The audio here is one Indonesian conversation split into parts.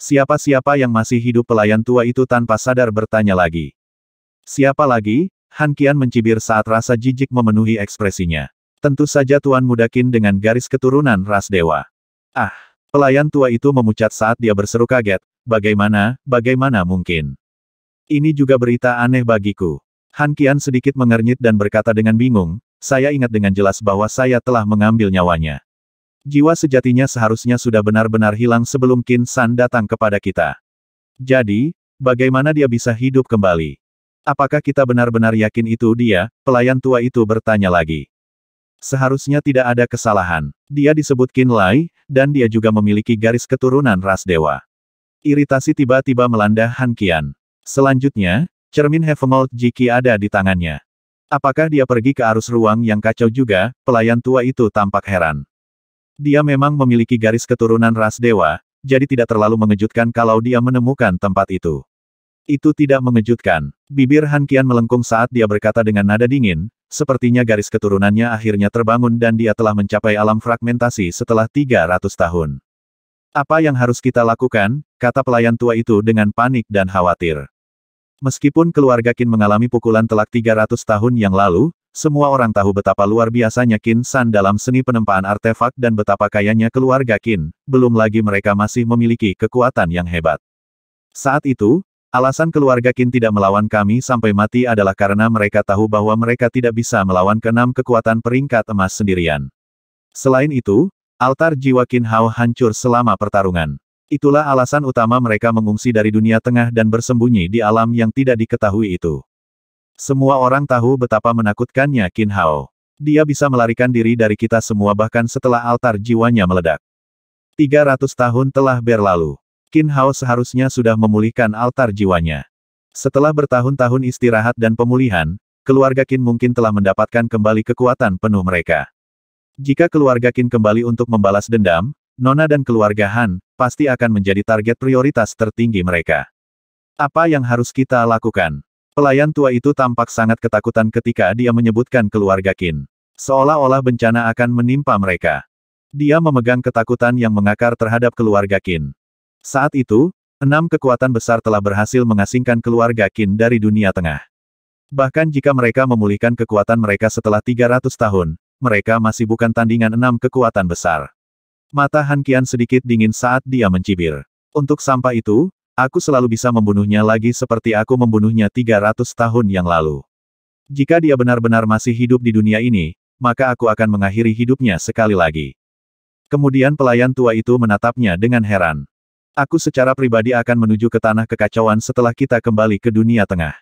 Siapa-siapa yang masih hidup? Pelayan tua itu tanpa sadar bertanya lagi. Siapa lagi? Han Qian mencibir saat rasa jijik memenuhi ekspresinya. Tentu saja Tuan Muda Qin dengan garis keturunan ras dewa. Ah! Pelayan tua itu memucat saat dia berseru kaget. Bagaimana mungkin? Ini juga berita aneh bagiku. Han Qian sedikit mengernyit dan berkata dengan bingung, saya ingat dengan jelas bahwa saya telah mengambil nyawanya. Jiwa sejatinya seharusnya sudah benar-benar hilang sebelum Qin San datang kepada kita. Jadi, bagaimana dia bisa hidup kembali? Apakah kita benar-benar yakin itu dia? Pelayan tua itu bertanya lagi. Seharusnya tidak ada kesalahan. Dia disebut Qin Lai, dan dia juga memiliki garis keturunan ras dewa. Iritasi tiba-tiba melanda Han Qian. Selanjutnya, cermin Heavengold Jiki ada di tangannya. Apakah dia pergi ke arus ruang yang kacau juga? Pelayan tua itu tampak heran. Dia memang memiliki garis keturunan ras dewa, jadi tidak terlalu mengejutkan kalau dia menemukan tempat itu. Itu tidak mengejutkan. Bibir Han Qian melengkung saat dia berkata dengan nada dingin, sepertinya garis keturunannya akhirnya terbangun dan dia telah mencapai alam fragmentasi setelah 300 tahun. Apa yang harus kita lakukan? Kata pelayan tua itu dengan panik dan khawatir. Meskipun keluarga Qin mengalami pukulan telak 300 tahun yang lalu, semua orang tahu betapa luar biasanya Qin San dalam seni penempaan artefak dan betapa kayanya keluarga Qin, belum lagi mereka masih memiliki kekuatan yang hebat. Saat itu, alasan keluarga Qin tidak melawan kami sampai mati adalah karena mereka tahu bahwa mereka tidak bisa melawan keenam kekuatan peringkat emas sendirian. Selain itu, altar jiwa Qin Hao hancur selama pertarungan. Itulah alasan utama mereka mengungsi dari dunia tengah dan bersembunyi di alam yang tidak diketahui itu. Semua orang tahu betapa menakutkannya Qin Hao. Dia bisa melarikan diri dari kita semua bahkan setelah altar jiwanya meledak. 300 tahun telah berlalu. Qin Hao seharusnya sudah memulihkan altar jiwanya. Setelah bertahun-tahun istirahat dan pemulihan, keluarga Qin mungkin telah mendapatkan kembali kekuatan penuh mereka. Jika keluarga Qin kembali untuk membalas dendam, Nona dan keluarga Han pasti akan menjadi target prioritas tertinggi mereka. Apa yang harus kita lakukan? Pelayan tua itu tampak sangat ketakutan ketika dia menyebutkan keluarga Qin. Seolah-olah bencana akan menimpa mereka. Dia memegang ketakutan yang mengakar terhadap keluarga Qin. Saat itu, 6 kekuatan besar telah berhasil mengasingkan keluarga Qin dari dunia tengah. Bahkan jika mereka memulihkan kekuatan mereka setelah 300 tahun, mereka masih bukan tandingan 6 kekuatan besar. Mata Han Qian sedikit dingin saat dia mencibir. Untuk sampah itu, aku selalu bisa membunuhnya lagi seperti aku membunuhnya 300 tahun yang lalu. Jika dia benar-benar masih hidup di dunia ini, maka aku akan mengakhiri hidupnya sekali lagi. Kemudian pelayan tua itu menatapnya dengan heran. Aku secara pribadi akan menuju ke tanah kekacauan setelah kita kembali ke dunia tengah.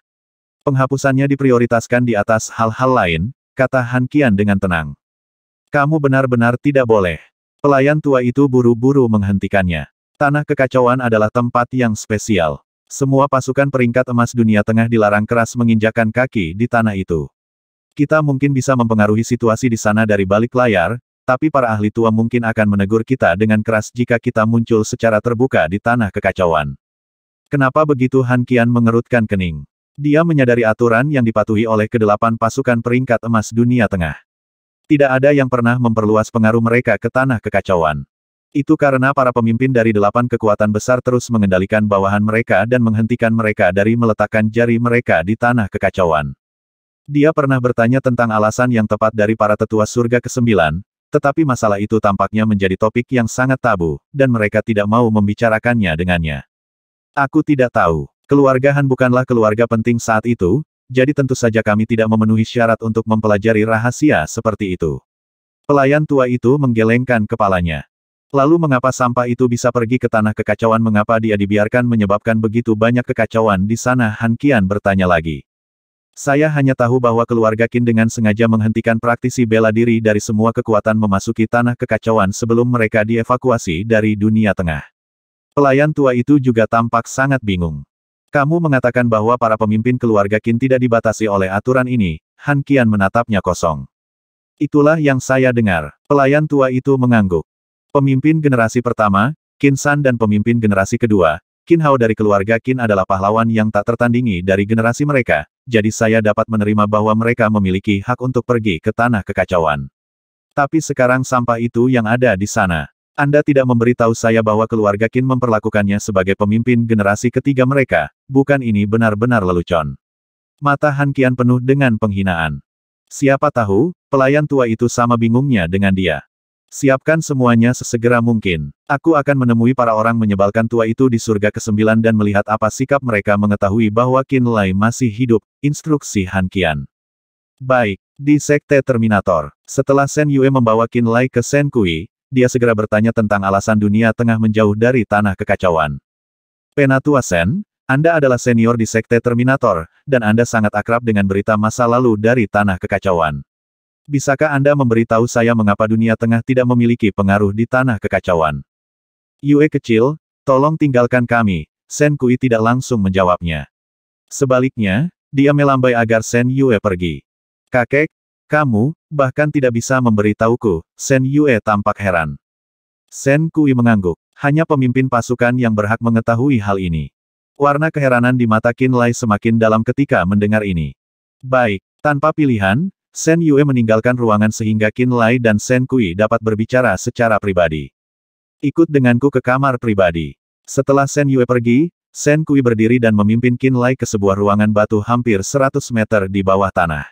Penghapusannya diprioritaskan di atas hal-hal lain, kata Han Qian dengan tenang. Kamu benar-benar tidak boleh. Pelayan tua itu buru-buru menghentikannya. Tanah kekacauan adalah tempat yang spesial. Semua pasukan peringkat emas dunia tengah dilarang keras menginjakkan kaki di tanah itu. Kita mungkin bisa mempengaruhi situasi di sana dari balik layar, tapi para ahli tua mungkin akan menegur kita dengan keras jika kita muncul secara terbuka di tanah kekacauan. Kenapa begitu? Han Qian mengerutkan kening. Dia menyadari aturan yang dipatuhi oleh ke-8 pasukan peringkat emas dunia tengah. Tidak ada yang pernah memperluas pengaruh mereka ke tanah kekacauan. Itu karena para pemimpin dari 8 kekuatan besar terus mengendalikan bawahan mereka dan menghentikan mereka dari meletakkan jari mereka di tanah kekacauan. Dia pernah bertanya tentang alasan yang tepat dari para tetua surga ke-9, tetapi masalah itu tampaknya menjadi topik yang sangat tabu, dan mereka tidak mau membicarakannya dengannya. Aku tidak tahu. Keluarga Han bukanlah keluarga penting saat itu, jadi tentu saja kami tidak memenuhi syarat untuk mempelajari rahasia seperti itu. Pelayan tua itu menggelengkan kepalanya. Lalu mengapa sampah itu bisa pergi ke tanah kekacauan? Mengapa dia dibiarkan menyebabkan begitu banyak kekacauan di sana? Han Qian bertanya lagi. Saya hanya tahu bahwa keluarga Qin dengan sengaja menghentikan praktisi bela diri dari semua kekuatan memasuki tanah kekacauan sebelum mereka dievakuasi dari dunia tengah. Pelayan tua itu juga tampak sangat bingung. Kamu mengatakan bahwa para pemimpin keluarga Qin tidak dibatasi oleh aturan ini. Han Qian menatapnya kosong. Itulah yang saya dengar. Pelayan tua itu mengangguk. Pemimpin generasi pertama, Qin San dan pemimpin generasi kedua, Qin Hao dari keluarga Qin adalah pahlawan yang tak tertandingi dari generasi mereka, jadi saya dapat menerima bahwa mereka memiliki hak untuk pergi ke tanah kekacauan. Tapi sekarang sampah itu yang ada di sana. Anda tidak memberitahu saya bahwa keluarga Qin memperlakukannya sebagai pemimpin generasi ketiga mereka, bukan ini benar-benar lelucon. Mata Han Qian penuh dengan penghinaan. Siapa tahu, pelayan tua itu sama bingungnya dengan dia. Siapkan semuanya sesegera mungkin. Aku akan menemui para orang menyebalkan tua itu di surga ke-9 dan melihat apa sikap mereka mengetahui bahwa Qin Lai masih hidup, instruksi Han Qian. Baik, di Sekte Terminator. Setelah Shen Yue membawa Qin Lai ke Shen Kui, dia segera bertanya tentang alasan dunia tengah menjauh dari tanah kekacauan. Penatua Shen, Anda adalah senior di Sekte Terminator, dan Anda sangat akrab dengan berita masa lalu dari tanah kekacauan. Bisakah Anda memberitahu saya mengapa dunia tengah tidak memiliki pengaruh di tanah kekacauan? Yue kecil, tolong tinggalkan kami, Shen Kui tidak langsung menjawabnya. Sebaliknya, dia melambai agar Shen Yue pergi. Kakek, kamu, bahkan tidak bisa memberitahuku, Shen Yue tampak heran. Shen Kui mengangguk, hanya pemimpin pasukan yang berhak mengetahui hal ini. Warna keheranan di mata Qin Lai semakin dalam ketika mendengar ini. Baik, tanpa pilihan, Shen Yue meninggalkan ruangan sehingga Qin Lai dan Shen Kui dapat berbicara secara pribadi. Ikut denganku ke kamar pribadi. Setelah Shen Yue pergi, Shen Kui berdiri dan memimpin Qin Lai ke sebuah ruangan batu hampir 100 meter di bawah tanah.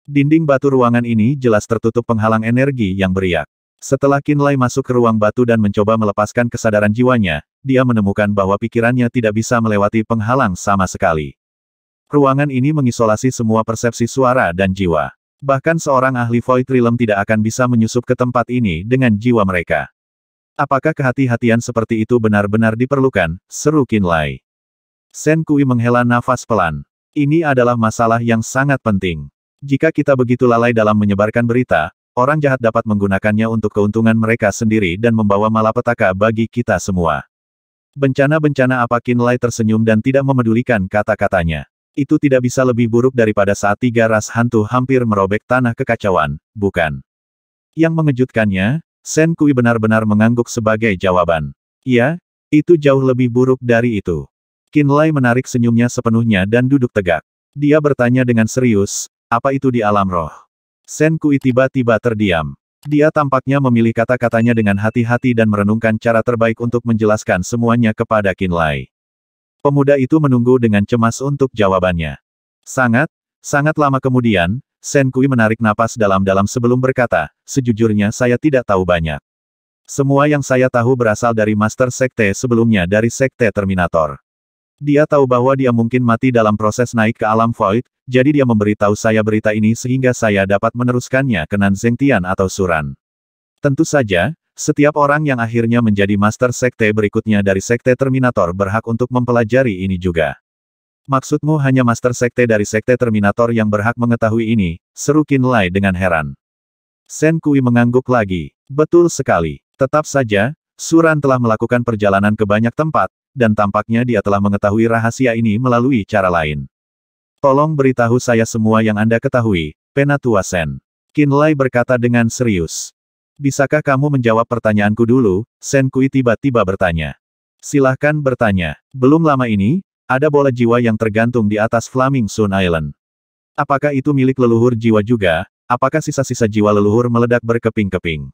Dinding batu ruangan ini jelas tertutup penghalang energi yang beriak. Setelah Qin Lai masuk ke ruang batu dan mencoba melepaskan kesadaran jiwanya, dia menemukan bahwa pikirannya tidak bisa melewati penghalang sama sekali. Ruangan ini mengisolasi semua persepsi suara dan jiwa. Bahkan seorang ahli Void Realm tidak akan bisa menyusup ke tempat ini dengan jiwa mereka. Apakah kehati-hatian seperti itu benar-benar diperlukan? Seru Qin Lai. Shen Kui menghela nafas pelan. Ini adalah masalah yang sangat penting. Jika kita begitu lalai dalam menyebarkan berita, orang jahat dapat menggunakannya untuk keuntungan mereka sendiri dan membawa malapetaka bagi kita semua. Bencana-bencana apa? Qin Lai tersenyum dan tidak memedulikan kata-katanya. Itu tidak bisa lebih buruk daripada saat 3 ras hantu hampir merobek tanah kekacauan, bukan? Yang mengejutkannya, Shen Kui benar-benar mengangguk sebagai jawaban. Ya, itu jauh lebih buruk dari itu. Qin Lai menarik senyumnya sepenuhnya dan duduk tegak. Dia bertanya dengan serius, apa itu di alam roh? Shen Kui tiba-tiba terdiam. Dia tampaknya memilih kata-katanya dengan hati-hati dan merenungkan cara terbaik untuk menjelaskan semuanya kepada Qin Lai. Pemuda itu menunggu dengan cemas untuk jawabannya. Sangat lama kemudian, Shen Kui menarik napas dalam-dalam sebelum berkata, sejujurnya saya tidak tahu banyak. Semua yang saya tahu berasal dari Master Sekte sebelumnya dari Sekte Terminator. Dia tahu bahwa dia mungkin mati dalam proses naik ke alam Void, jadi dia memberitahu saya berita ini sehingga saya dapat meneruskannya ke Nan Zhengtian atau Suran. Tentu saja, setiap orang yang akhirnya menjadi Master Sekte berikutnya dari Sekte Terminator berhak untuk mempelajari ini juga. Maksudmu hanya Master Sekte dari Sekte Terminator yang berhak mengetahui ini, seru Qin Lai dengan heran. Shen Kui mengangguk lagi. Betul sekali. Tetap saja, Suran telah melakukan perjalanan ke banyak tempat, dan tampaknya dia telah mengetahui rahasia ini melalui cara lain. Tolong beritahu saya semua yang Anda ketahui, Penatua Shen. Qin Lai berkata dengan serius. Bisakah kamu menjawab pertanyaanku dulu? Shen Kui tiba-tiba bertanya. Silahkan bertanya. Belum lama ini, ada bola jiwa yang tergantung di atas Flaming Sun Island. Apakah itu milik leluhur jiwa juga? Apakah sisa-sisa jiwa leluhur meledak berkeping-keping?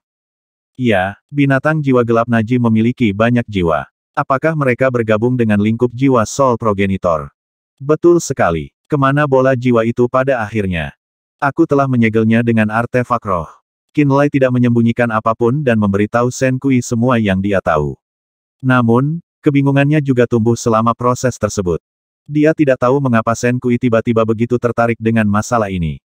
Iya, binatang jiwa gelap Naji memiliki banyak jiwa. Apakah mereka bergabung dengan lingkup jiwa Soul Progenitor? Betul sekali. Kemana bola jiwa itu pada akhirnya? Aku telah menyegelnya dengan artefak roh. Qin Lai tidak menyembunyikan apapun dan memberitahu Shen Kui semua yang dia tahu. Namun, kebingungannya juga tumbuh selama proses tersebut. Dia tidak tahu mengapa Shen Kui tiba-tiba begitu tertarik dengan masalah ini.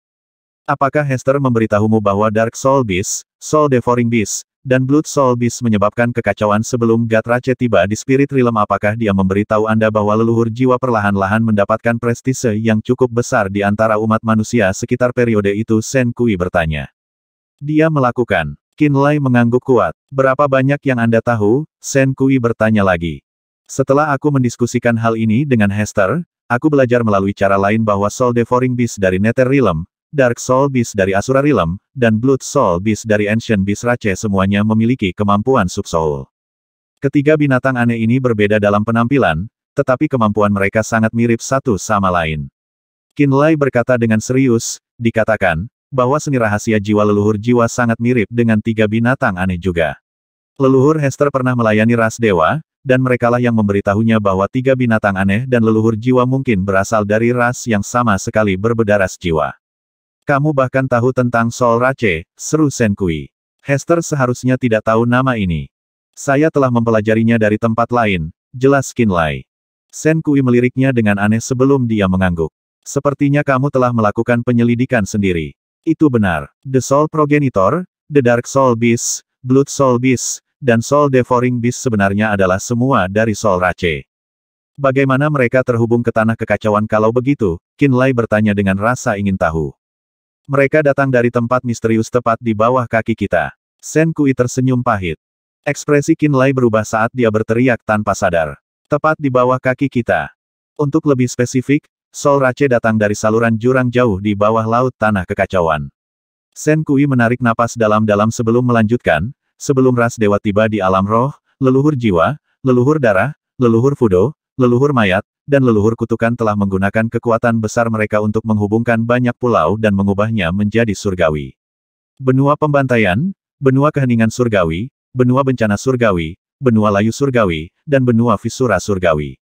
Apakah Hester memberitahumu bahwa Dark Soul Beast, Soul Devouring Beast, dan Blood Soul Beast menyebabkan kekacauan sebelum Gatrache tiba di Spirit Realm? Apakah dia memberitahu Anda bahwa leluhur jiwa perlahan-lahan mendapatkan prestise yang cukup besar di antara umat manusia sekitar periode itu? Shen Kui bertanya. Dia melakukan. Qin Lai mengangguk kuat. Berapa banyak yang Anda tahu? Shen Kui bertanya lagi. Setelah aku mendiskusikan hal ini dengan Hester, aku belajar melalui cara lain bahwa Soul Devouring Beast dari Nether Realm, Dark Soul Beast dari Asura Realm, dan Blood Soul Beast dari Ancient Beast Rache semuanya memiliki kemampuan Subsoul. Ketiga binatang aneh ini berbeda dalam penampilan, tetapi kemampuan mereka sangat mirip satu sama lain. Qin Lai berkata dengan serius, dikatakan, bahwa seni rahasia jiwa leluhur jiwa sangat mirip dengan tiga binatang aneh juga. Leluhur Hester pernah melayani ras dewa, dan merekalah yang memberitahunya bahwa 3 binatang aneh dan leluhur jiwa mungkin berasal dari ras yang sama sekali berbeda ras jiwa. Kamu bahkan tahu tentang Sol Rache, seru Shen Kui. Hester seharusnya tidak tahu nama ini. Saya telah mempelajarinya dari tempat lain, jelas Qin Lai. Shen Kui meliriknya dengan aneh sebelum dia mengangguk. Sepertinya kamu telah melakukan penyelidikan sendiri. Itu benar. The Soul Progenitor, The Dark Soul Beast, Blood Soul Beast, dan Soul Devouring Beast sebenarnya adalah semua dari Sol Rache. Bagaimana mereka terhubung ke tanah kekacauan kalau begitu? Qin Lai bertanya dengan rasa ingin tahu. Mereka datang dari tempat misterius tepat di bawah kaki kita. Shen Kui tersenyum pahit. Ekspresi Qin Lai berubah saat dia berteriak tanpa sadar. Tepat di bawah kaki kita. Untuk lebih spesifik, Sol Rache datang dari saluran jurang jauh di bawah laut tanah kekacauan. Shen Kui menarik napas dalam-dalam sebelum melanjutkan. Sebelum ras dewa tiba di alam roh, leluhur jiwa, leluhur darah, leluhur fudo, leluhur mayat, dan leluhur kutukan telah menggunakan kekuatan besar mereka untuk menghubungkan banyak pulau dan mengubahnya menjadi surgawi. Benua pembantaian, benua keheningan surgawi, benua bencana surgawi, benua layu surgawi, dan benua visura surgawi.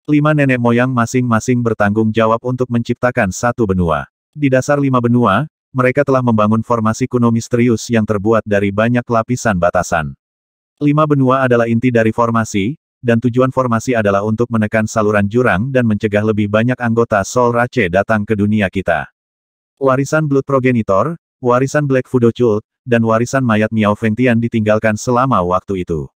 5 nenek moyang masing-masing bertanggung jawab untuk menciptakan satu benua. Di dasar 5 benua, mereka telah membangun formasi kuno misterius yang terbuat dari banyak lapisan batasan. 5 benua adalah inti dari formasi, dan tujuan formasi adalah untuk menekan saluran jurang dan mencegah lebih banyak anggota Sol Rache datang ke dunia kita. Warisan Blood Progenitor, warisan Black Fudo Cult, dan warisan mayat Miao Fengtian ditinggalkan selama waktu itu.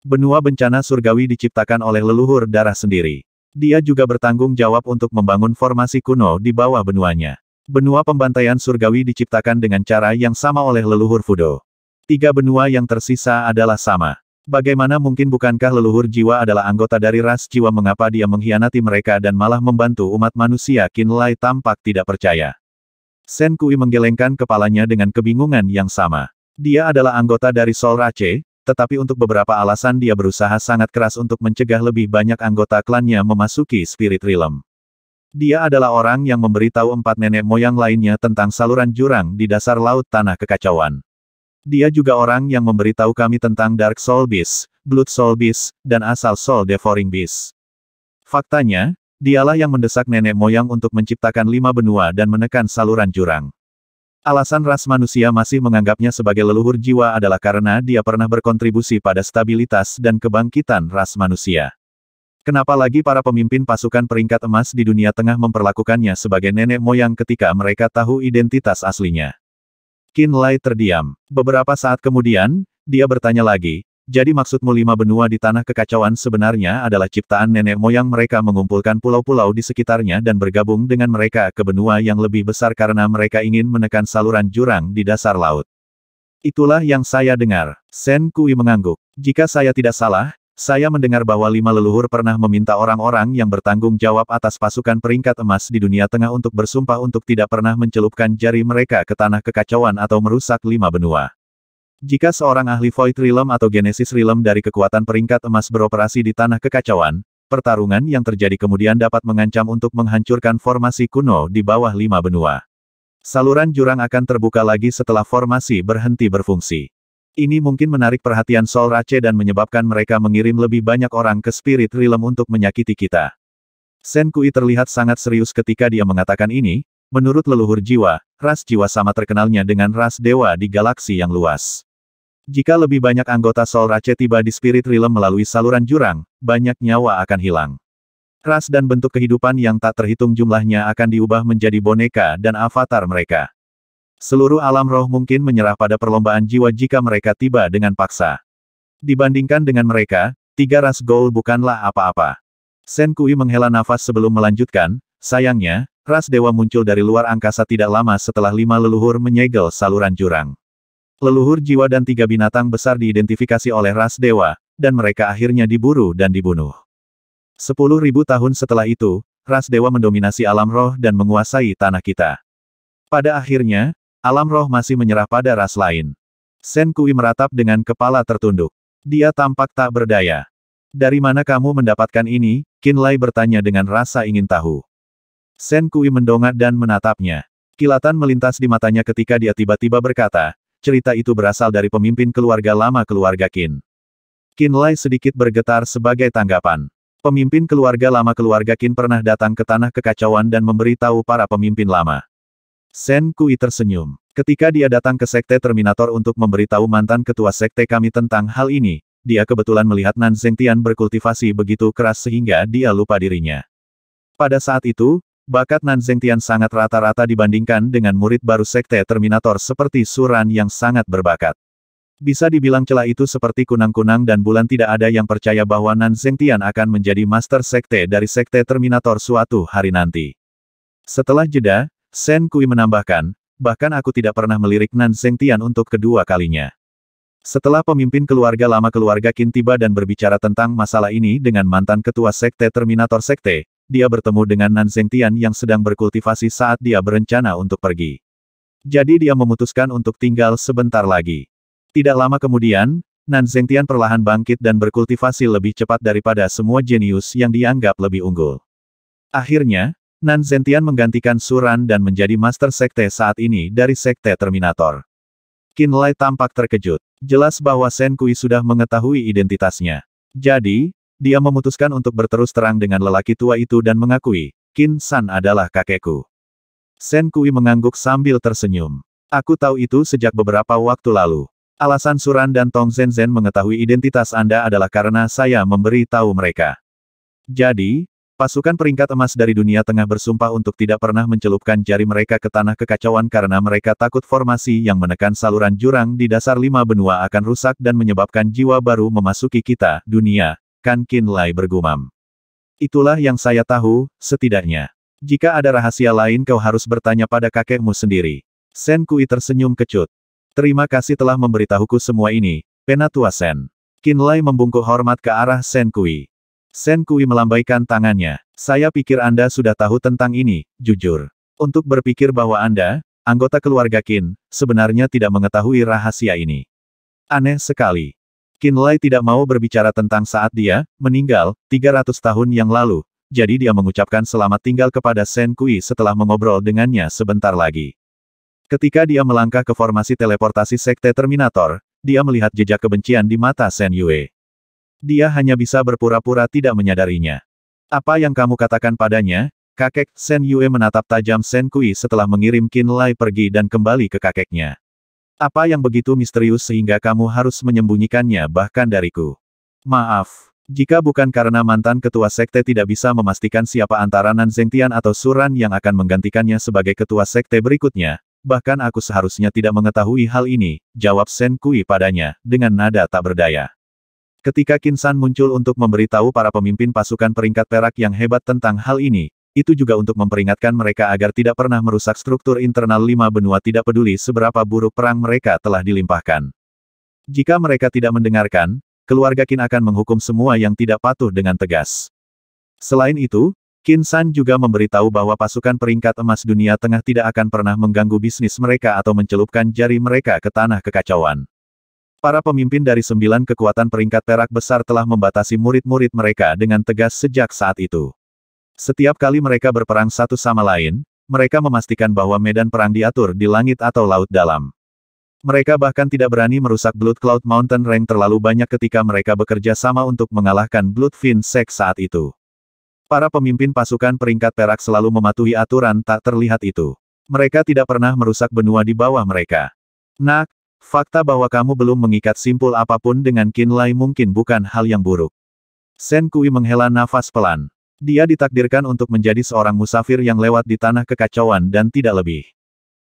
Benua bencana surgawi diciptakan oleh leluhur darah sendiri. Dia juga bertanggung jawab untuk membangun formasi kuno di bawah benuanya. Benua pembantaian surgawi diciptakan dengan cara yang sama oleh leluhur Fudo. 3 benua yang tersisa adalah sama. Bagaimana mungkin bukankah leluhur jiwa adalah anggota dari ras jiwa? Mengapa dia mengkhianati mereka dan malah membantu umat manusia? Qin Lai tampak tidak percaya. Shen Kui menggelengkan kepalanya dengan kebingungan yang sama. Dia adalah anggota dari Sol Rache, tetapi untuk beberapa alasan dia berusaha sangat keras untuk mencegah lebih banyak anggota klannya memasuki Spirit Realm. Dia adalah orang yang memberitahu 4 nenek moyang lainnya tentang saluran jurang di dasar laut tanah kekacauan. Dia juga orang yang memberitahu kami tentang Dark Soul Beast, Blood Soul Beast, dan asal Soul Devouring Beast. Faktanya, dialah yang mendesak nenek moyang untuk menciptakan 5 benua dan menekan saluran jurang. Alasan ras manusia masih menganggapnya sebagai leluhur jiwa adalah karena dia pernah berkontribusi pada stabilitas dan kebangkitan ras manusia. Kenapa lagi para pemimpin pasukan peringkat emas di dunia tengah memperlakukannya sebagai nenek moyang ketika mereka tahu identitas aslinya? Qin Lai terdiam. Beberapa saat kemudian, dia bertanya lagi, jadi maksudmu 5 benua di tanah kekacauan sebenarnya adalah ciptaan nenek moyang mereka mengumpulkan pulau-pulau di sekitarnya dan bergabung dengan mereka ke benua yang lebih besar karena mereka ingin menekan saluran jurang di dasar laut. Itulah yang saya dengar. Shen Kui mengangguk. Jika saya tidak salah, saya mendengar bahwa 5 leluhur pernah meminta orang-orang yang bertanggung jawab atas pasukan peringkat emas di dunia tengah untuk bersumpah untuk tidak pernah mencelupkan jari mereka ke tanah kekacauan atau merusak 5 benua. Jika seorang ahli Void Realm atau Genesis Realm dari kekuatan peringkat emas beroperasi di tanah kekacauan, pertarungan yang terjadi kemudian dapat mengancam untuk menghancurkan formasi kuno di bawah 5 benua. Saluran jurang akan terbuka lagi setelah formasi berhenti berfungsi. Ini mungkin menarik perhatian Sol Rache dan menyebabkan mereka mengirim lebih banyak orang ke Spirit Realm untuk menyakiti kita. Shen Kui terlihat sangat serius ketika dia mengatakan ini. Menurut leluhur jiwa, ras jiwa sama terkenalnya dengan ras dewa di galaksi yang luas. Jika lebih banyak anggota Sol Rache tiba di Spirit Realm melalui saluran jurang, banyak nyawa akan hilang. Ras dan bentuk kehidupan yang tak terhitung jumlahnya akan diubah menjadi boneka dan avatar mereka. Seluruh alam roh mungkin menyerah pada perlombaan jiwa jika mereka tiba dengan paksa. Dibandingkan dengan mereka, 3 ras Goul bukanlah apa-apa. Shen Kui menghela nafas sebelum melanjutkan, sayangnya, ras dewa muncul dari luar angkasa tidak lama setelah 5 leluhur menyegel saluran jurang. Leluhur jiwa dan 3 binatang besar diidentifikasi oleh ras dewa, dan mereka akhirnya diburu dan dibunuh. 10.000 tahun setelah itu, ras dewa mendominasi alam roh dan menguasai tanah kita. Pada akhirnya, alam roh masih menyerah pada ras lain. Shen Kui meratap dengan kepala tertunduk. Dia tampak tak berdaya. Dari mana kamu mendapatkan ini? Qin Lai bertanya dengan rasa ingin tahu. Shen Kui mendongak dan menatapnya. Kilatan melintas di matanya ketika dia tiba-tiba berkata, cerita itu berasal dari pemimpin keluarga lama keluarga Qin. Qin Lai sedikit bergetar sebagai tanggapan. Pemimpin keluarga lama keluarga Qin pernah datang ke Tanah Kekacauan dan memberitahu para pemimpin lama. Shen Kui tersenyum. Ketika dia datang ke Sekte Terminator untuk memberitahu mantan ketua sekte kami tentang hal ini, dia kebetulan melihat Nan Zhengtian berkultivasi begitu keras sehingga dia lupa dirinya. Pada saat itu, bakat Nan Zhengtian sangat rata-rata dibandingkan dengan murid baru Sekte Terminator seperti Suran yang sangat berbakat. Bisa dibilang celah itu seperti kunang-kunang dan bulan, tidak ada yang percaya bahwa Nan Zhengtian akan menjadi Master Sekte dari Sekte Terminator suatu hari nanti. Setelah jeda, Shen Kui menambahkan, bahkan aku tidak pernah melirik Nan Zhengtian untuk kedua kalinya. Setelah pemimpin keluarga lama keluarga Qin tiba dan berbicara tentang masalah ini dengan mantan ketua Sekte Terminator Sekte, dia bertemu dengan Nan Zhengtian yang sedang berkultivasi saat dia berencana untuk pergi. Jadi dia memutuskan untuk tinggal sebentar lagi. Tidak lama kemudian, Nan Zhengtian perlahan bangkit dan berkultivasi lebih cepat daripada semua jenius yang dianggap lebih unggul. Akhirnya, Nan Zhengtian menggantikan Suran dan menjadi Master Sekte saat ini dari Sekte Terminator. Qin Lai tampak terkejut. Jelas bahwa Shen Kui sudah mengetahui identitasnya. Jadi, dia memutuskan untuk berterus terang dengan lelaki tua itu dan mengakui, Qin San adalah kakekku. Shen Kui mengangguk sambil tersenyum. Aku tahu itu sejak beberapa waktu lalu. Alasan Suran dan Tong Zhenzhen mengetahui identitas Anda adalah karena saya memberi tahu mereka. Jadi, pasukan peringkat emas dari dunia tengah bersumpah untuk tidak pernah mencelupkan jari mereka ke Tanah Kekacauan karena mereka takut formasi yang menekan saluran jurang di dasar 5 benua akan rusak dan menyebabkan jiwa baru memasuki kita, dunia, kan Qin Lai bergumam. Itulah yang saya tahu, setidaknya. Jika ada rahasia lain kau harus bertanya pada kakekmu sendiri. Shen Kui tersenyum kecut. Terima kasih telah memberitahuku semua ini, Penatua Shen. Qin Lai membungkuk hormat ke arah Shen Kui. Shen Kui melambaikan tangannya. Saya pikir Anda sudah tahu tentang ini, jujur. Untuk berpikir bahwa Anda, anggota keluarga Qin, sebenarnya tidak mengetahui rahasia ini. Aneh sekali. Qin Lai tidak mau berbicara tentang saat dia meninggal 300 tahun yang lalu, jadi dia mengucapkan selamat tinggal kepada Shen Kui setelah mengobrol dengannya sebentar lagi. Ketika dia melangkah ke formasi teleportasi Sekte Terminator, dia melihat jejak kebencian di mata Shen Yue. Dia hanya bisa berpura-pura tidak menyadarinya. Apa yang kamu katakan padanya, kakek? Shen Yue menatap tajam Shen Kui setelah mengirim Qin Lai pergi dan kembali ke kakeknya. Apa yang begitu misterius sehingga kamu harus menyembunyikannya bahkan dariku? Maaf, jika bukan karena mantan ketua sekte tidak bisa memastikan siapa antara Nan Zhengtian atau Suran yang akan menggantikannya sebagai ketua sekte berikutnya, bahkan aku seharusnya tidak mengetahui hal ini, jawab Shen Kui padanya, dengan nada tak berdaya. Ketika Qin San muncul untuk memberitahu para pemimpin pasukan peringkat perak yang hebat tentang hal ini, itu juga untuk memperingatkan mereka agar tidak pernah merusak struktur internal 5 benua tidak peduli seberapa buruk perang mereka telah dilimpahkan. Jika mereka tidak mendengarkan, keluarga Qin akan menghukum semua yang tidak patuh dengan tegas. Selain itu, Qin San juga memberitahu bahwa pasukan peringkat emas dunia tengah tidak akan pernah mengganggu bisnis mereka atau mencelupkan jari mereka ke Tanah Kekacauan. Para pemimpin dari 9 kekuatan peringkat perak besar telah membatasi murid-murid mereka dengan tegas sejak saat itu. Setiap kali mereka berperang satu sama lain, mereka memastikan bahwa medan perang diatur di langit atau laut dalam. Mereka bahkan tidak berani merusak Blood Cloud Mountain Range terlalu banyak ketika mereka bekerja sama untuk mengalahkan Bloodfiend Sect saat itu. Para pemimpin pasukan peringkat perak selalu mematuhi aturan tak terlihat itu. Mereka tidak pernah merusak benua di bawah mereka. Nak, fakta bahwa kamu belum mengikat simpul apapun dengan Qin Lai mungkin bukan hal yang buruk. Shen Kui menghela nafas pelan. Dia ditakdirkan untuk menjadi seorang musafir yang lewat di Tanah Kekacauan dan tidak lebih.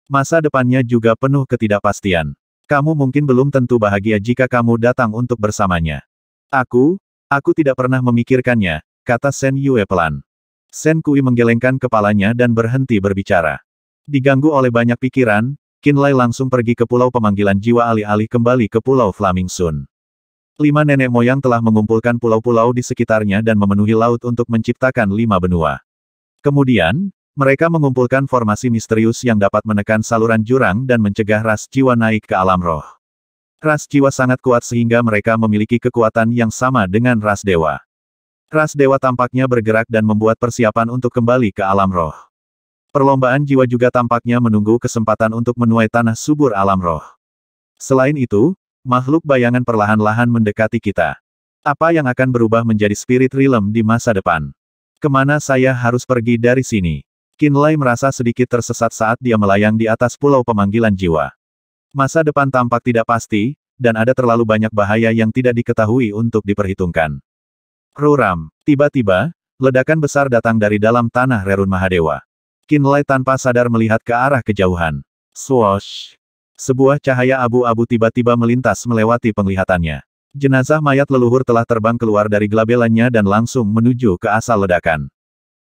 Masa depannya juga penuh ketidakpastian. Kamu mungkin belum tentu bahagia jika kamu datang untuk bersamanya. Aku tidak pernah memikirkannya, kata Shen Yue pelan. Shen Kui menggelengkan kepalanya dan berhenti berbicara. Diganggu oleh banyak pikiran, Qin Lai langsung pergi ke pulau pemanggilan jiwa alih-alih kembali ke pulau Flaming Sun. 5 nenek moyang telah mengumpulkan pulau-pulau di sekitarnya dan memenuhi laut untuk menciptakan 5 benua. Kemudian, mereka mengumpulkan formasi misterius yang dapat menekan saluran jurang dan mencegah ras jiwa naik ke alam roh. Ras jiwa sangat kuat sehingga mereka memiliki kekuatan yang sama dengan ras dewa. Ras dewa tampaknya bergerak dan membuat persiapan untuk kembali ke alam roh. Perlombaan jiwa juga tampaknya menunggu kesempatan untuk menuai tanah subur alam roh. Selain itu, makhluk bayangan perlahan-lahan mendekati kita. Apa yang akan berubah menjadi Spirit Realm di masa depan? Kemana saya harus pergi dari sini? Qinlai merasa sedikit tersesat saat dia melayang di atas pulau pemanggilan jiwa. Masa depan tampak tidak pasti, dan ada terlalu banyak bahaya yang tidak diketahui untuk diperhitungkan. Ruram. Tiba-tiba, ledakan besar datang dari dalam tanah Rerun Mahadewa. Qinlai tanpa sadar melihat ke arah kejauhan. Swoosh! Sebuah cahaya abu-abu tiba-tiba melintas melewati penglihatannya. Jenazah mayat leluhur telah terbang keluar dari gelabelannya dan langsung menuju ke asal ledakan.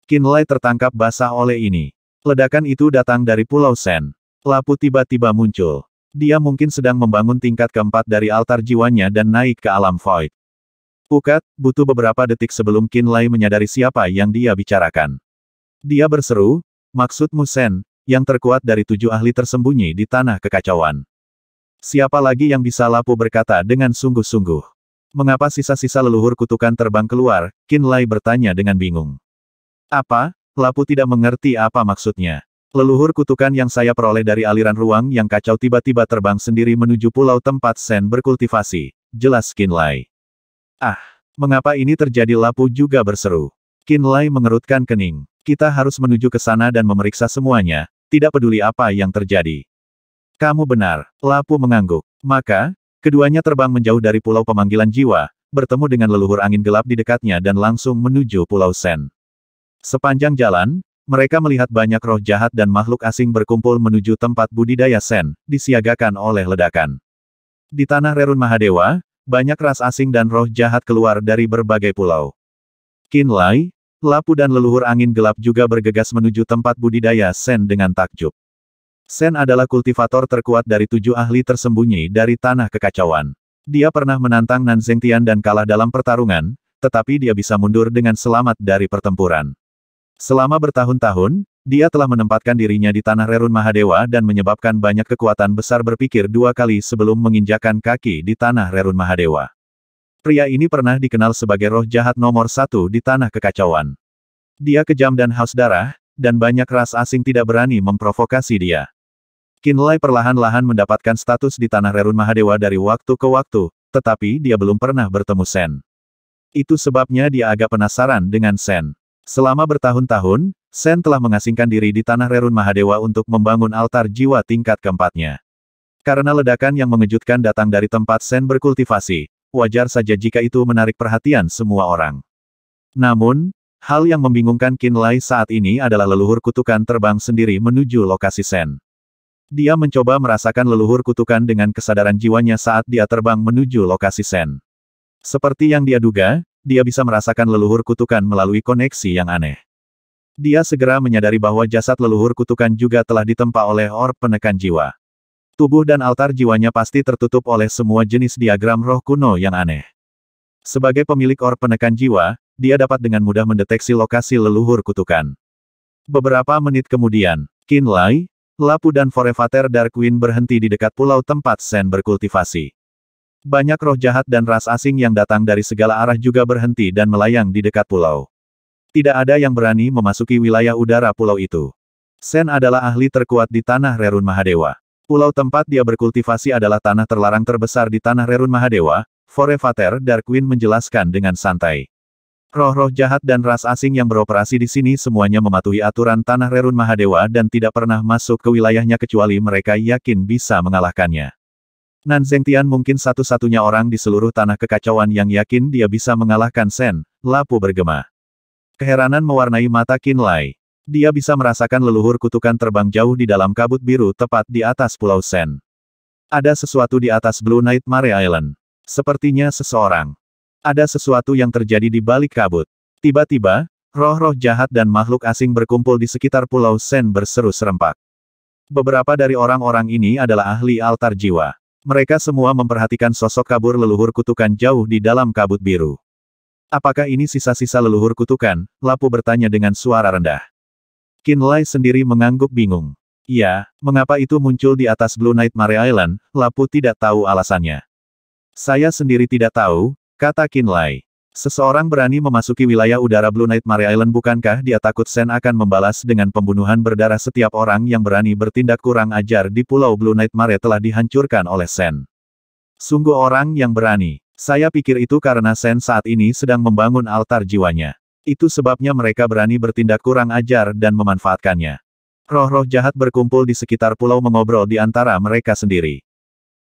Qinlai tertangkap basah oleh ini. Ledakan itu datang dari Pulau Sen. Lapu tiba-tiba muncul. Dia mungkin sedang membangun tingkat keempat dari altar jiwanya dan naik ke alam void. Pukat, butuh beberapa detik sebelum Qinlai menyadari siapa yang dia bicarakan. Dia berseru, "Maksudmu Sen, yang terkuat dari 7 ahli tersembunyi di tanah kekacauan." Siapa lagi yang bisa? Lapu berkata dengan sungguh-sungguh. Mengapa sisa-sisa leluhur kutukan terbang keluar? Qinlai bertanya dengan bingung. Apa? Lapu tidak mengerti apa maksudnya. Leluhur kutukan yang saya peroleh dari aliran ruang yang kacau tiba-tiba terbang sendiri menuju pulau tempat Sen berkultivasi, jelas Qinlai. Ah, mengapa ini terjadi? Lapu juga berseru. Qinlai mengerutkan kening. Kita harus menuju ke sana dan memeriksa semuanya, tidak peduli apa yang terjadi. Kamu benar, Lapu mengangguk. Maka, keduanya terbang menjauh dari pulau pemanggilan jiwa, bertemu dengan leluhur angin gelap di dekatnya dan langsung menuju Pulau Sen. Sepanjang jalan, mereka melihat banyak roh jahat dan makhluk asing berkumpul menuju tempat budidaya Sen, disiagakan oleh ledakan. Di tanah Rerun Mahadewa, banyak ras asing dan roh jahat keluar dari berbagai pulau. Qinlai, Lapu dan leluhur angin gelap juga bergegas menuju tempat budidaya Sen dengan takjub. Sen adalah kultivator terkuat dari 7 ahli tersembunyi dari tanah kekacauan. Dia pernah menantang Nan Zhengtian dan kalah dalam pertarungan, tetapi dia bisa mundur dengan selamat dari pertempuran. Selama bertahun-tahun, dia telah menempatkan dirinya di tanah Rerun Mahadewa dan menyebabkan banyak kekuatan besar berpikir 2 kali sebelum menginjakan kaki di tanah Rerun Mahadewa. Pria ini pernah dikenal sebagai roh jahat nomor 1 di tanah kekacauan. Dia kejam dan haus darah, dan banyak ras asing tidak berani memprovokasi dia. Qinlai perlahan-lahan mendapatkan status di tanah Rerun Mahadewa dari waktu ke waktu, tetapi dia belum pernah bertemu Sen. Itu sebabnya dia agak penasaran dengan Sen. Selama bertahun-tahun, Sen telah mengasingkan diri di tanah Rerun Mahadewa untuk membangun altar jiwa tingkat keempatnya. Karena ledakan yang mengejutkan datang dari tempat Sen berkultivasi, wajar saja jika itu menarik perhatian semua orang. Namun, hal yang membingungkan Qinlai saat ini adalah leluhur kutukan terbang sendiri menuju lokasi Sen. Dia mencoba merasakan leluhur kutukan dengan kesadaran jiwanya saat dia terbang menuju lokasi Sen. Seperti yang dia duga, dia bisa merasakan leluhur kutukan melalui koneksi yang aneh. Dia segera menyadari bahwa jasad leluhur kutukan juga telah ditempa oleh orb penekan jiwa. Tubuh dan altar jiwanya pasti tertutup oleh semua jenis diagram roh kuno yang aneh. Sebagai pemilik orb penekan jiwa, dia dapat dengan mudah mendeteksi lokasi leluhur kutukan. Beberapa menit kemudian, Qinlai, Lapu dan Forevater Darkwing berhenti di dekat pulau tempat Sen berkultivasi. Banyak roh jahat dan ras asing yang datang dari segala arah juga berhenti dan melayang di dekat pulau. Tidak ada yang berani memasuki wilayah udara pulau itu. Sen adalah ahli terkuat di tanah Rerun Mahadewa. Pulau tempat dia berkultivasi adalah tanah terlarang terbesar di tanah Rerun Mahadewa, Forevater Darkwing menjelaskan dengan santai. Roh-roh jahat dan ras asing yang beroperasi di sini semuanya mematuhi aturan tanah Rerun Mahadewa dan tidak pernah masuk ke wilayahnya kecuali mereka yakin bisa mengalahkannya. Nan Zhengtian mungkin satu-satunya orang di seluruh tanah kekacauan yang yakin dia bisa mengalahkan Sen, Lapu bergema. Keheranan mewarnai mata Qinlai. Dia bisa merasakan leluhur kutukan terbang jauh di dalam kabut biru tepat di atas Pulau Sen. Ada sesuatu di atas Blue Nightmare Island. Sepertinya seseorang. Ada sesuatu yang terjadi di balik kabut. Tiba-tiba, roh-roh jahat dan makhluk asing berkumpul di sekitar Pulau Sen berseru serempak. Beberapa dari orang-orang ini adalah ahli altar jiwa. Mereka semua memperhatikan sosok kabur leluhur kutukan jauh di dalam kabut biru. Apakah ini sisa-sisa leluhur kutukan? Lapu bertanya dengan suara rendah. Qinlai sendiri mengangguk bingung. Ya, mengapa itu muncul di atas Blue Nightmare Island? Lapu tidak tahu alasannya. Saya sendiri tidak tahu, kata Qinlai. Seseorang berani memasuki wilayah udara Blue Nightmare Island, bukankah dia takut Sen akan membalas dengan pembunuhan berdarah? Setiap orang yang berani bertindak kurang ajar di Pulau Blue Nightmare telah dihancurkan oleh Sen. Sungguh orang yang berani. Saya pikir itu karena Sen saat ini sedang membangun altar jiwanya. Itu sebabnya mereka berani bertindak kurang ajar dan memanfaatkannya. Roh-roh jahat berkumpul di sekitar pulau mengobrol di antara mereka sendiri.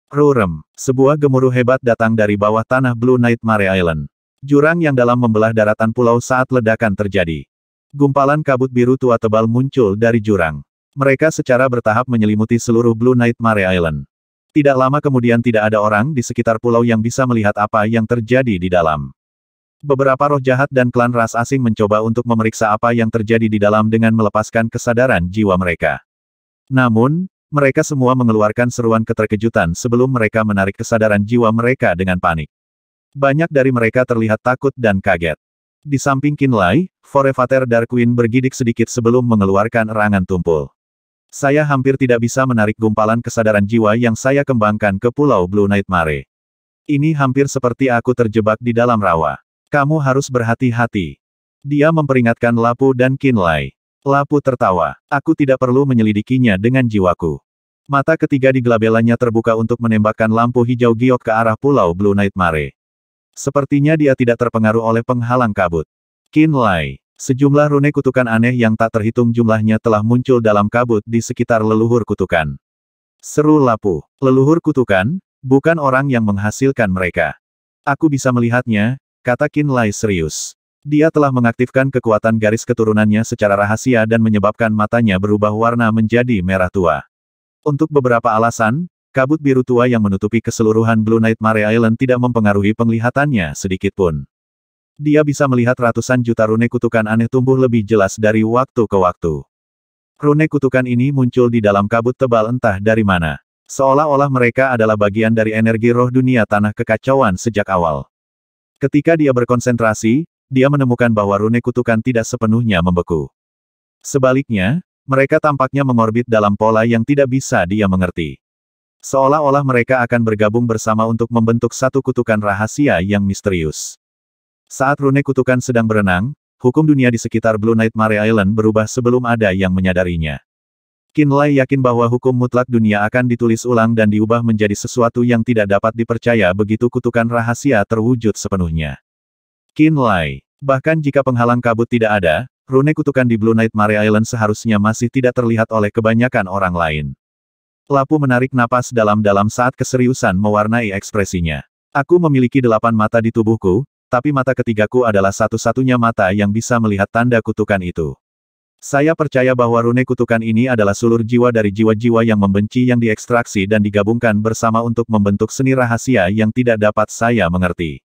Rurem, sebuah gemuruh hebat datang dari bawah tanah Blue Nightmare Island. Jurang yang dalam membelah daratan pulau saat ledakan terjadi. Gumpalan kabut biru tua tebal muncul dari jurang. Mereka secara bertahap menyelimuti seluruh Blue Nightmare Island. Tidak lama kemudian tidak ada orang di sekitar pulau yang bisa melihat apa yang terjadi di dalam. Beberapa roh jahat dan klan ras asing mencoba untuk memeriksa apa yang terjadi di dalam dengan melepaskan kesadaran jiwa mereka. Namun, mereka semua mengeluarkan seruan keterkejutan sebelum mereka menarik kesadaran jiwa mereka dengan panik. Banyak dari mereka terlihat takut dan kaget. Di samping Qinlai, Forefather Dark Queen bergidik sedikit sebelum mengeluarkan erangan tumpul. Saya hampir tidak bisa menarik gumpalan kesadaran jiwa yang saya kembangkan ke Pulau Blue Nightmare. Ini hampir seperti aku terjebak di dalam rawa. Kamu harus berhati-hati. Dia memperingatkan Lapu dan Qinlai. Lapu tertawa. Aku tidak perlu menyelidikinya dengan jiwaku. Mata ketiga di gelabelanya terbuka untuk menembakkan lampu hijau giok ke arah Pulau Blue Nightmare. Sepertinya dia tidak terpengaruh oleh penghalang kabut. Qinlai. Sejumlah rune kutukan aneh yang tak terhitung jumlahnya telah muncul dalam kabut di sekitar leluhur kutukan. Seru Lapu. Leluhur kutukan, bukan orang yang menghasilkan mereka. Aku bisa melihatnya, kata Qinlai serius. Dia telah mengaktifkan kekuatan garis keturunannya secara rahasia dan menyebabkan matanya berubah warna menjadi merah tua. Untuk beberapa alasan, kabut biru tua yang menutupi keseluruhan Blue Nightmare Island tidak mempengaruhi penglihatannya sedikitpun. Dia bisa melihat ratusan juta rune kutukan aneh tumbuh lebih jelas dari waktu ke waktu. Rune kutukan ini muncul di dalam kabut tebal entah dari mana. Seolah-olah mereka adalah bagian dari energi roh dunia tanah kekacauan sejak awal. Ketika dia berkonsentrasi, dia menemukan bahwa rune kutukan tidak sepenuhnya membeku. Sebaliknya, mereka tampaknya mengorbit dalam pola yang tidak bisa dia mengerti. Seolah-olah mereka akan bergabung bersama untuk membentuk satu kutukan rahasia yang misterius. Saat rune kutukan sedang berenang, hukum dunia di sekitar Blue Nightmare Island berubah sebelum ada yang menyadarinya. Qinlai yakin bahwa hukum mutlak dunia akan ditulis ulang dan diubah menjadi sesuatu yang tidak dapat dipercaya begitu kutukan rahasia terwujud sepenuhnya. Qinlai, bahkan jika penghalang kabut tidak ada, rune kutukan di Blue Nightmare Island seharusnya masih tidak terlihat oleh kebanyakan orang lain. Lapu menarik napas dalam-dalam saat keseriusan mewarnai ekspresinya. Aku memiliki 8 mata di tubuhku, tapi mata ketigaku adalah satu-satunya mata yang bisa melihat tanda kutukan itu. Saya percaya bahwa rune kutukan ini adalah sulur jiwa dari jiwa-jiwa yang membenci yang diekstraksi dan digabungkan bersama untuk membentuk seni rahasia yang tidak dapat saya mengerti.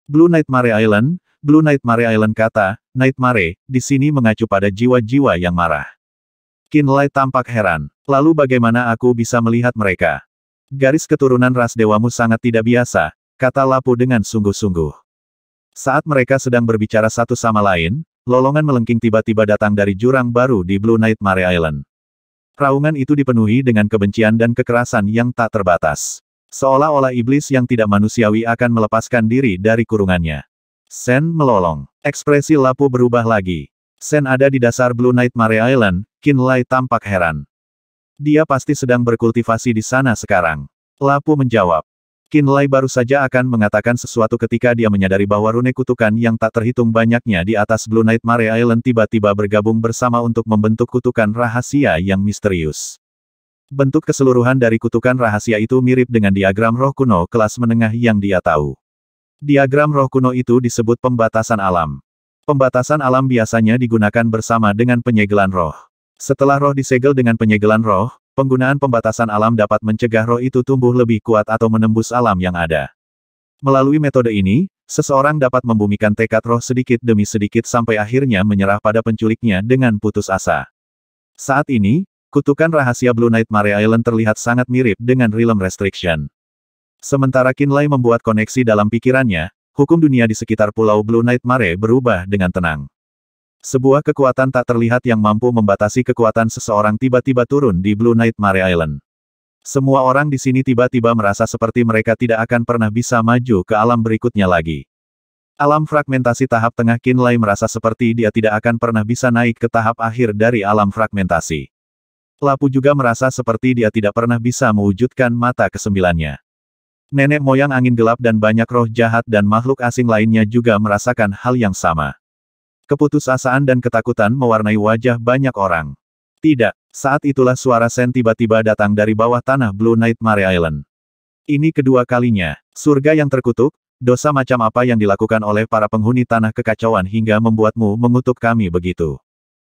Blue Nightmare Island, kata, Nightmare, di sini mengacu pada jiwa-jiwa yang marah. Qinlai tampak heran. Lalu bagaimana aku bisa melihat mereka? Garis keturunan ras dewamu sangat tidak biasa, kata Lapu dengan sungguh-sungguh. Saat mereka sedang berbicara satu sama lain, lolongan melengking tiba-tiba datang dari jurang baru di Blue Nightmare Island. Raungan itu dipenuhi dengan kebencian dan kekerasan yang tak terbatas. Seolah-olah iblis yang tidak manusiawi akan melepaskan diri dari kurungannya. Sen melolong. Ekspresi Lapu berubah lagi. Sen ada di dasar Blue Nightmare Island, Qinlai tampak heran. Dia pasti sedang berkultivasi di sana sekarang. Lapu menjawab. Qinlai baru saja akan mengatakan sesuatu ketika dia menyadari bahwa rune kutukan yang tak terhitung banyaknya di atas Blue Nightmare Island tiba-tiba bergabung bersama untuk membentuk kutukan rahasia yang misterius. Bentuk keseluruhan dari kutukan rahasia itu mirip dengan diagram roh kuno kelas menengah yang dia tahu. Diagram roh kuno itu disebut pembatasan alam. Pembatasan alam biasanya digunakan bersama dengan penyegelan roh. Setelah roh disegel dengan penyegelan roh, penggunaan pembatasan alam dapat mencegah roh itu tumbuh lebih kuat atau menembus alam yang ada. Melalui metode ini, seseorang dapat membumikan tekad roh sedikit demi sedikit sampai akhirnya menyerah pada penculiknya dengan putus asa. Saat ini, kutukan rahasia Blue Nightmare Island terlihat sangat mirip dengan Realm Restriction. Sementara Qinlai membuat koneksi dalam pikirannya, hukum dunia di sekitar Pulau Blue Nightmare berubah dengan tenang. Sebuah kekuatan tak terlihat yang mampu membatasi kekuatan seseorang tiba-tiba turun di Blue Nightmare Island. Semua orang di sini tiba-tiba merasa seperti mereka tidak akan pernah bisa maju ke alam berikutnya lagi. Alam fragmentasi tahap tengah Qinlai merasa seperti dia tidak akan pernah bisa naik ke tahap akhir dari alam fragmentasi. Lapu juga merasa seperti dia tidak pernah bisa mewujudkan mata kesembilannya. Nenek moyang angin gelap dan banyak roh jahat dan makhluk asing lainnya juga merasakan hal yang sama. Keputusasaan dan ketakutan mewarnai wajah banyak orang. Tidak, saat itulah suara Sen tiba-tiba datang dari bawah tanah Blue Nightmare Island. Ini kedua kalinya, surga yang terkutuk, dosa macam apa yang dilakukan oleh para penghuni tanah kekacauan hingga membuatmu mengutuk kami begitu.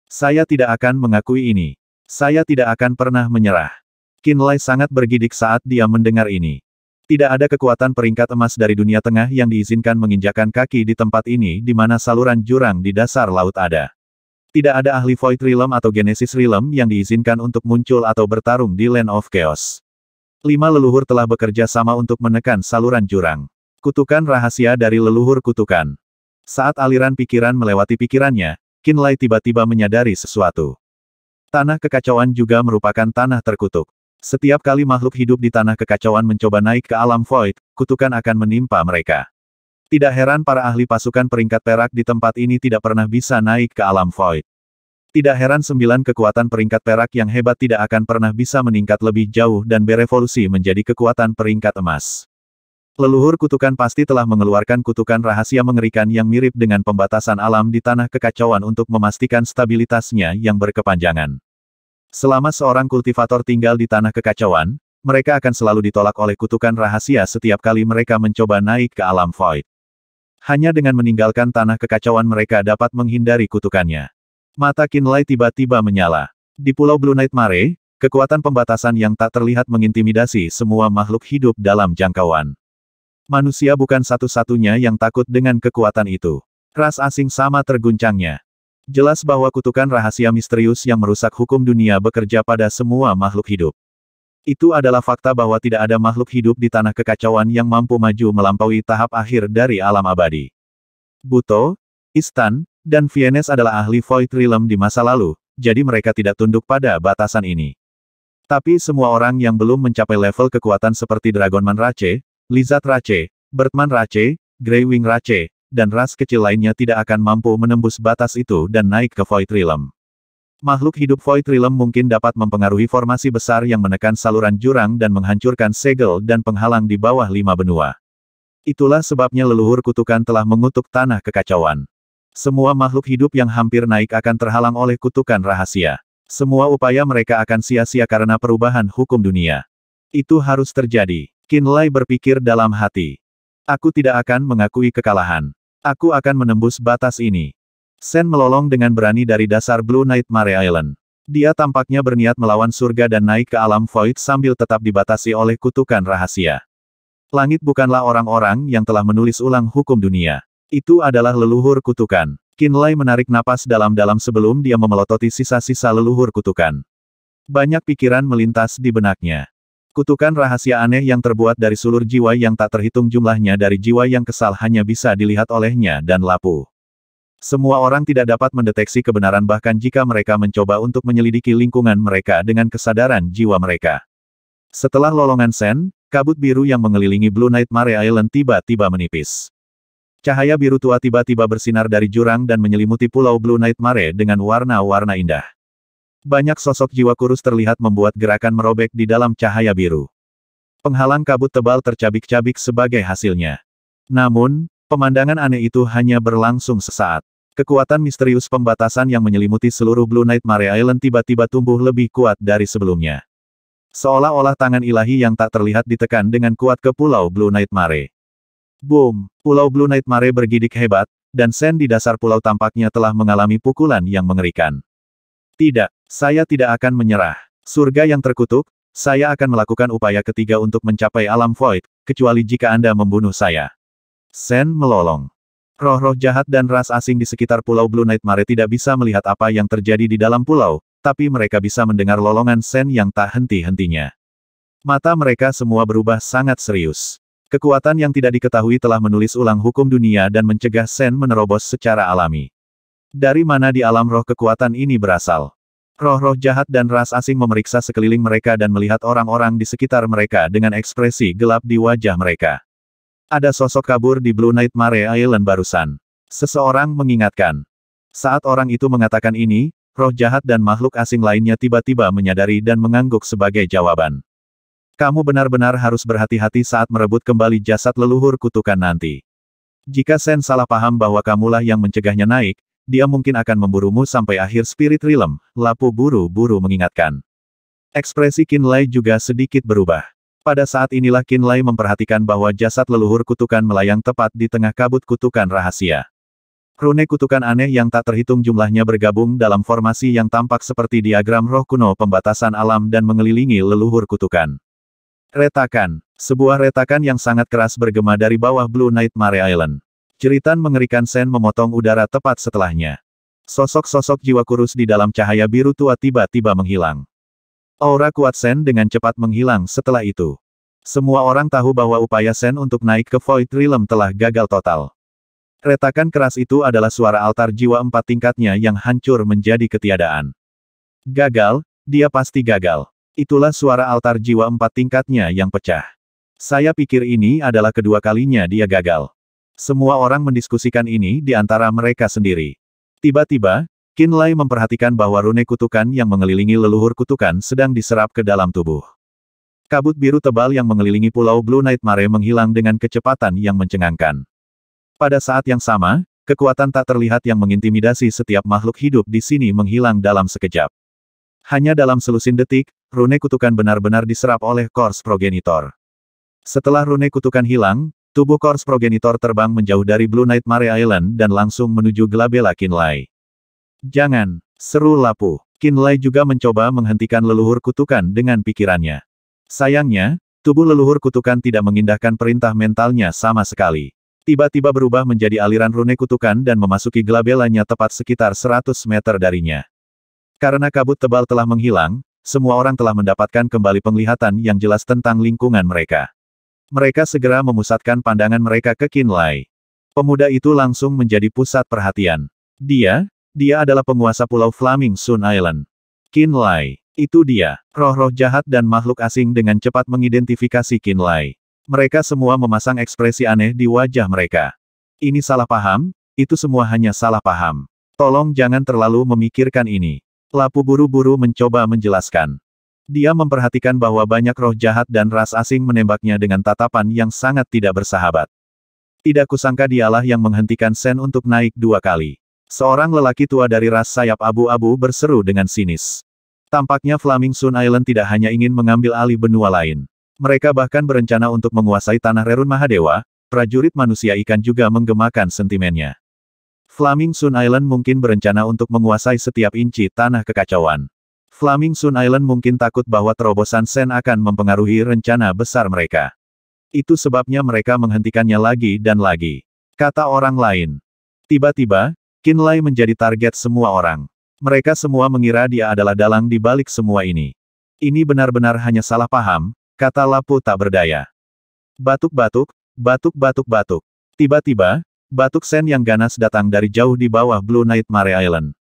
Saya tidak akan mengakui ini. Saya tidak akan pernah menyerah. Qinlai sangat bergidik saat dia mendengar ini. Tidak ada kekuatan peringkat emas dari dunia tengah yang diizinkan menginjakan kaki di tempat ini di mana saluran jurang di dasar laut ada. Tidak ada ahli Void Realm atau Genesis Realm yang diizinkan untuk muncul atau bertarung di Land of Chaos. 5 leluhur telah bekerja sama untuk menekan saluran jurang. Kutukan rahasia dari leluhur kutukan. Saat aliran pikiran melewati pikirannya, Qinlai tiba-tiba menyadari sesuatu. Tanah kekacauan juga merupakan tanah terkutuk. Setiap kali makhluk hidup di tanah kekacauan mencoba naik ke alam Void, kutukan akan menimpa mereka. Tidak heran para ahli pasukan peringkat perak di tempat ini tidak pernah bisa naik ke alam Void. Tidak heran 9 kekuatan peringkat perak yang hebat tidak akan pernah bisa meningkat lebih jauh dan berevolusi menjadi kekuatan peringkat emas. Leluhur kutukan pasti telah mengeluarkan kutukan rahasia mengerikan yang mirip dengan pembatasan alam di tanah kekacauan untuk memastikan stabilitasnya yang berkepanjangan. Selama seorang kultivator tinggal di tanah kekacauan, mereka akan selalu ditolak oleh kutukan rahasia setiap kali mereka mencoba naik ke alam Void. Hanya dengan meninggalkan tanah kekacauan mereka dapat menghindari kutukannya. Mata Qinlai tiba-tiba menyala. Di Pulau Blue Nightmare, kekuatan pembatasan yang tak terlihat mengintimidasi semua makhluk hidup dalam jangkauan. Manusia bukan satu-satunya yang takut dengan kekuatan itu. Ras asing sama terguncangnya. Jelas bahwa kutukan rahasia misterius yang merusak hukum dunia bekerja pada semua makhluk hidup. Itu adalah fakta bahwa tidak ada makhluk hidup di tanah kekacauan yang mampu maju melampaui tahap akhir dari alam abadi. Buto, Istan, dan Vienes adalah ahli Void Realm di masa lalu, jadi mereka tidak tunduk pada batasan ini. Tapi semua orang yang belum mencapai level kekuatan seperti Dragonman Rache, Lizard Rache, Birdman Rache, Greywing Rache, dan ras kecil lainnya tidak akan mampu menembus batas itu dan naik ke Void Realm. Makhluk hidup Void Realm mungkin dapat mempengaruhi formasi besar yang menekan saluran jurang dan menghancurkan segel dan penghalang di bawah 5 benua. Itulah sebabnya leluhur kutukan telah mengutuk tanah kekacauan. Semua makhluk hidup yang hampir naik akan terhalang oleh kutukan rahasia. Semua upaya mereka akan sia-sia karena perubahan hukum dunia. Itu harus terjadi. Qinlai berpikir dalam hati. Aku tidak akan mengakui kekalahan. Aku akan menembus batas ini. Sen melolong dengan berani dari dasar Blue Nightmare Island. Dia tampaknya berniat melawan surga dan naik ke alam Void sambil tetap dibatasi oleh kutukan rahasia. Langit bukanlah orang-orang yang telah menulis ulang hukum dunia. Itu adalah leluhur kutukan. Qinlai menarik napas dalam-dalam sebelum dia memelototi sisa-sisa leluhur kutukan. Banyak pikiran melintas di benaknya. Kutukan rahasia aneh yang terbuat dari sulur jiwa yang tak terhitung jumlahnya dari jiwa yang kesal hanya bisa dilihat olehnya dan Lapu. Semua orang tidak dapat mendeteksi kebenaran bahkan jika mereka mencoba untuk menyelidiki lingkungan mereka dengan kesadaran jiwa mereka. Setelah lolongan Sen, kabut biru yang mengelilingi Blue Nightmare Island tiba-tiba menipis. Cahaya biru tua tiba-tiba bersinar dari jurang dan menyelimuti Pulau Blue Nightmare dengan warna-warna indah. Banyak sosok jiwa kurus terlihat membuat gerakan merobek di dalam cahaya biru. Penghalang kabut tebal tercabik-cabik sebagai hasilnya. Namun, pemandangan aneh itu hanya berlangsung sesaat. Kekuatan misterius pembatasan yang menyelimuti seluruh Blue Nightmare Island tiba-tiba tumbuh lebih kuat dari sebelumnya. Seolah-olah tangan ilahi yang tak terlihat ditekan dengan kuat ke Pulau Blue Nightmare. Boom! Pulau Blue Nightmare bergidik hebat, dan Sen di dasar pulau tampaknya telah mengalami pukulan yang mengerikan. Tidak, saya tidak akan menyerah. Surga yang terkutuk, saya akan melakukan upaya ketiga untuk mencapai alam Void, kecuali jika Anda membunuh saya. Sen melolong. Roh-roh jahat dan ras asing di sekitar Pulau Blue Nightmare tidak bisa melihat apa yang terjadi di dalam pulau, tapi mereka bisa mendengar lolongan Sen yang tak henti-hentinya. Mata mereka semua berubah sangat serius. Kekuatan yang tidak diketahui telah menulis ulang hukum dunia dan mencegah Sen menerobos secara alami. Dari mana di alam roh kekuatan ini berasal? Roh-roh jahat dan ras asing memeriksa sekeliling mereka dan melihat orang-orang di sekitar mereka dengan ekspresi gelap di wajah mereka. Ada sosok kabur di Blue Nightmare Island barusan. Seseorang mengingatkan. Saat orang itu mengatakan ini, roh jahat dan makhluk asing lainnya tiba-tiba menyadari dan mengangguk sebagai jawaban. Kamu benar-benar harus berhati-hati saat merebut kembali jasad leluhur kutukan nanti. Jika Sen salah paham bahwa kamulah yang mencegahnya naik, dia mungkin akan memburumu sampai akhir Spirit Realm, Lapu buru-buru mengingatkan. Ekspresi Qinlai juga sedikit berubah. Pada saat inilah Qinlai memperhatikan bahwa jasad leluhur kutukan melayang tepat di tengah kabut kutukan rahasia. Rune kutukan aneh yang tak terhitung jumlahnya bergabung dalam formasi yang tampak seperti diagram roh kuno pembatasan alam dan mengelilingi leluhur kutukan. Retakan. Sebuah retakan yang sangat keras bergema dari bawah Blue Nightmare Island. Jeritan mengerikan Sen memotong udara tepat setelahnya. Sosok-sosok jiwa kurus di dalam cahaya biru tua tiba-tiba menghilang. Aura kuat Sen dengan cepat menghilang setelah itu. Semua orang tahu bahwa upaya Sen untuk naik ke Void Realm telah gagal total. Retakan keras itu adalah suara altar jiwa 4 tingkatnya yang hancur menjadi ketiadaan. Gagal, dia pasti gagal. Itulah suara altar jiwa 4 tingkatnya yang pecah. Saya pikir ini adalah kedua kalinya dia gagal. Semua orang mendiskusikan ini di antara mereka sendiri. Tiba-tiba, Qinlai memperhatikan bahwa rune kutukan yang mengelilingi leluhur kutukan sedang diserap ke dalam tubuh. Kabut biru tebal yang mengelilingi pulau Blue Nightmare menghilang dengan kecepatan yang mencengangkan. Pada saat yang sama, kekuatan tak terlihat yang mengintimidasi setiap makhluk hidup di sini menghilang dalam sekejap. Hanya dalam selusin detik, rune kutukan benar-benar diserap oleh Corpse Progenitor. Setelah rune kutukan hilang, tubuh Corpse Progenitor terbang menjauh dari Blue Nightmare Island dan langsung menuju Glabella Qinlai. Jangan, seru Lapu. Qinlai juga mencoba menghentikan leluhur kutukan dengan pikirannya. Sayangnya, tubuh leluhur kutukan tidak mengindahkan perintah mentalnya sama sekali. Tiba-tiba berubah menjadi aliran rune kutukan dan memasuki Glabellanya tepat sekitar 100 meter darinya. Karena kabut tebal telah menghilang, semua orang telah mendapatkan kembali penglihatan yang jelas tentang lingkungan mereka. Mereka segera memusatkan pandangan mereka ke Qinlai. Pemuda itu langsung menjadi pusat perhatian. Dia adalah penguasa Pulau Flaming Sun Island. Qinlai. Itu dia. Roh-roh jahat dan makhluk asing dengan cepat mengidentifikasi Qinlai. Mereka semua memasang ekspresi aneh di wajah mereka. Ini salah paham, itu semua hanya salah paham. Tolong jangan terlalu memikirkan ini. Lapu buru-buru mencoba menjelaskan. Dia memperhatikan bahwa banyak roh jahat dan ras asing menembaknya dengan tatapan yang sangat tidak bersahabat. Tidak kusangka dialah yang menghentikan Sen untuk naik 2 kali. Seorang lelaki tua dari ras sayap abu-abu berseru dengan sinis. Tampaknya Flaming Sun Island tidak hanya ingin mengambil alih benua lain. Mereka bahkan berencana untuk menguasai tanah Rerun Mahadewa, prajurit manusia ikan juga menggemakan sentimennya. Flaming Sun Island mungkin berencana untuk menguasai setiap inci tanah kekacauan. Flaming Sun Island mungkin takut bahwa terobosan Sen akan mempengaruhi rencana besar mereka. Itu sebabnya mereka menghentikannya lagi dan lagi. Kata orang lain. Tiba-tiba, Qinlai menjadi target semua orang. Mereka semua mengira dia adalah dalang di balik semua ini. Ini benar-benar hanya salah paham, kata Lapu tak berdaya. Batuk-batuk, batuk-batuk-batuk. Tiba-tiba, batuk Sen yang ganas datang dari jauh di bawah Blue Nightmare Island.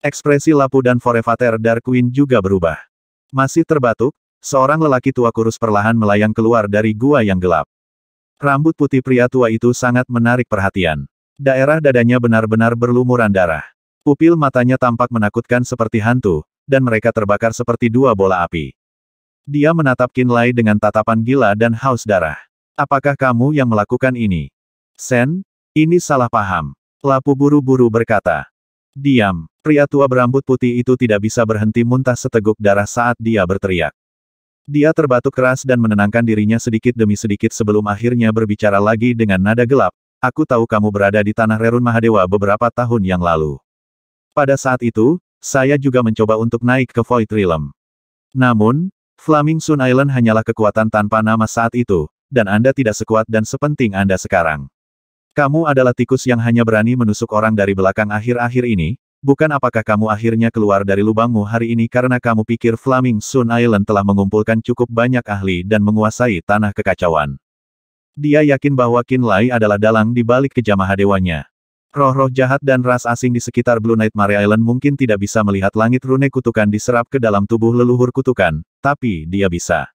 Ekspresi Lapu dan Forefather Dark Queen juga berubah. Masih terbatuk, seorang lelaki tua kurus perlahan melayang keluar dari gua yang gelap. Rambut putih pria tua itu sangat menarik perhatian. Daerah dadanya benar-benar berlumuran darah. Pupil matanya tampak menakutkan seperti hantu, dan mereka terbakar seperti 2 bola api. Dia menatap Qinlai dengan tatapan gila dan haus darah. Apakah kamu yang melakukan ini? Sen, ini salah paham. Lapu buru-buru berkata. Diam. Pria tua berambut putih itu tidak bisa berhenti muntah seteguk darah saat dia berteriak. Dia terbatuk keras dan menenangkan dirinya sedikit demi sedikit sebelum akhirnya berbicara lagi dengan nada gelap. Aku tahu kamu berada di tanah Rerun Mahadewa beberapa tahun yang lalu. Pada saat itu, saya juga mencoba untuk naik ke Void Realm. Namun, Flaming Sun Island hanyalah kekuatan tanpa nama saat itu, dan Anda tidak sekuat dan sepenting Anda sekarang. Kamu adalah tikus yang hanya berani menusuk orang dari belakang akhir-akhir ini, bukan apakah kamu akhirnya keluar dari lubangmu hari ini karena kamu pikir Flaming Sun Island telah mengumpulkan cukup banyak ahli dan menguasai tanah kekacauan. Dia yakin bahwa Qinlai adalah dalang di balik kejam Mahadewanya. Roh-roh jahat dan ras asing di sekitar Blue Nightmare Island mungkin tidak bisa melihat langit rune kutukan diserap ke dalam tubuh leluhur kutukan, tapi dia bisa.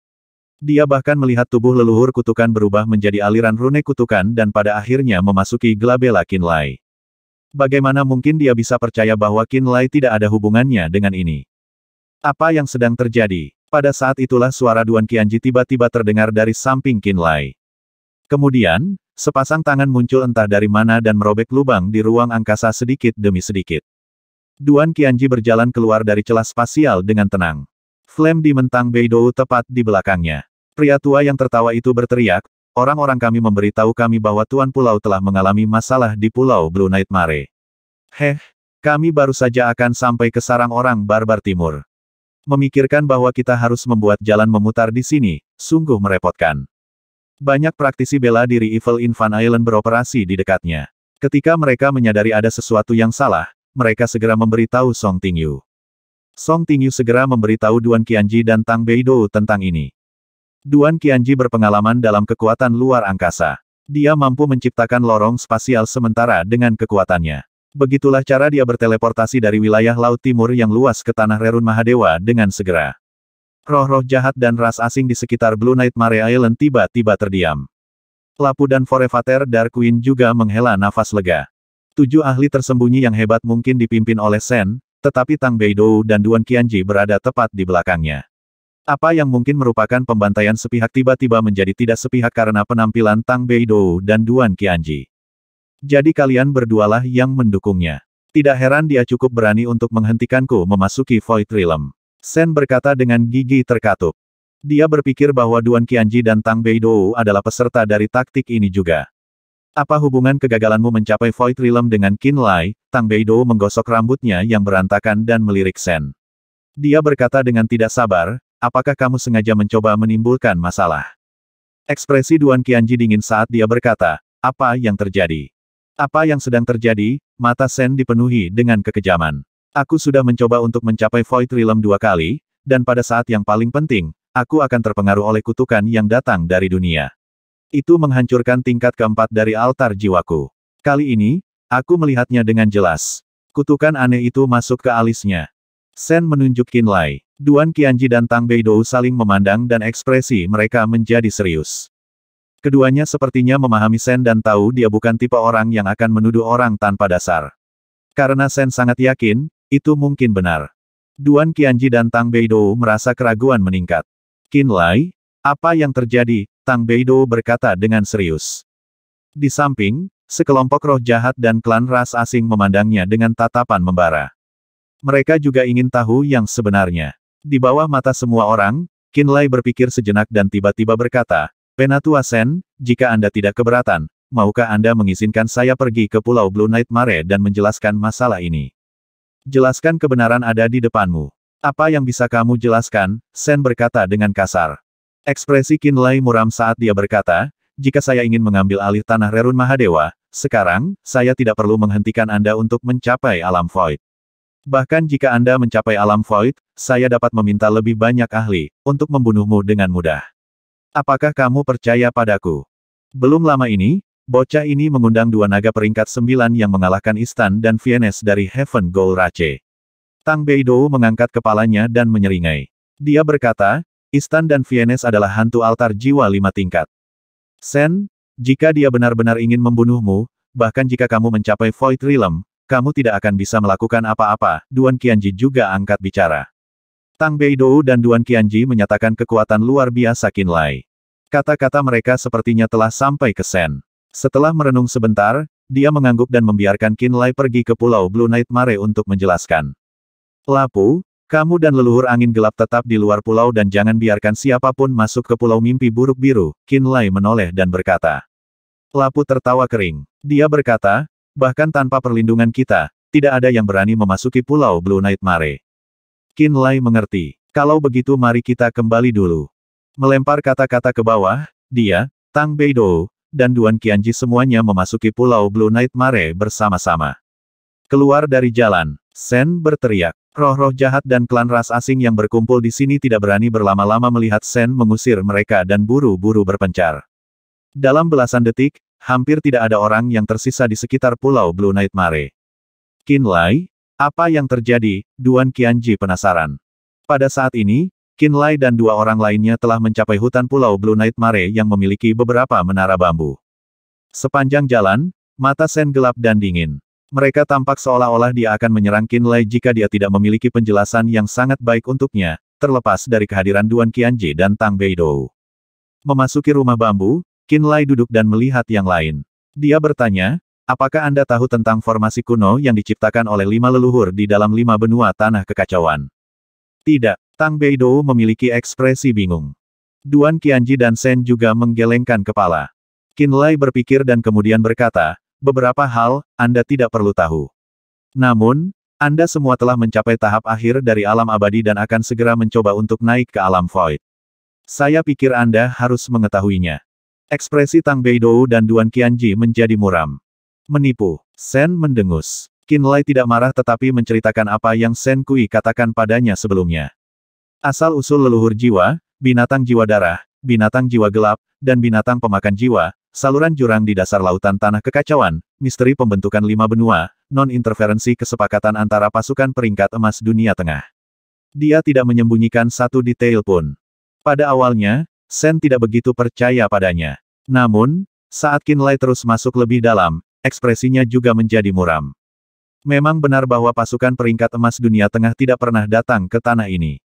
Dia bahkan melihat tubuh leluhur kutukan berubah menjadi aliran rune kutukan dan pada akhirnya memasuki gelabela Qinlai. Bagaimana mungkin dia bisa percaya bahwa Qinlai tidak ada hubungannya dengan ini? Apa yang sedang terjadi? Pada saat itulah suara Duan Qianji tiba-tiba terdengar dari samping Qinlai. Kemudian, sepasang tangan muncul entah dari mana dan merobek lubang di ruang angkasa sedikit demi sedikit. Duan Qianji berjalan keluar dari celah spasial dengan tenang. Flame di mentang Beidou tepat di belakangnya. Pria tua yang tertawa itu berteriak, orang-orang kami memberitahu kami bahwa Tuan Pulau telah mengalami masalah di Pulau Blue Nightmare. Kami baru saja akan sampai ke sarang orang barbar timur. Memikirkan bahwa kita harus membuat jalan memutar di sini, sungguh merepotkan. Banyak praktisi bela diri Evil Infant Island beroperasi di dekatnya. Ketika mereka menyadari ada sesuatu yang salah, mereka segera memberitahu Song Tingyu. Song Tingyu segera memberitahu Duan Qianji dan Tang Beidou tentang ini. Duan Qianji berpengalaman dalam kekuatan luar angkasa. Dia mampu menciptakan lorong spasial sementara dengan kekuatannya. Begitulah cara dia berteleportasi dari wilayah Laut Timur yang luas ke tanah Rerun Mahadewa dengan segera. Roh-roh jahat dan ras asing di sekitar Blue Nightmare Island tiba-tiba terdiam. Lapu dan Forevater Dark Queen juga menghela nafas lega. 7 ahli tersembunyi yang hebat mungkin dipimpin oleh Sen, tetapi Tang Beidou dan Duan Qianji berada tepat di belakangnya. Apa yang mungkin merupakan pembantaian sepihak tiba-tiba menjadi tidak sepihak karena penampilan Tang Beidou dan Duan Qianji. Jadi kalian berdualah yang mendukungnya. Tidak heran dia cukup berani untuk menghentikanku memasuki Void Realm. Sen berkata dengan gigi terkatup. Dia berpikir bahwa Duan Qianji dan Tang Beidou adalah peserta dari taktik ini juga. Apa hubungan kegagalanmu mencapai Void Realm dengan Qinlai? Tang Beidou menggosok rambutnya yang berantakan dan melirik Sen. Dia berkata dengan tidak sabar, apakah kamu sengaja mencoba menimbulkan masalah? Ekspresi Duan Qianji dingin saat dia berkata, apa yang terjadi? Apa yang sedang terjadi? Mata Sen dipenuhi dengan kekejaman. Aku sudah mencoba untuk mencapai Void Realm 2 kali, dan pada saat yang paling penting, aku akan terpengaruh oleh kutukan yang datang dari dunia. Itu menghancurkan tingkat keempat dari altar jiwaku. Kali ini, aku melihatnya dengan jelas. Kutukan aneh itu masuk ke alisnya. Sen menunjuk Qinlai. Duan Qianji dan Tang Beidou saling memandang dan ekspresi mereka menjadi serius. Keduanya sepertinya memahami Sen dan tahu dia bukan tipe orang yang akan menuduh orang tanpa dasar. Karena Sen sangat yakin, itu mungkin benar. Duan Qianji dan Tang Beidou merasa keraguan meningkat. Qinlai, apa yang terjadi? Tang Beidou berkata dengan serius. Di samping, sekelompok roh jahat dan klan ras asing memandangnya dengan tatapan membara. Mereka juga ingin tahu yang sebenarnya. Di bawah mata semua orang, Qinlai berpikir sejenak dan tiba-tiba berkata, Penatua Sen, jika Anda tidak keberatan, maukah Anda mengizinkan saya pergi ke Pulau Blue Nightmare dan menjelaskan masalah ini? Jelaskan kebenaran ada di depanmu. Apa yang bisa kamu jelaskan? Sen berkata dengan kasar. Ekspresi Qinlai muram saat dia berkata, jika saya ingin mengambil alih tanah Rerun Mahadewa, sekarang, saya tidak perlu menghentikan Anda untuk mencapai alam Void. Bahkan jika Anda mencapai alam Void, saya dapat meminta lebih banyak ahli, untuk membunuhmu dengan mudah. Apakah kamu percaya padaku? Belum lama ini, bocah ini mengundang 2 naga peringkat 9 yang mengalahkan Istan dan Vienes dari Heaven Goal Rache. Tang Beidou mengangkat kepalanya dan menyeringai. Dia berkata, Istan dan Vienes adalah hantu altar jiwa 5 tingkat. Sen, jika dia benar-benar ingin membunuhmu, bahkan jika kamu mencapai Void Realm, kamu tidak akan bisa melakukan apa-apa. Duan Qianji juga angkat bicara. Tang Beidou dan Duan Qianji menyatakan kekuatan luar biasa Qinlai. Kata-kata mereka sepertinya telah sampai ke Sen. Setelah merenung sebentar, dia mengangguk dan membiarkan Qinlai pergi ke Pulau Blue Nightmare untuk menjelaskan. Lapu, kamu dan leluhur angin gelap tetap di luar pulau dan jangan biarkan siapapun masuk ke Pulau Mimpi Buruk Biru. Qinlai menoleh dan berkata. Lapu tertawa kering. Dia berkata, bahkan tanpa perlindungan kita, tidak ada yang berani memasuki Pulau Blue Nightmare. Qinlai mengerti. Kalau begitu mari kita kembali dulu. Melempar kata-kata ke bawah, dia, Tang Beidou, dan Duan Qianji semuanya memasuki Pulau Blue Nightmare bersama-sama. Keluar dari jalan, Sen berteriak. Roh-roh jahat dan klan ras asing yang berkumpul di sini tidak berani berlama-lama melihat Sen mengusir mereka dan buru-buru berpencar. Dalam belasan detik, hampir tidak ada orang yang tersisa di sekitar Pulau Blue Nightmare. Qinlai, apa yang terjadi? Duan Qianji penasaran. Pada saat ini, Qinlai dan dua orang lainnya telah mencapai hutan pulau Blue Night Mare yang memiliki beberapa menara bambu. Sepanjang jalan, mata Sen gelap dan dingin. Mereka tampak seolah-olah dia akan menyerang Qinlai jika dia tidak memiliki penjelasan yang sangat baik untuknya, terlepas dari kehadiran Duan Qianji dan Tang Beidou. Memasuki rumah bambu, Qinlai duduk dan melihat yang lain. Dia bertanya, apakah Anda tahu tentang formasi kuno yang diciptakan oleh 5 leluhur di dalam 5 benua tanah kekacauan? Tidak, Tang Beidou memiliki ekspresi bingung. Duan Qianji dan Sen juga menggelengkan kepala. Qinlai berpikir dan kemudian berkata, beberapa hal, Anda tidak perlu tahu. Namun, Anda semua telah mencapai tahap akhir dari alam abadi dan akan segera mencoba untuk naik ke alam void. Saya pikir Anda harus mengetahuinya. Ekspresi Tang Beidou dan Duan Qianji menjadi muram. Menipu. Sen mendengus. Qinlai tidak marah tetapi menceritakan apa yang Sen Kui katakan padanya sebelumnya. Asal-usul leluhur jiwa, binatang jiwa darah, binatang jiwa gelap, dan binatang pemakan jiwa, saluran jurang di dasar lautan tanah kekacauan, misteri pembentukan 5 benua, non-interferensi kesepakatan antara pasukan peringkat emas dunia tengah. Dia tidak menyembunyikan satu detail pun. Pada awalnya, Sen tidak begitu percaya padanya. Namun, saat Qinlai terus masuk lebih dalam, ekspresinya juga menjadi muram. Memang benar bahwa pasukan peringkat emas dunia tengah tidak pernah datang ke tanah ini.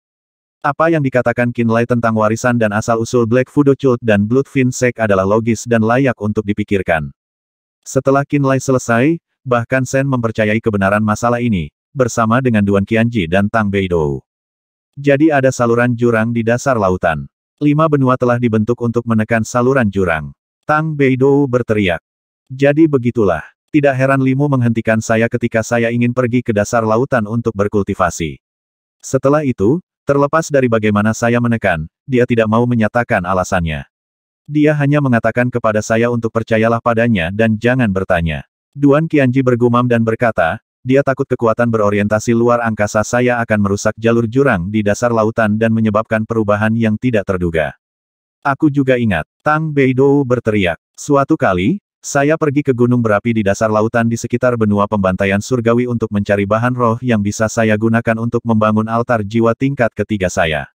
Apa yang dikatakan Qinlai tentang warisan dan asal-usul Black Fudo Cult dan Bloodfin Sect adalah logis dan layak untuk dipikirkan. Setelah Qinlai selesai, bahkan Sen mempercayai kebenaran masalah ini, bersama dengan Duan Qianji dan Tang Beidou. Jadi ada saluran jurang di dasar lautan. 5 benua telah dibentuk untuk menekan saluran jurang. Tang Beidou berteriak. Jadi begitulah. Tidak heran Limu menghentikan saya ketika saya ingin pergi ke dasar lautan untuk berkultivasi. Setelah itu, terlepas dari bagaimana saya menekan, dia tidak mau menyatakan alasannya. Dia hanya mengatakan kepada saya untuk percayalah padanya dan jangan bertanya. Duan Qianji bergumam dan berkata, dia takut kekuatan berorientasi luar angkasa saya akan merusak jalur jurang di dasar lautan dan menyebabkan perubahan yang tidak terduga. Aku juga ingat, Tang Beidou berteriak. Suatu kali, saya pergi ke gunung berapi di dasar lautan di sekitar benua pembantaian surgawi untuk mencari bahan roh yang bisa saya gunakan untuk membangun altar jiwa tingkat ketiga saya.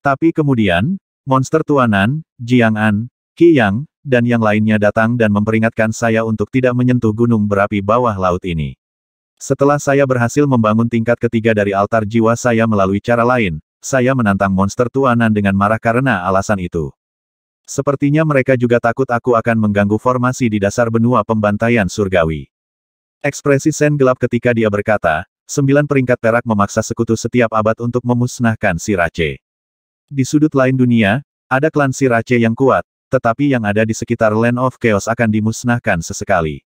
Tapi kemudian, monster Tuanan, Jiang'an, Qi Yang, dan yang lainnya datang dan memperingatkan saya untuk tidak menyentuh gunung berapi bawah laut ini. Setelah saya berhasil membangun tingkat ketiga dari altar jiwa saya melalui cara lain, saya menantang monster Tuanan dengan marah karena alasan itu. Sepertinya mereka juga takut aku akan mengganggu formasi di dasar benua pembantaian surgawi. Ekspresi Sen gelap ketika dia berkata, 9 peringkat perak memaksa sekutu setiap abad untuk memusnahkan Sirace. Di sudut lain dunia, ada klan Sirace yang kuat, tetapi yang ada di sekitar Land of Chaos akan dimusnahkan sesekali.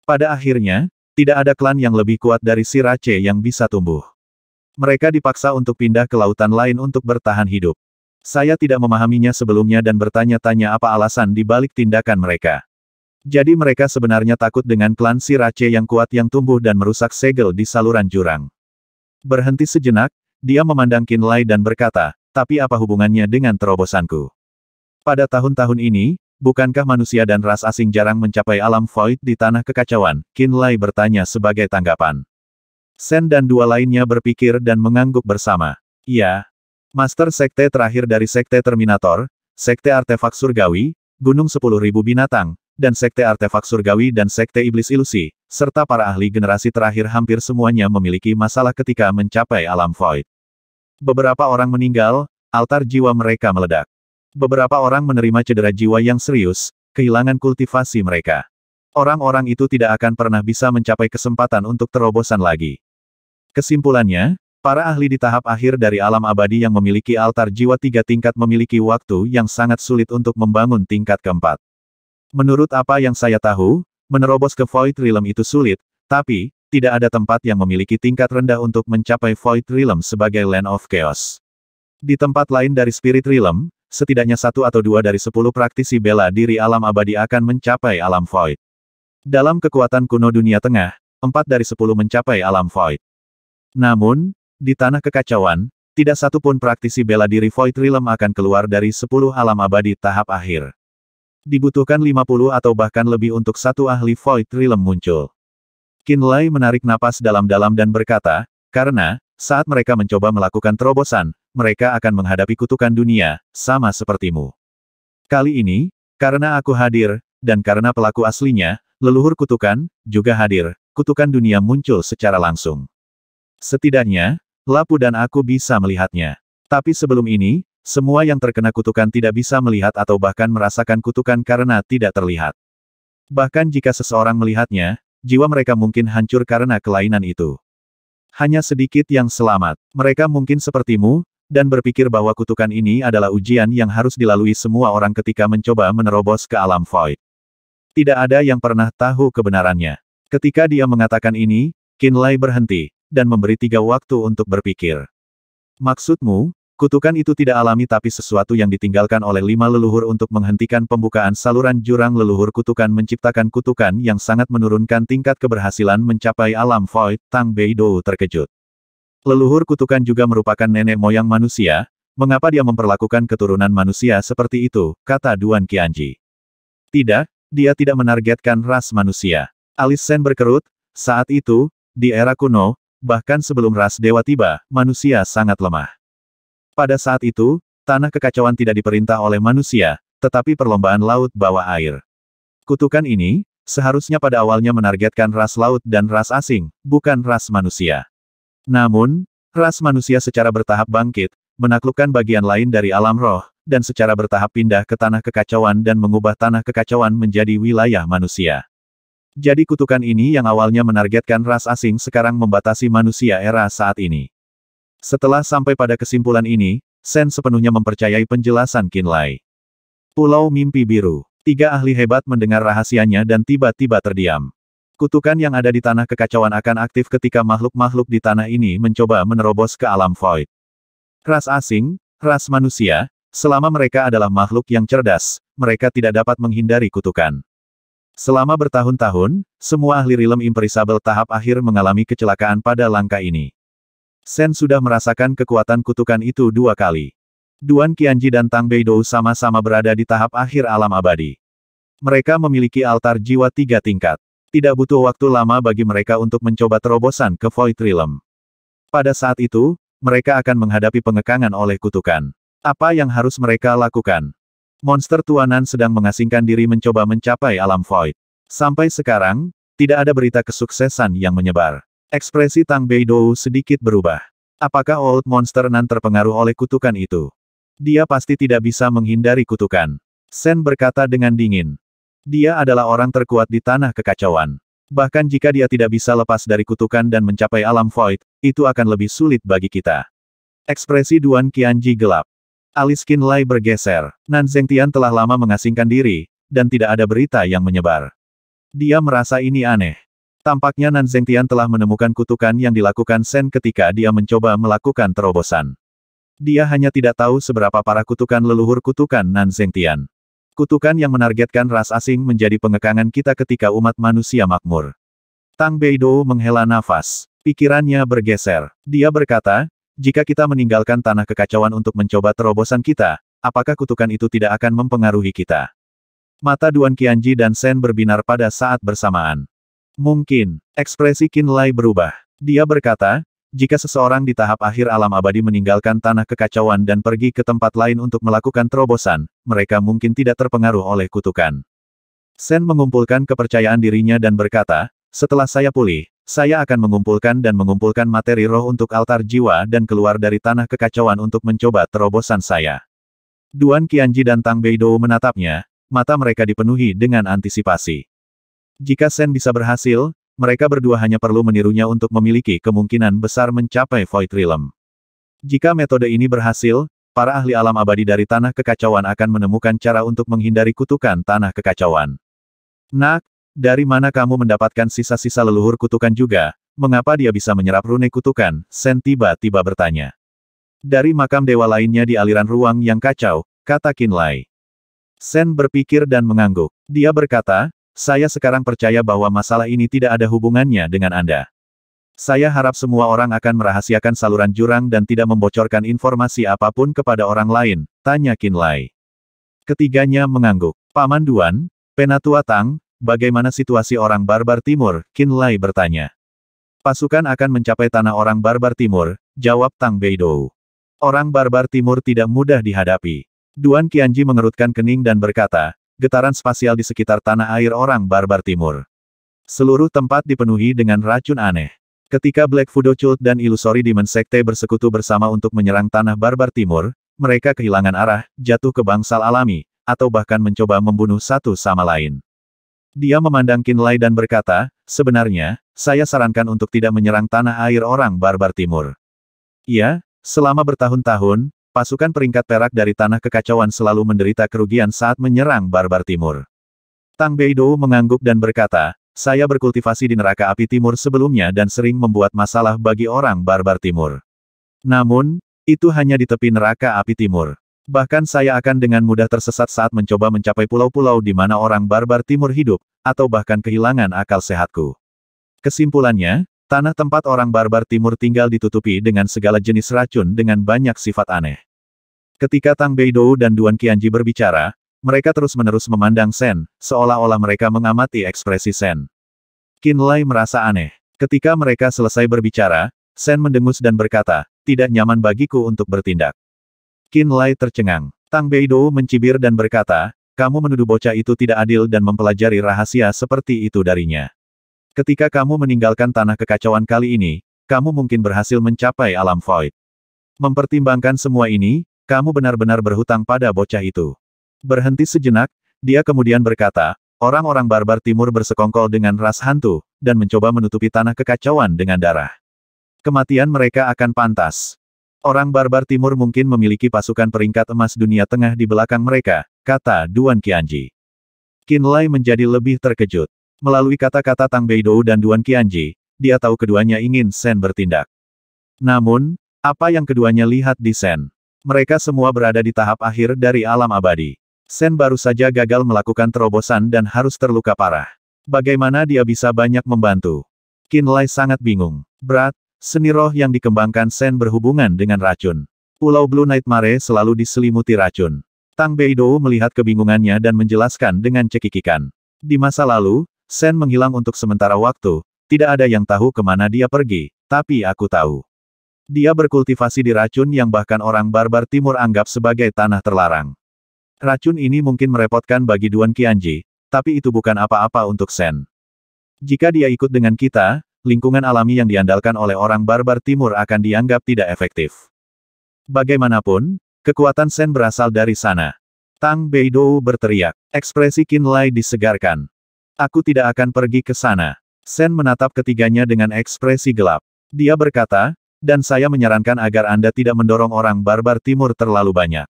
Pada akhirnya, tidak ada klan yang lebih kuat dari Sirace yang bisa tumbuh. Mereka dipaksa untuk pindah ke lautan lain untuk bertahan hidup. Saya tidak memahaminya sebelumnya dan bertanya-tanya apa alasan di balik tindakan mereka. Jadi mereka sebenarnya takut dengan klan Sirace yang kuat yang tumbuh dan merusak segel di saluran jurang. Berhenti sejenak, dia memandang Qinlai dan berkata, tapi apa hubungannya dengan terobosanku? Pada tahun-tahun ini, bukankah manusia dan ras asing jarang mencapai alam void di tanah kekacauan? Qinlai bertanya sebagai tanggapan. Sen dan dua lainnya berpikir dan mengangguk bersama. Iya. Master Sekte terakhir dari Sekte Terminator, Sekte Artefak Surgawi, Gunung 10.000 Binatang, dan Sekte Artefak Surgawi dan Sekte Iblis Ilusi, serta para ahli generasi terakhir hampir semuanya memiliki masalah ketika mencapai alam void. Beberapa orang meninggal, altar jiwa mereka meledak. Beberapa orang menerima cedera jiwa yang serius, kehilangan kultivasi mereka. Orang-orang itu tidak akan pernah bisa mencapai kesempatan untuk terobosan lagi. Kesimpulannya, para ahli di tahap akhir dari alam abadi yang memiliki altar jiwa 3 tingkat memiliki waktu yang sangat sulit untuk membangun tingkat keempat. Menurut apa yang saya tahu, menerobos ke Void Realm itu sulit, tapi, tidak ada tempat yang memiliki tingkat rendah untuk mencapai Void Realm sebagai Land of Chaos. Di tempat lain dari Spirit Realm, setidaknya 1 atau 2 dari 10 praktisi bela diri alam abadi akan mencapai alam Void. Dalam kekuatan kuno dunia tengah, 4 dari 10 mencapai alam Void. Namun, di tanah kekacauan, tidak satu pun praktisi bela diri Void Realm akan keluar dari 10 alam abadi tahap akhir. Dibutuhkan 50 atau bahkan lebih untuk satu ahli Void Realm muncul. Qinlai menarik napas dalam-dalam dan berkata, karena, saat mereka mencoba melakukan terobosan, mereka akan menghadapi kutukan dunia, sama sepertimu. Kali ini, karena aku hadir, dan karena pelaku aslinya, leluhur kutukan, juga hadir, kutukan dunia muncul secara langsung. Setidaknya, Lapu dan aku bisa melihatnya. Tapi sebelum ini, semua yang terkena kutukan tidak bisa melihat atau bahkan merasakan kutukan karena tidak terlihat. Bahkan jika seseorang melihatnya, jiwa mereka mungkin hancur karena kelainan itu. Hanya sedikit yang selamat. Mereka mungkin sepertimu, dan berpikir bahwa kutukan ini adalah ujian yang harus dilalui semua orang ketika mencoba menerobos ke alam void. Tidak ada yang pernah tahu kebenarannya. Ketika dia mengatakan ini, Qinlai berhenti, dan memberi 3 waktu untuk berpikir. Maksudmu, kutukan itu tidak alami tapi sesuatu yang ditinggalkan oleh 5 leluhur untuk menghentikan pembukaan saluran jurang leluhur kutukan menciptakan kutukan yang sangat menurunkan tingkat keberhasilan mencapai alam void, Tang Beidou terkejut. Leluhur kutukan juga merupakan nenek moyang manusia, mengapa dia memperlakukan keturunan manusia seperti itu, kata Duan Qianji. Tidak, dia tidak menargetkan ras manusia. Alis Sen berkerut, saat itu, di era kuno, bahkan sebelum ras dewa tiba, manusia sangat lemah. Pada saat itu, tanah kekacauan tidak diperintah oleh manusia, tetapi perlombaan laut bawah air. Kutukan ini, seharusnya pada awalnya menargetkan ras laut dan ras asing, bukan ras manusia. Namun, ras manusia secara bertahap bangkit, menaklukkan bagian lain dari alam roh, dan secara bertahap pindah ke tanah kekacauan dan mengubah tanah kekacauan menjadi wilayah manusia. Jadi kutukan ini yang awalnya menargetkan ras asing sekarang membatasi manusia era saat ini. Setelah sampai pada kesimpulan ini, Sen sepenuhnya mempercayai penjelasan Qinlai. Pulau Mimpi Biru. 3 ahli hebat mendengar rahasianya dan tiba-tiba terdiam. Kutukan yang ada di tanah kekacauan akan aktif ketika makhluk-makhluk di tanah ini mencoba menerobos ke alam void. Ras asing, ras manusia, selama mereka adalah makhluk yang cerdas, mereka tidak dapat menghindari kutukan. Selama bertahun-tahun, semua ahli rilem imperisabel tahap akhir mengalami kecelakaan pada langkah ini. Sen sudah merasakan kekuatan kutukan itu 2 kali. Duan Qianji dan Tang Beidou sama-sama berada di tahap akhir alam abadi. Mereka memiliki altar jiwa 3 tingkat. Tidak butuh waktu lama bagi mereka untuk mencoba terobosan ke Void Realm. Pada saat itu, mereka akan menghadapi pengekangan oleh kutukan. Apa yang harus mereka lakukan? Monster tuanan sedang mengasingkan diri mencoba mencapai alam void. Sampai sekarang, tidak ada berita kesuksesan yang menyebar. Ekspresi Tang Beidou sedikit berubah. Apakah Old Monster Nan terpengaruh oleh kutukan itu? Dia pasti tidak bisa menghindari kutukan. Sen berkata dengan dingin. Dia adalah orang terkuat di tanah kekacauan. Bahkan jika dia tidak bisa lepas dari kutukan dan mencapai alam void, itu akan lebih sulit bagi kita. Ekspresi Duan Qianji gelap. Alis Qinlai bergeser. Nan Zhengtian telah lama mengasingkan diri, dan tidak ada berita yang menyebar. Dia merasa ini aneh. Tampaknya Nan Zhengtian telah menemukan kutukan yang dilakukan Sen ketika dia mencoba melakukan terobosan. Dia hanya tidak tahu seberapa parah kutukan leluhur kutukan Nan Zhengtian. Kutukan yang menargetkan ras asing menjadi pengekangan kita ketika umat manusia makmur. Tang Beidou menghela nafas. Pikirannya bergeser. Dia berkata, jika kita meninggalkan tanah kekacauan untuk mencoba terobosan kita, apakah kutukan itu tidak akan mempengaruhi kita? Mata Duan Qianji dan Sen berbinar pada saat bersamaan. Mungkin, ekspresi Qinlai berubah. Dia berkata, jika seseorang di tahap akhir alam abadi meninggalkan tanah kekacauan dan pergi ke tempat lain untuk melakukan terobosan, mereka mungkin tidak terpengaruh oleh kutukan. Sen mengumpulkan kepercayaan dirinya dan berkata, setelah saya pulih, saya akan mengumpulkan materi roh untuk altar jiwa dan keluar dari tanah kekacauan untuk mencoba terobosan saya. Duan Qianji dan Tang Beidou menatapnya, mata mereka dipenuhi dengan antisipasi. Jika Sen bisa berhasil, mereka berdua hanya perlu menirunya untuk memiliki kemungkinan besar mencapai Void Realm. Jika metode ini berhasil, para ahli alam abadi dari tanah kekacauan akan menemukan cara untuk menghindari kutukan tanah kekacauan. Nak, dari mana kamu mendapatkan sisa-sisa leluhur kutukan juga? Mengapa dia bisa menyerap rune kutukan? Sen tiba-tiba bertanya. Dari makam dewa lainnya di aliran ruang yang kacau, kata Qinlai. Sen berpikir dan mengangguk. Dia berkata, saya sekarang percaya bahwa masalah ini tidak ada hubungannya dengan Anda. Saya harap semua orang akan merahasiakan saluran jurang dan tidak membocorkan informasi apapun kepada orang lain, tanya Qinlai. Ketiganya mengangguk. Paman Duan, Penatua Tang, bagaimana situasi orang barbar timur? Qinlai bertanya. Pasukan akan mencapai tanah orang barbar timur, jawab Tang Beidou. Orang barbar timur tidak mudah dihadapi. Duan Qianji mengerutkan kening dan berkata, getaran spasial di sekitar tanah air orang barbar timur. Seluruh tempat dipenuhi dengan racun aneh. Ketika Black Voodoo Cult dan Illusory Demon Sekte bersekutu bersama untuk menyerang tanah barbar timur, mereka kehilangan arah, jatuh ke bangsal alami, atau bahkan mencoba membunuh satu sama lain. Dia memandang Qin Lai dan berkata, sebenarnya, saya sarankan untuk tidak menyerang tanah air orang barbar timur. Iya, selama bertahun-tahun, pasukan peringkat perak dari tanah kekacauan selalu menderita kerugian saat menyerang barbar timur. Tang Beidou mengangguk dan berkata, saya berkultivasi di neraka api timur sebelumnya dan sering membuat masalah bagi orang barbar timur. Namun, itu hanya di tepi neraka api timur. Bahkan saya akan dengan mudah tersesat saat mencoba mencapai pulau-pulau di mana orang barbar timur hidup, atau bahkan kehilangan akal sehatku. Kesimpulannya, tanah tempat orang barbar timur tinggal ditutupi dengan segala jenis racun dengan banyak sifat aneh. Ketika Tang Beidou dan Duan Qianji berbicara, mereka terus-menerus memandang Sen, seolah-olah mereka mengamati ekspresi Sen. Qin Lai merasa aneh. Ketika mereka selesai berbicara, Sen mendengus dan berkata, tidak nyaman bagiku untuk bertindak. Qin Lai tercengang. Tang Beidou mencibir dan berkata, kamu menuduh bocah itu tidak adil dan mempelajari rahasia seperti itu darinya. Ketika kamu meninggalkan tanah kekacauan kali ini, kamu mungkin berhasil mencapai alam void. Mempertimbangkan semua ini, kamu benar-benar berhutang pada bocah itu. Berhenti sejenak, dia kemudian berkata, orang-orang barbar timur bersekongkol dengan ras hantu, dan mencoba menutupi tanah kekacauan dengan darah. Kematian mereka akan pantas. Orang barbar timur mungkin memiliki pasukan peringkat emas dunia tengah di belakang mereka, kata Duan Qianji. Qin Lai menjadi lebih terkejut. Melalui kata-kata Tang Beidou dan Duan Qianji, dia tahu keduanya ingin Sen bertindak. Namun, apa yang keduanya lihat di Sen? Mereka semua berada di tahap akhir dari alam abadi. Sen baru saja gagal melakukan terobosan dan harus terluka parah. Bagaimana dia bisa banyak membantu? Qin Lai sangat bingung. Berat, seni roh yang dikembangkan Sen berhubungan dengan racun. Pulau Blue Nightmare selalu diselimuti racun. Tang Beidou melihat kebingungannya dan menjelaskan dengan cekikikan. Di masa lalu, Sen menghilang untuk sementara waktu, tidak ada yang tahu kemana dia pergi, tapi aku tahu. Dia berkultivasi di racun yang bahkan orang barbar timur anggap sebagai tanah terlarang. Racun ini mungkin merepotkan bagi Duan Qianji, tapi itu bukan apa-apa untuk Sen. Jika dia ikut dengan kita, lingkungan alami yang diandalkan oleh orang barbar timur akan dianggap tidak efektif. Bagaimanapun, kekuatan Sen berasal dari sana. Tang Beidou berteriak. Ekspresi Qin Lai disegarkan. Aku tidak akan pergi ke sana. Sen menatap ketiganya dengan ekspresi gelap. Dia berkata, dan saya menyarankan agar Anda tidak mendorong orang barbar timur terlalu banyak.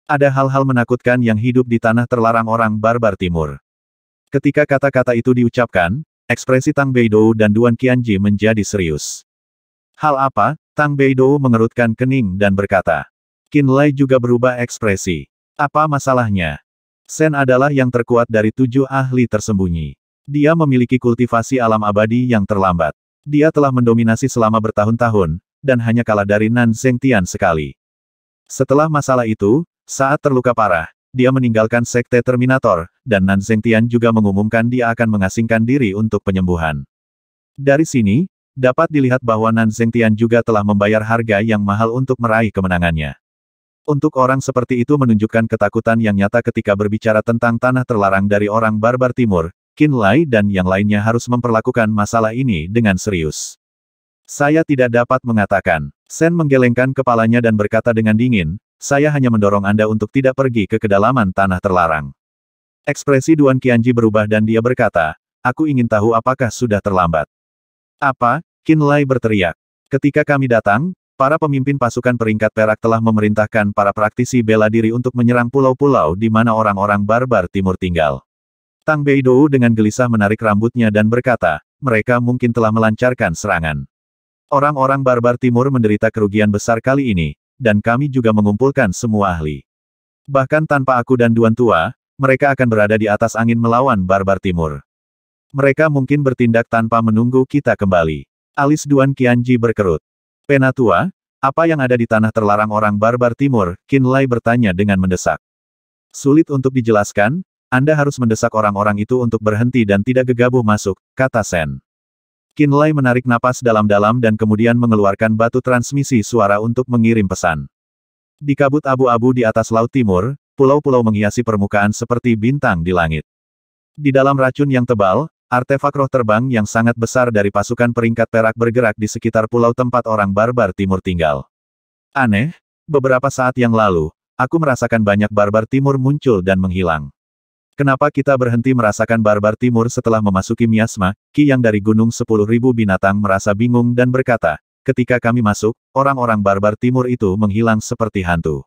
Ada hal-hal menakutkan yang hidup di tanah terlarang orang barbar timur. Ketika kata-kata itu diucapkan, ekspresi Tang Beidou dan Duan Qianji menjadi serius. Hal apa? Tang Beidou mengerutkan kening dan berkata. Qin Lai juga berubah ekspresi. Apa masalahnya? Sen adalah yang terkuat dari 7 ahli tersembunyi. Dia memiliki kultivasi alam abadi yang terlambat. Dia telah mendominasi selama bertahun-tahun, dan hanya kalah dari Nan Zhengtian sekali. Setelah masalah itu, saat terluka parah, dia meninggalkan Sekte Terminator, dan Nan Zhengtian juga mengumumkan dia akan mengasingkan diri untuk penyembuhan. Dari sini, dapat dilihat bahwa Nan Zhengtian juga telah membayar harga yang mahal untuk meraih kemenangannya. Untuk orang seperti itu menunjukkan ketakutan yang nyata ketika berbicara tentang tanah terlarang dari orang barbar timur, Qin Lai dan yang lainnya harus memperlakukan masalah ini dengan serius. Saya tidak dapat mengatakan. Sen menggelengkan kepalanya dan berkata dengan dingin, saya hanya mendorong Anda untuk tidak pergi ke kedalaman tanah terlarang. Ekspresi Duan Qianji berubah dan dia berkata, aku ingin tahu apakah sudah terlambat. Apa? Qin Lai berteriak. Ketika kami datang, para pemimpin pasukan peringkat perak telah memerintahkan para praktisi bela diri untuk menyerang pulau-pulau di mana orang-orang barbar timur tinggal. Tang Beidou dengan gelisah menarik rambutnya dan berkata, mereka mungkin telah melancarkan serangan. Orang-orang barbar timur menderita kerugian besar kali ini, dan kami juga mengumpulkan semua ahli. Bahkan tanpa aku dan Duan Tua, mereka akan berada di atas angin melawan barbar timur. Mereka mungkin bertindak tanpa menunggu kita kembali. Alis Duan Qianji berkerut. Penatua, apa yang ada di tanah terlarang orang barbar timur? Qin Lai bertanya dengan mendesak. Sulit untuk dijelaskan, Anda harus mendesak orang-orang itu untuk berhenti dan tidak gegabah masuk, kata Sen. Qinlai menarik napas dalam-dalam dan kemudian mengeluarkan batu transmisi suara untuk mengirim pesan. Di kabut abu-abu di atas Laut Timur, pulau-pulau menghiasi permukaan seperti bintang di langit. Di dalam racun yang tebal, artefak roh terbang yang sangat besar dari pasukan peringkat perak bergerak di sekitar pulau tempat orang barbar timur tinggal. Aneh, beberapa saat yang lalu, aku merasakan banyak barbar timur muncul dan menghilang. Kenapa kita berhenti merasakan barbar timur setelah memasuki miasma? Ki yang dari Gunung 10.000 Binatang merasa bingung dan berkata, ketika kami masuk, orang-orang barbar timur itu menghilang seperti hantu.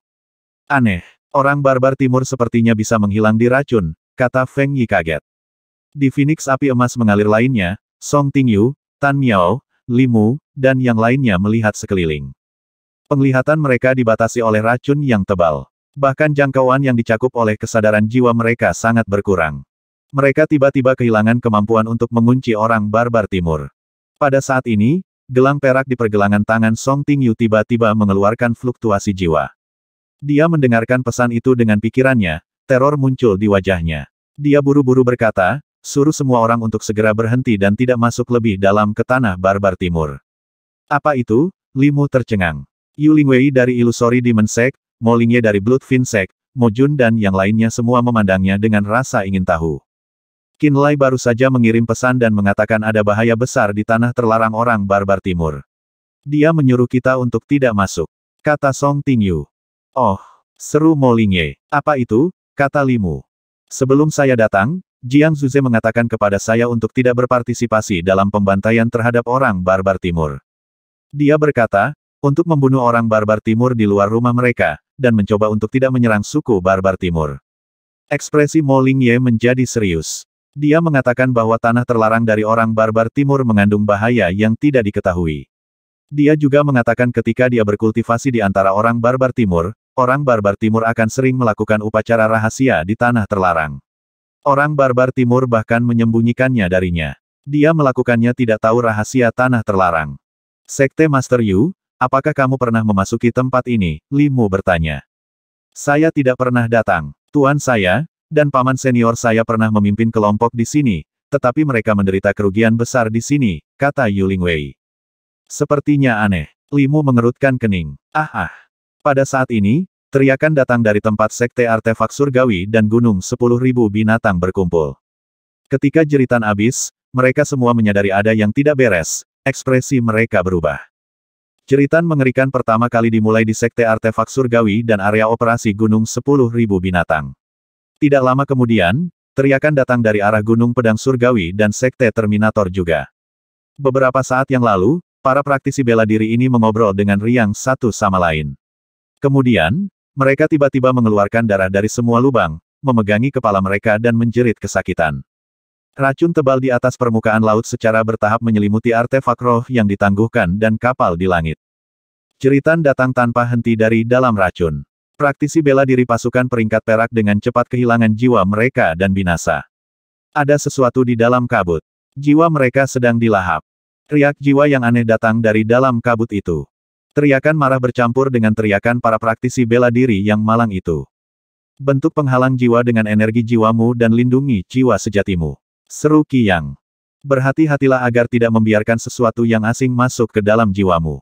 Aneh, orang barbar timur sepertinya bisa menghilang di racun, kata Feng Yi kaget. Di Phoenix api emas mengalir lainnya, Song Tingyu, Tan Miao, Limu, dan yang lainnya melihat sekeliling. Penglihatan mereka dibatasi oleh racun yang tebal. Bahkan jangkauan yang dicakup oleh kesadaran jiwa mereka sangat berkurang. Mereka tiba-tiba kehilangan kemampuan untuk mengunci orang barbar timur. Pada saat ini, gelang perak di pergelangan tangan Song Tingyu tiba-tiba mengeluarkan fluktuasi jiwa. Dia mendengarkan pesan itu dengan pikirannya, teror muncul di wajahnya. Dia buru-buru berkata, suruh semua orang untuk segera berhenti dan tidak masuk lebih dalam ke tanah barbar timur. Apa itu? Limu tercengang. Yu Lingwei dari Illusory Demon Sect, Mo Lingye dari Bloodfiend Sect, Mo Jun dan yang lainnya semua memandangnya dengan rasa ingin tahu. Qinlai baru saja mengirim pesan dan mengatakan ada bahaya besar di tanah terlarang orang barbar timur. Dia menyuruh kita untuk tidak masuk, kata Song Tingyu. Oh, seru Mo Lingye. Apa itu? Kata Limu. Sebelum saya datang, Jiang Zuze mengatakan kepada saya untuk tidak berpartisipasi dalam pembantaian terhadap orang barbar timur. Dia berkata, untuk membunuh orang barbar timur di luar rumah mereka, dan mencoba untuk tidak menyerang suku barbar timur. Ekspresi Mo Lingye menjadi serius. Dia mengatakan bahwa tanah terlarang dari orang barbar timur mengandung bahaya yang tidak diketahui. Dia juga mengatakan ketika dia berkultivasi di antara orang barbar timur akan sering melakukan upacara rahasia di tanah terlarang. Orang barbar timur bahkan menyembunyikannya darinya. Dia melakukannya tidak tahu rahasia tanah terlarang. Sekte Master Yu, apakah kamu pernah memasuki tempat ini? Limu bertanya. Saya tidak pernah datang. Tuan saya, dan paman senior saya pernah memimpin kelompok di sini, tetapi mereka menderita kerugian besar di sini, kata Yu Lingwei. Sepertinya aneh. Limu mengerutkan kening. Pada saat ini, teriakan datang dari tempat sekte artefak surgawi dan gunung 10.000 binatang berkumpul. Ketika jeritan habis, mereka semua menyadari ada yang tidak beres, ekspresi mereka berubah. Jeritan mengerikan pertama kali dimulai di sekte artefak surgawi dan area operasi gunung 10.000 binatang. Tidak lama kemudian, teriakan datang dari arah gunung pedang surgawi dan sekte Terminator juga. Beberapa saat yang lalu, para praktisi bela diri ini mengobrol dengan riang satu sama lain. Kemudian, mereka tiba-tiba mengeluarkan darah dari semua lubang, memegangi kepala mereka dan menjerit kesakitan. Racun tebal di atas permukaan laut secara bertahap menyelimuti artefak roh yang ditangguhkan dan kapal di langit. Jeritan datang tanpa henti dari dalam racun. Praktisi bela diri pasukan peringkat perak dengan cepat kehilangan jiwa mereka dan binasa. Ada sesuatu di dalam kabut. Jiwa mereka sedang dilahap. Riak jiwa yang aneh datang dari dalam kabut itu. Teriakan marah bercampur dengan teriakan para praktisi bela diri yang malang itu. Bentuk penghalang jiwa dengan energi jiwamu dan lindungi jiwa sejatimu. Seru Qi Yang. Berhati-hatilah agar tidak membiarkan sesuatu yang asing masuk ke dalam jiwamu.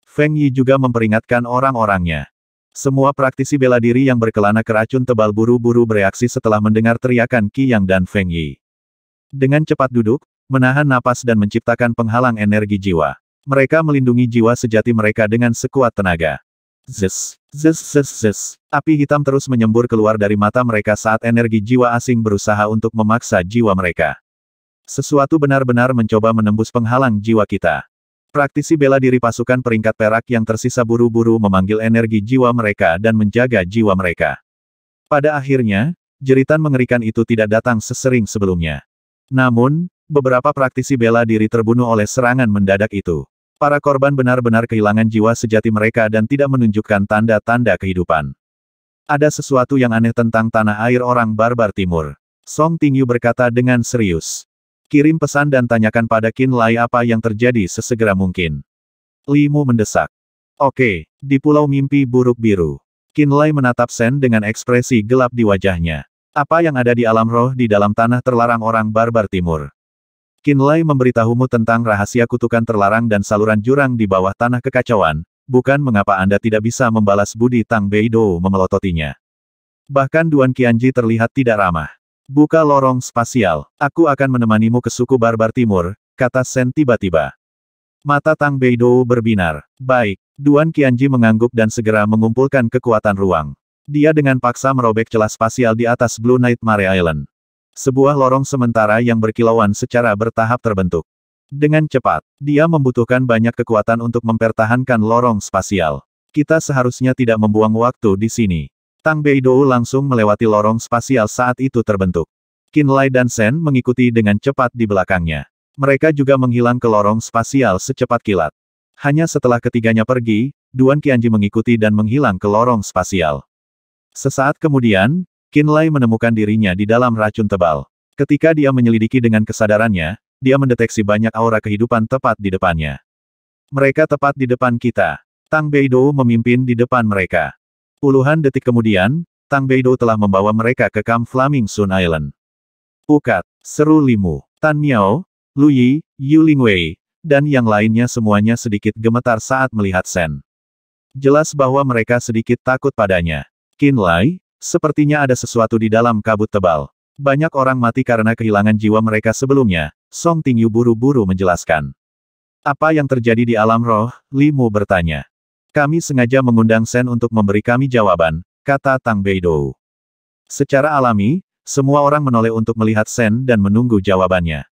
Feng Yi juga memperingatkan orang-orangnya. Semua praktisi bela diri yang berkelana ke racun tebal buru-buru bereaksi setelah mendengar teriakan Qi Yang dan Feng Yi. Dengan cepat duduk, menahan napas dan menciptakan penghalang energi jiwa. Mereka melindungi jiwa sejati mereka dengan sekuat tenaga. Zes, zes, zes, zes. Api hitam terus menyembur keluar dari mata mereka saat energi jiwa asing berusaha untuk memaksa jiwa mereka. Sesuatu benar-benar mencoba menembus penghalang jiwa kita. Praktisi bela diri pasukan peringkat perak yang tersisa buru-buru memanggil energi jiwa mereka dan menjaga jiwa mereka. Pada akhirnya, jeritan mengerikan itu tidak datang sesering sebelumnya. Namun, beberapa praktisi bela diri terbunuh oleh serangan mendadak itu. Para korban benar-benar kehilangan jiwa sejati mereka dan tidak menunjukkan tanda-tanda kehidupan. Ada sesuatu yang aneh tentang tanah air orang barbar timur. Song Tingyu berkata dengan serius. Kirim pesan dan tanyakan pada Qinlai apa yang terjadi sesegera mungkin. Limu mendesak. Oke, di Pulau Mimpi Buruk Biru. Qinlai menatap Sen dengan ekspresi gelap di wajahnya. Apa yang ada di alam roh di dalam tanah terlarang orang barbar timur? Qinlai memberitahumu tentang rahasia kutukan terlarang dan saluran jurang di bawah tanah kekacauan, bukan mengapa Anda tidak bisa membalas budi. Tang Beidou memelototinya. Bahkan Duan Qianji terlihat tidak ramah. Buka lorong spasial, aku akan menemanimu ke suku barbar timur, kata Sen tiba-tiba. Mata Tang Beidou berbinar. Baik, Duan Qianji mengangguk dan segera mengumpulkan kekuatan ruang. Dia dengan paksa merobek celah spasial di atas Blue Nightmare Island. Sebuah lorong sementara yang berkilauan secara bertahap terbentuk. Dengan cepat, dia membutuhkan banyak kekuatan untuk mempertahankan lorong spasial. Kita seharusnya tidak membuang waktu di sini. Tang Beidou langsung melewati lorong spasial saat itu terbentuk. Qinlai dan Sen mengikuti dengan cepat di belakangnya. Mereka juga menghilang ke lorong spasial secepat kilat. Hanya setelah ketiganya pergi, Duan Qianji mengikuti dan menghilang ke lorong spasial. Sesaat kemudian, Qinlai menemukan dirinya di dalam racun tebal. Ketika dia menyelidiki dengan kesadarannya, dia mendeteksi banyak aura kehidupan tepat di depannya. Mereka tepat di depan kita. Tang Beidou memimpin di depan mereka. Puluhan detik kemudian, Tang Beidou telah membawa mereka ke kamp Flaming Sun Island. Pukat, seru Limu, Tan Miao, Lu Yi, Yu Lingwei, dan yang lainnya semuanya sedikit gemetar saat melihat Sen. Jelas bahwa mereka sedikit takut padanya. Qinlai, sepertinya ada sesuatu di dalam kabut tebal. Banyak orang mati karena kehilangan jiwa mereka sebelumnya, Song Tingyu buru-buru menjelaskan. Apa yang terjadi di alam roh? Limu bertanya. Kami sengaja mengundang Sen untuk memberi kami jawaban, kata Tang Beidou. Secara alami, semua orang menoleh untuk melihat Sen dan menunggu jawabannya.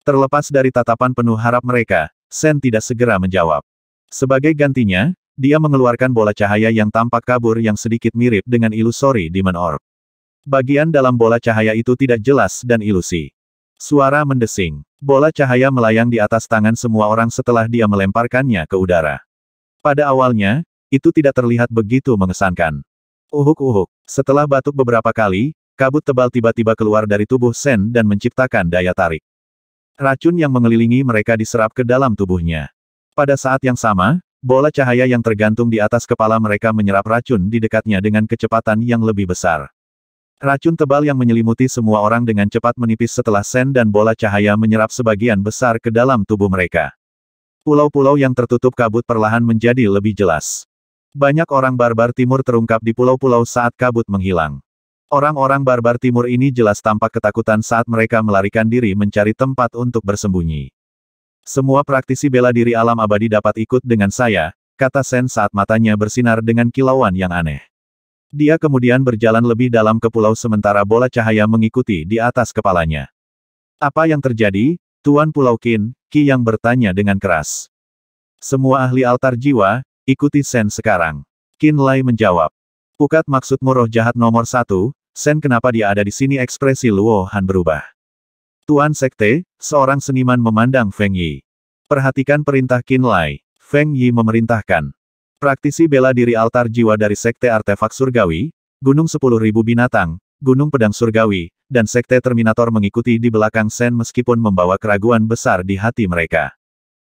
Terlepas dari tatapan penuh harap mereka, Sen tidak segera menjawab. Sebagai gantinya, dia mengeluarkan bola cahaya yang tampak kabur yang sedikit mirip dengan ilusori Demon Orb. Bagian dalam bola cahaya itu tidak jelas dan ilusi. Suara mendesing. Bola cahaya melayang di atas tangan semua orang setelah dia melemparkannya ke udara. Pada awalnya, itu tidak terlihat begitu mengesankan. Uhuk-uhuk. Setelah batuk beberapa kali, kabut tebal tiba-tiba keluar dari tubuh Sen dan menciptakan daya tarik. Racun yang mengelilingi mereka diserap ke dalam tubuhnya. Pada saat yang sama, bola cahaya yang tergantung di atas kepala mereka menyerap racun di dekatnya dengan kecepatan yang lebih besar. Racun tebal yang menyelimuti semua orang dengan cepat menipis setelah Sen dan bola cahaya menyerap sebagian besar ke dalam tubuh mereka. Pulau-pulau yang tertutup kabut perlahan menjadi lebih jelas. Banyak orang barbar timur terungkap di pulau-pulau saat kabut menghilang. Orang-orang barbar timur ini jelas tampak ketakutan saat mereka melarikan diri mencari tempat untuk bersembunyi. Semua praktisi bela diri alam abadi dapat ikut dengan saya, kata Sen saat matanya bersinar dengan kilauan yang aneh. Dia kemudian berjalan lebih dalam ke pulau sementara bola cahaya mengikuti di atas kepalanya. Apa yang terjadi, Tuan Pulau Qin? Qi yang bertanya dengan keras. Semua ahli altar jiwa, ikuti Sen sekarang. Qinlai menjawab. Pukat maksudmu roh jahat nomor 1, Sen kenapa dia ada di sini? Ekspresi Luo Han berubah. Tuan Sekte, seorang seniman memandang Feng Yi. Perhatikan perintah Qinlai. Feng Yi memerintahkan. Praktisi bela diri altar jiwa dari Sekte Artefak Surgawi, Gunung 10.000 Binatang, Gunung Pedang Surgawi, dan Sekte Terminator mengikuti di belakang Sen meskipun membawa keraguan besar di hati mereka.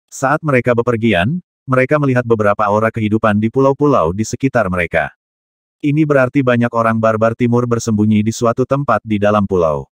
Saat mereka bepergian, mereka melihat beberapa aura kehidupan di pulau-pulau di sekitar mereka. Ini berarti banyak orang barbar timur bersembunyi di suatu tempat di dalam pulau.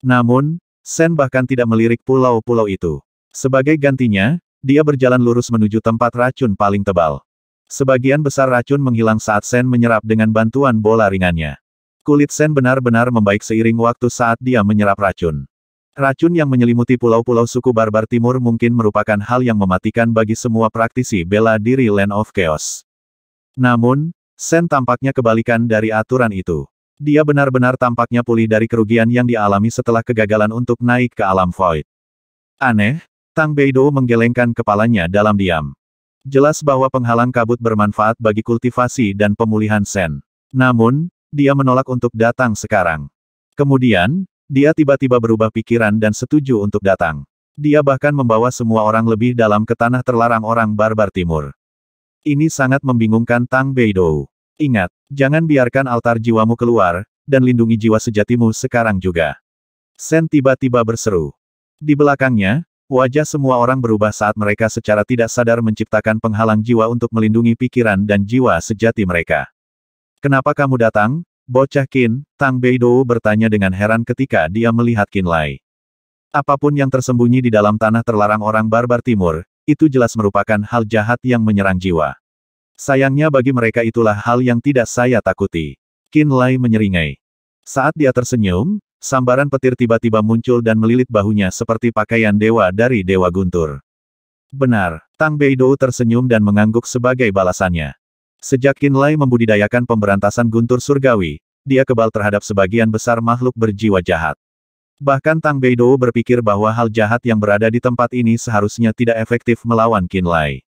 Namun, Sen bahkan tidak melirik pulau-pulau itu. Sebagai gantinya, dia berjalan lurus menuju tempat racun paling tebal. Sebagian besar racun menghilang saat Sen menyerap dengan bantuan bola ringannya. Kulit Sen benar-benar membaik seiring waktu saat dia menyerap racun. Racun yang menyelimuti pulau-pulau suku barbar timur mungkin merupakan hal yang mematikan bagi semua praktisi bela diri Land of Chaos. Namun, Sen tampaknya kebalikan dari aturan itu. Dia benar-benar tampaknya pulih dari kerugian yang dialami setelah kegagalan untuk naik ke alam void. Aneh, Tang Beidou menggelengkan kepalanya dalam diam. Jelas bahwa penghalang kabut bermanfaat bagi kultivasi dan pemulihan Sen. Namun, dia menolak untuk datang sekarang. Kemudian, dia tiba-tiba berubah pikiran dan setuju untuk datang. Dia bahkan membawa semua orang lebih dalam ke tanah terlarang orang barbar timur. Ini sangat membingungkan Tang Beidou. Ingat, jangan biarkan altar jiwamu keluar, dan lindungi jiwa sejatimu sekarang juga. Sen tiba-tiba berseru. Di belakangnya, wajah semua orang berubah saat mereka secara tidak sadar menciptakan penghalang jiwa untuk melindungi pikiran dan jiwa sejati mereka. Kenapa kamu datang, bocah Qin? Tang Beidou bertanya dengan heran ketika dia melihat Qinlai. Apapun yang tersembunyi di dalam tanah terlarang orang barbar timur, itu jelas merupakan hal jahat yang menyerang jiwa. Sayangnya bagi mereka itulah hal yang tidak saya takuti. Qin Lai menyeringai. Saat dia tersenyum, sambaran petir tiba-tiba muncul dan melilit bahunya seperti pakaian dewa dari Dewa Guntur. Benar, Tang Beidou tersenyum dan mengangguk sebagai balasannya. Sejak Qin Lai membudidayakan pemberantasan guntur surgawi, dia kebal terhadap sebagian besar makhluk berjiwa jahat. Bahkan Tang Beidou berpikir bahwa hal jahat yang berada di tempat ini seharusnya tidak efektif melawan Qin Lai.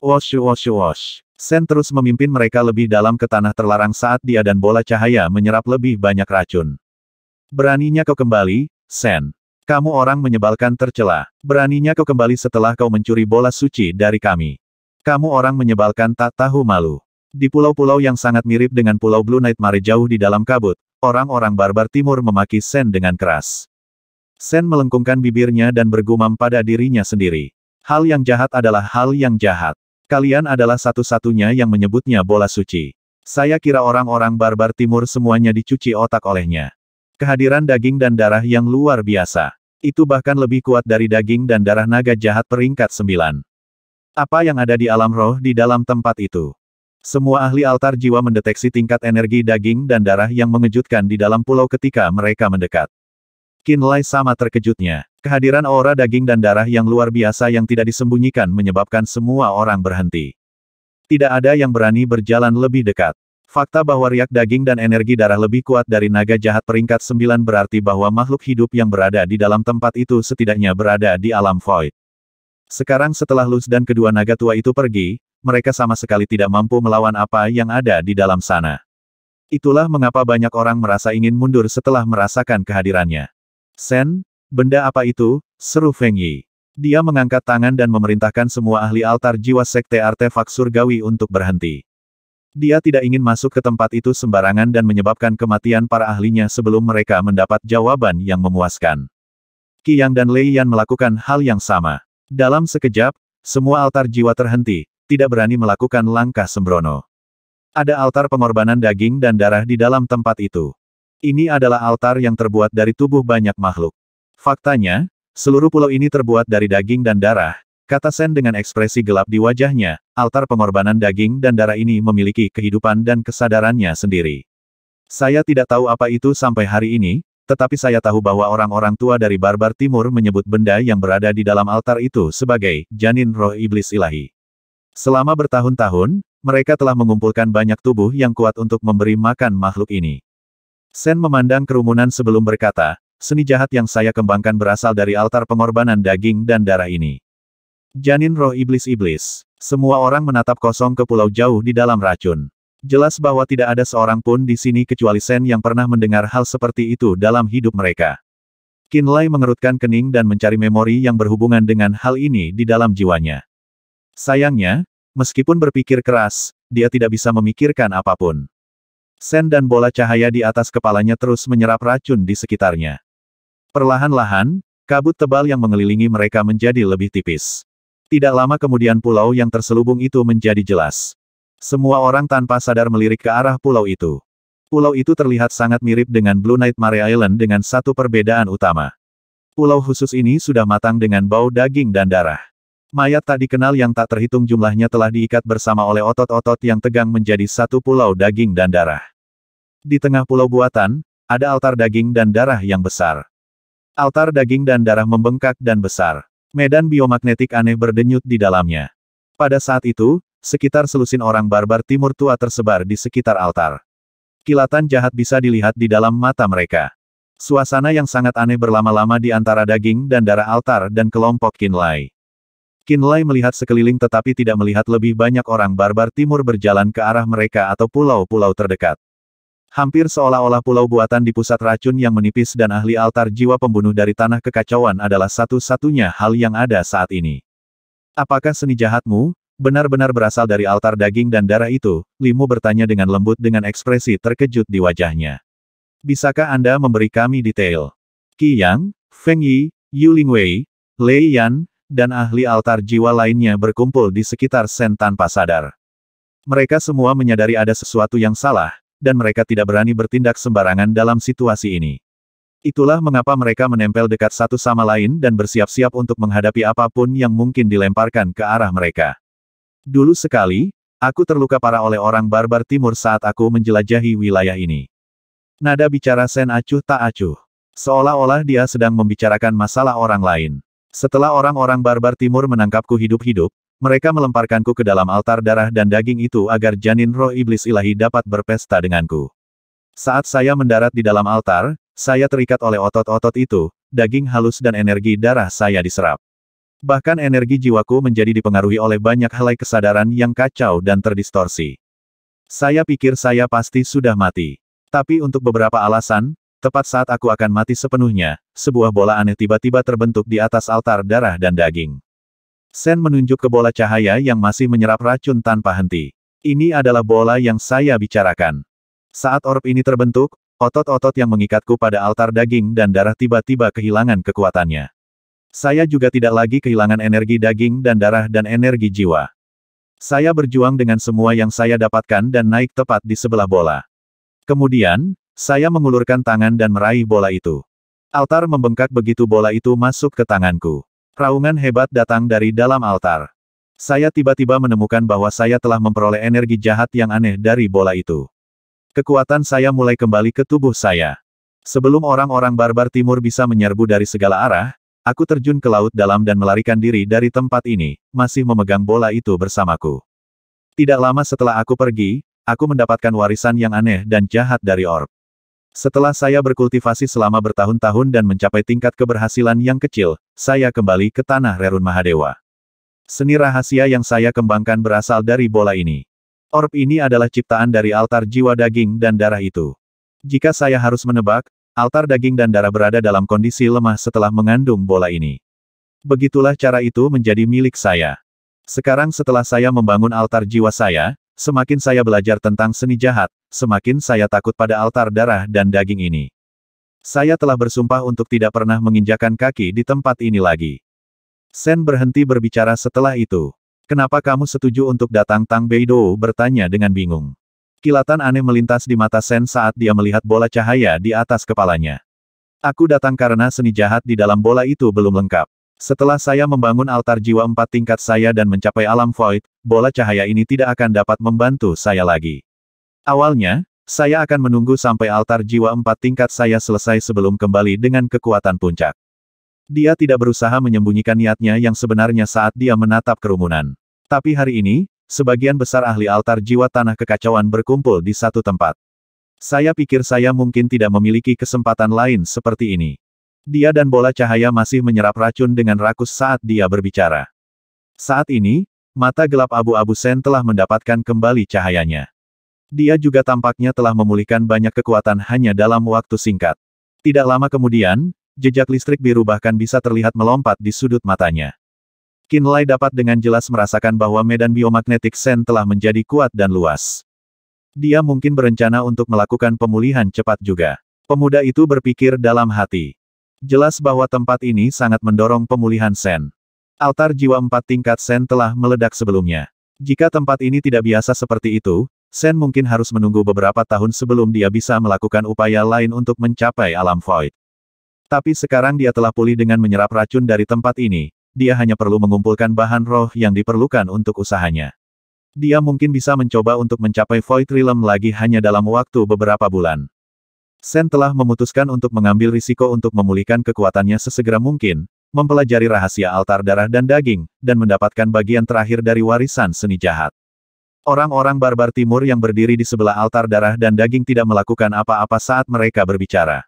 Wosh wosh wosh. Sen terus memimpin mereka lebih dalam ke tanah terlarang saat dia dan bola cahaya menyerap lebih banyak racun. Beraninya kau kembali, Sen. Kamu orang menyebalkan tercela. Beraninya kau kembali setelah kau mencuri bola suci dari kami. Kamu orang menyebalkan tak tahu malu. Di pulau-pulau yang sangat mirip dengan Pulau Blue Nightmare jauh di dalam kabut, orang-orang barbar timur memaki Sen dengan keras. Sen melengkungkan bibirnya dan bergumam pada dirinya sendiri. Hal yang jahat adalah hal yang jahat. Kalian adalah satu-satunya yang menyebutnya bola suci. Saya kira orang-orang barbar timur semuanya dicuci otak olehnya. Kehadiran daging dan darah yang luar biasa. Itu bahkan lebih kuat dari daging dan darah naga jahat peringkat 9. Apa yang ada di alam roh di dalam tempat itu? Semua ahli altar jiwa mendeteksi tingkat energi daging dan darah yang mengejutkan di dalam pulau ketika mereka mendekat. Qin Lai sama terkejutnya. Kehadiran aura daging dan darah yang luar biasa yang tidak disembunyikan menyebabkan semua orang berhenti. Tidak ada yang berani berjalan lebih dekat. Fakta bahwa riak daging dan energi darah lebih kuat dari naga jahat peringkat 9 berarti bahwa makhluk hidup yang berada di dalam tempat itu setidaknya berada di alam void. Sekarang setelah Luz dan kedua naga tua itu pergi, mereka sama sekali tidak mampu melawan apa yang ada di dalam sana. Itulah mengapa banyak orang merasa ingin mundur setelah merasakan kehadirannya. Sen, benda apa itu? Seru Feng Yi. Dia mengangkat tangan dan memerintahkan semua ahli altar jiwa sekte artefak surgawi untuk berhenti. Dia tidak ingin masuk ke tempat itu sembarangan dan menyebabkan kematian para ahlinya sebelum mereka mendapat jawaban yang memuaskan. Qi Yang dan Lei Yan melakukan hal yang sama. Dalam sekejap, semua altar jiwa terhenti, tidak berani melakukan langkah sembrono. Ada altar pengorbanan daging dan darah di dalam tempat itu. Ini adalah altar yang terbuat dari tubuh banyak makhluk. Faktanya, seluruh pulau ini terbuat dari daging dan darah, kata Sen dengan ekspresi gelap di wajahnya. Altar pengorbanan daging dan darah ini memiliki kehidupan dan kesadarannya sendiri. Saya tidak tahu apa itu sampai hari ini, tetapi saya tahu bahwa orang-orang tua dari barbar timur menyebut benda yang berada di dalam altar itu sebagai janin roh iblis ilahi. Selama bertahun-tahun, mereka telah mengumpulkan banyak tubuh yang kuat untuk memberi makan makhluk ini. Sen memandang kerumunan sebelum berkata, seni jahat yang saya kembangkan berasal dari altar pengorbanan daging dan darah ini. Janin roh iblis-iblis. Semua orang menatap kosong ke pulau jauh di dalam racun. Jelas bahwa tidak ada seorang pun di sini kecuali Sen yang pernah mendengar hal seperti itu dalam hidup mereka. Qin Lai mengerutkan kening dan mencari memori yang berhubungan dengan hal ini di dalam jiwanya. Sayangnya, meskipun berpikir keras, dia tidak bisa memikirkan apapun. Sen dan bola cahaya di atas kepalanya terus menyerap racun di sekitarnya. Perlahan-lahan, kabut tebal yang mengelilingi mereka menjadi lebih tipis. Tidak lama kemudian pulau yang terselubung itu menjadi jelas. Semua orang tanpa sadar melirik ke arah pulau itu. Pulau itu terlihat sangat mirip dengan Blue Nightmare Island dengan satu perbedaan utama. Pulau khusus ini sudah matang dengan bau daging dan darah. Mayat tak dikenal yang tak terhitung jumlahnya telah diikat bersama oleh otot-otot yang tegang menjadi satu pulau daging dan darah. Di tengah pulau buatan, ada altar daging dan darah yang besar. Altar daging dan darah membengkak dan besar. Medan biomagnetik aneh berdenyut di dalamnya. Pada saat itu, sekitar selusin orang barbar timur tua tersebar di sekitar altar. Kilatan jahat bisa dilihat di dalam mata mereka. Suasana yang sangat aneh berlama-lama di antara daging dan darah altar dan kelompok Qin Lai. Qin Lai melihat sekeliling tetapi tidak melihat lebih banyak orang barbar timur berjalan ke arah mereka atau pulau-pulau terdekat. Hampir seolah-olah pulau buatan di pusat racun yang menipis dan ahli altar jiwa pembunuh dari tanah kekacauan adalah satu-satunya hal yang ada saat ini. Apakah seni jahatmu benar-benar berasal dari altar daging dan darah itu? Li Mu bertanya dengan lembut dengan ekspresi terkejut di wajahnya. Bisakah Anda memberi kami detail? Qi Yang, Feng Yi, Yu Lingwei, Lei Yan, dan ahli altar jiwa lainnya berkumpul di sekitar Sen tanpa sadar. Mereka semua menyadari ada sesuatu yang salah, dan mereka tidak berani bertindak sembarangan dalam situasi ini. Itulah mengapa mereka menempel dekat satu sama lain dan bersiap-siap untuk menghadapi apapun yang mungkin dilemparkan ke arah mereka. Dulu sekali, aku terluka parah oleh orang barbar timur saat aku menjelajahi wilayah ini. Nada bicara Sen acuh tak acuh. Seolah-olah dia sedang membicarakan masalah orang lain. Setelah orang-orang barbar timur menangkapku hidup-hidup, mereka melemparkanku ke dalam altar darah dan daging itu agar janin roh iblis ilahi dapat berpesta denganku. Saat saya mendarat di dalam altar, saya terikat oleh otot-otot itu, daging halus dan energi darah saya diserap. Bahkan energi jiwaku menjadi dipengaruhi oleh banyak helai kesadaran yang kacau dan terdistorsi. Saya pikir saya pasti sudah mati. Tapi untuk beberapa alasan, tepat saat aku akan mati sepenuhnya, sebuah bola aneh tiba-tiba terbentuk di atas altar darah dan daging. Sen menunjuk ke bola cahaya yang masih menyerap racun tanpa henti. Ini adalah bola yang saya bicarakan. Saat orb ini terbentuk, otot-otot yang mengikatku pada altar daging dan darah tiba-tiba kehilangan kekuatannya. Saya juga tidak lagi kehilangan energi daging dan darah dan energi jiwa. Saya berjuang dengan semua yang saya dapatkan dan naik tepat di sebelah bola. Kemudian, saya mengulurkan tangan dan meraih bola itu. Altar membengkak begitu bola itu masuk ke tanganku. Raungan hebat datang dari dalam altar. Saya tiba-tiba menemukan bahwa saya telah memperoleh energi jahat yang aneh dari bola itu. Kekuatan saya mulai kembali ke tubuh saya. Sebelum orang-orang barbar timur bisa menyerbu dari segala arah, aku terjun ke laut dalam dan melarikan diri dari tempat ini, masih memegang bola itu bersamaku. Tidak lama setelah aku pergi, aku mendapatkan warisan yang aneh dan jahat dari orb. Setelah saya berkultivasi selama bertahun-tahun dan mencapai tingkat keberhasilan yang kecil, saya kembali ke tanah Rerun Mahadewa. Seni rahasia yang saya kembangkan berasal dari bola ini. Orb ini adalah ciptaan dari altar jiwa daging dan darah itu. Jika saya harus menebak, altar daging dan darah berada dalam kondisi lemah setelah mengandung bola ini. Begitulah cara itu menjadi milik saya. Sekarang setelah saya membangun altar jiwa saya, semakin saya belajar tentang seni jahat, semakin saya takut pada altar darah dan daging ini. Saya telah bersumpah untuk tidak pernah menginjakan kaki di tempat ini lagi. Sen berhenti berbicara setelah itu. Kenapa kamu setuju untuk datang? Tang Beidou bertanya dengan bingung. Kilatan aneh melintas di mata Sen saat dia melihat bola cahaya di atas kepalanya. Aku datang karena seni jahat di dalam bola itu belum lengkap. Setelah saya membangun altar jiwa 4 tingkat saya dan mencapai alam void, bola cahaya ini tidak akan dapat membantu saya lagi. Awalnya, saya akan menunggu sampai altar jiwa 4 tingkat saya selesai sebelum kembali dengan kekuatan puncak. Dia tidak berusaha menyembunyikan niatnya yang sebenarnya saat dia menatap kerumunan. Tapi hari ini, sebagian besar ahli altar jiwa tanah kekacauan berkumpul di satu tempat. Saya pikir saya mungkin tidak memiliki kesempatan lain seperti ini. Dia dan bola cahaya masih menyerap racun dengan rakus saat dia berbicara. Saat ini, mata gelap abu-abu Sen telah mendapatkan kembali cahayanya. Dia juga tampaknya telah memulihkan banyak kekuatan hanya dalam waktu singkat. Tidak lama kemudian, jejak listrik biru bahkan bisa terlihat melompat di sudut matanya. Qinlai dapat dengan jelas merasakan bahwa medan biomagnetik Sen telah menjadi kuat dan luas. Dia mungkin berencana untuk melakukan pemulihan cepat juga. Pemuda itu berpikir dalam hati. Jelas bahwa tempat ini sangat mendorong pemulihan Sen. Altar jiwa 4 tingkat Sen telah meledak sebelumnya. Jika tempat ini tidak biasa seperti itu, Sen mungkin harus menunggu beberapa tahun sebelum dia bisa melakukan upaya lain untuk mencapai alam void. Tapi sekarang dia telah pulih dengan menyerap racun dari tempat ini, dia hanya perlu mengumpulkan bahan roh yang diperlukan untuk usahanya. Dia mungkin bisa mencoba untuk mencapai Void Realm lagi hanya dalam waktu beberapa bulan. Sen telah memutuskan untuk mengambil risiko untuk memulihkan kekuatannya sesegera mungkin, mempelajari rahasia altar darah dan daging, dan mendapatkan bagian terakhir dari warisan seni jahat. Orang-orang barbar timur yang berdiri di sebelah altar darah dan daging tidak melakukan apa-apa saat mereka berbicara.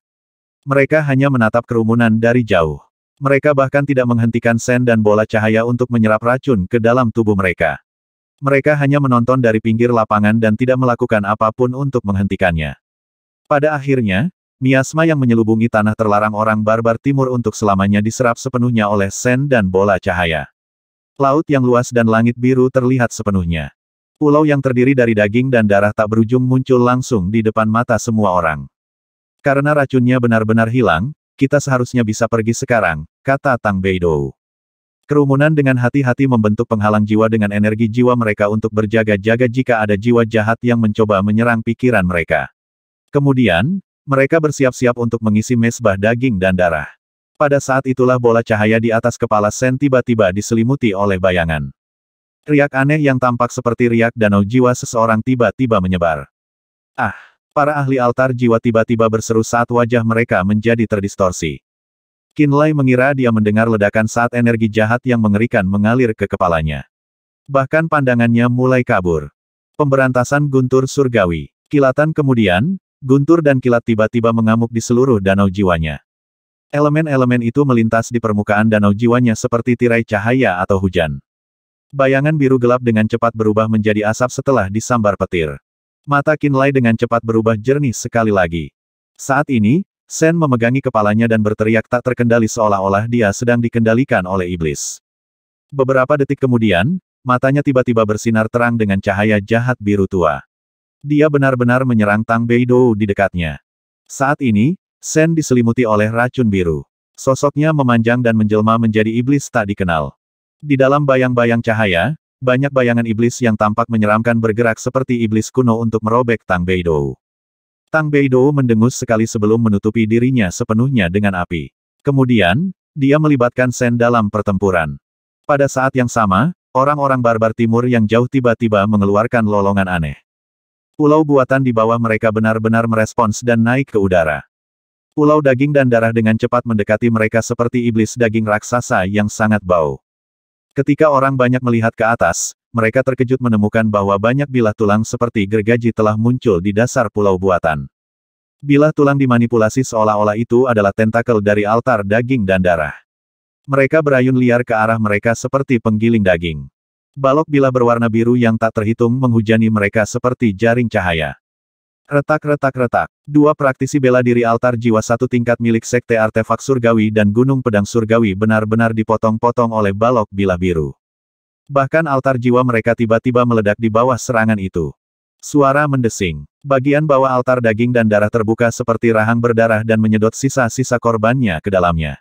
Mereka hanya menatap kerumunan dari jauh. Mereka bahkan tidak menghentikan Sen dan bola cahaya untuk menyerap racun ke dalam tubuh mereka. Mereka hanya menonton dari pinggir lapangan dan tidak melakukan apapun untuk menghentikannya. Pada akhirnya, miasma yang menyelubungi tanah terlarang orang barbar timur untuk selamanya diserap sepenuhnya oleh Sen dan bola cahaya. Laut yang luas dan langit biru terlihat sepenuhnya. Pulau yang terdiri dari daging dan darah tak berujung muncul langsung di depan mata semua orang. Karena racunnya benar-benar hilang, kita seharusnya bisa pergi sekarang, kata Tang Beidou. Kerumunan dengan hati-hati membentuk penghalang jiwa dengan energi jiwa mereka untuk berjaga-jaga jika ada jiwa jahat yang mencoba menyerang pikiran mereka. Kemudian, Mereka bersiap-siap untuk mengisi mezbah daging dan darah. Pada saat itulah bola cahaya di atas kepala Sen tiba-tiba diselimuti oleh bayangan. Riak aneh yang tampak seperti riak danau jiwa seseorang tiba-tiba menyebar. Ah! Para ahli altar jiwa tiba-tiba berseru saat wajah mereka menjadi terdistorsi. Qinlai mengira dia mendengar ledakan saat energi jahat yang mengerikan mengalir ke kepalanya. Bahkan pandangannya mulai kabur. Pemberantasan guntur surgawi. Kilatan kemudian, guntur dan kilat tiba-tiba mengamuk di seluruh danau jiwanya. Elemen-elemen itu melintas di permukaan danau jiwanya seperti tirai cahaya atau hujan. Bayangan biru gelap dengan cepat berubah menjadi asap setelah disambar petir. Mata Qinlai dengan cepat berubah jernih sekali lagi. Saat ini, Sen memegangi kepalanya dan berteriak tak terkendali seolah-olah dia sedang dikendalikan oleh iblis. Beberapa detik kemudian, matanya tiba-tiba bersinar terang dengan cahaya jahat biru tua. Dia benar-benar menyerang Tang Beidou di dekatnya. Saat ini, Sen diselimuti oleh racun biru. Sosoknya memanjang dan menjelma menjadi iblis tak dikenal. Di dalam bayang-bayang cahaya, banyak bayangan iblis yang tampak menyeramkan bergerak seperti iblis kuno untuk merobek Tang Beidou. Tang Beidou mendengus sekali sebelum menutupi dirinya sepenuhnya dengan api. Kemudian, dia melibatkan Sen dalam pertempuran. Pada saat yang sama, orang-orang barbar timur yang jauh tiba-tiba mengeluarkan lolongan aneh. Pulau buatan di bawah mereka benar-benar merespons dan naik ke udara. Pulau daging dan darah dengan cepat mendekati mereka seperti iblis daging raksasa yang sangat bau. Ketika orang banyak melihat ke atas, mereka terkejut menemukan bahwa banyak bilah tulang seperti gergaji telah muncul di dasar pulau buatan. Bilah tulang dimanipulasi seolah-olah itu adalah tentakel dari altar daging dan darah. Mereka berayun liar ke arah mereka seperti penggiling daging. Balok bilah berwarna biru yang tak terhitung menghujani mereka seperti jaring cahaya. Retak-retak-retak. Dua praktisi bela diri altar jiwa satu tingkat milik Sekte Artefak Surgawi dan Gunung Pedang Surgawi benar-benar dipotong-potong oleh balok bilah biru. Bahkan altar jiwa mereka tiba-tiba meledak di bawah serangan itu. Suara mendesing. Bagian bawah altar daging dan darah terbuka seperti rahang berdarah dan menyedot sisa-sisa korbannya ke dalamnya.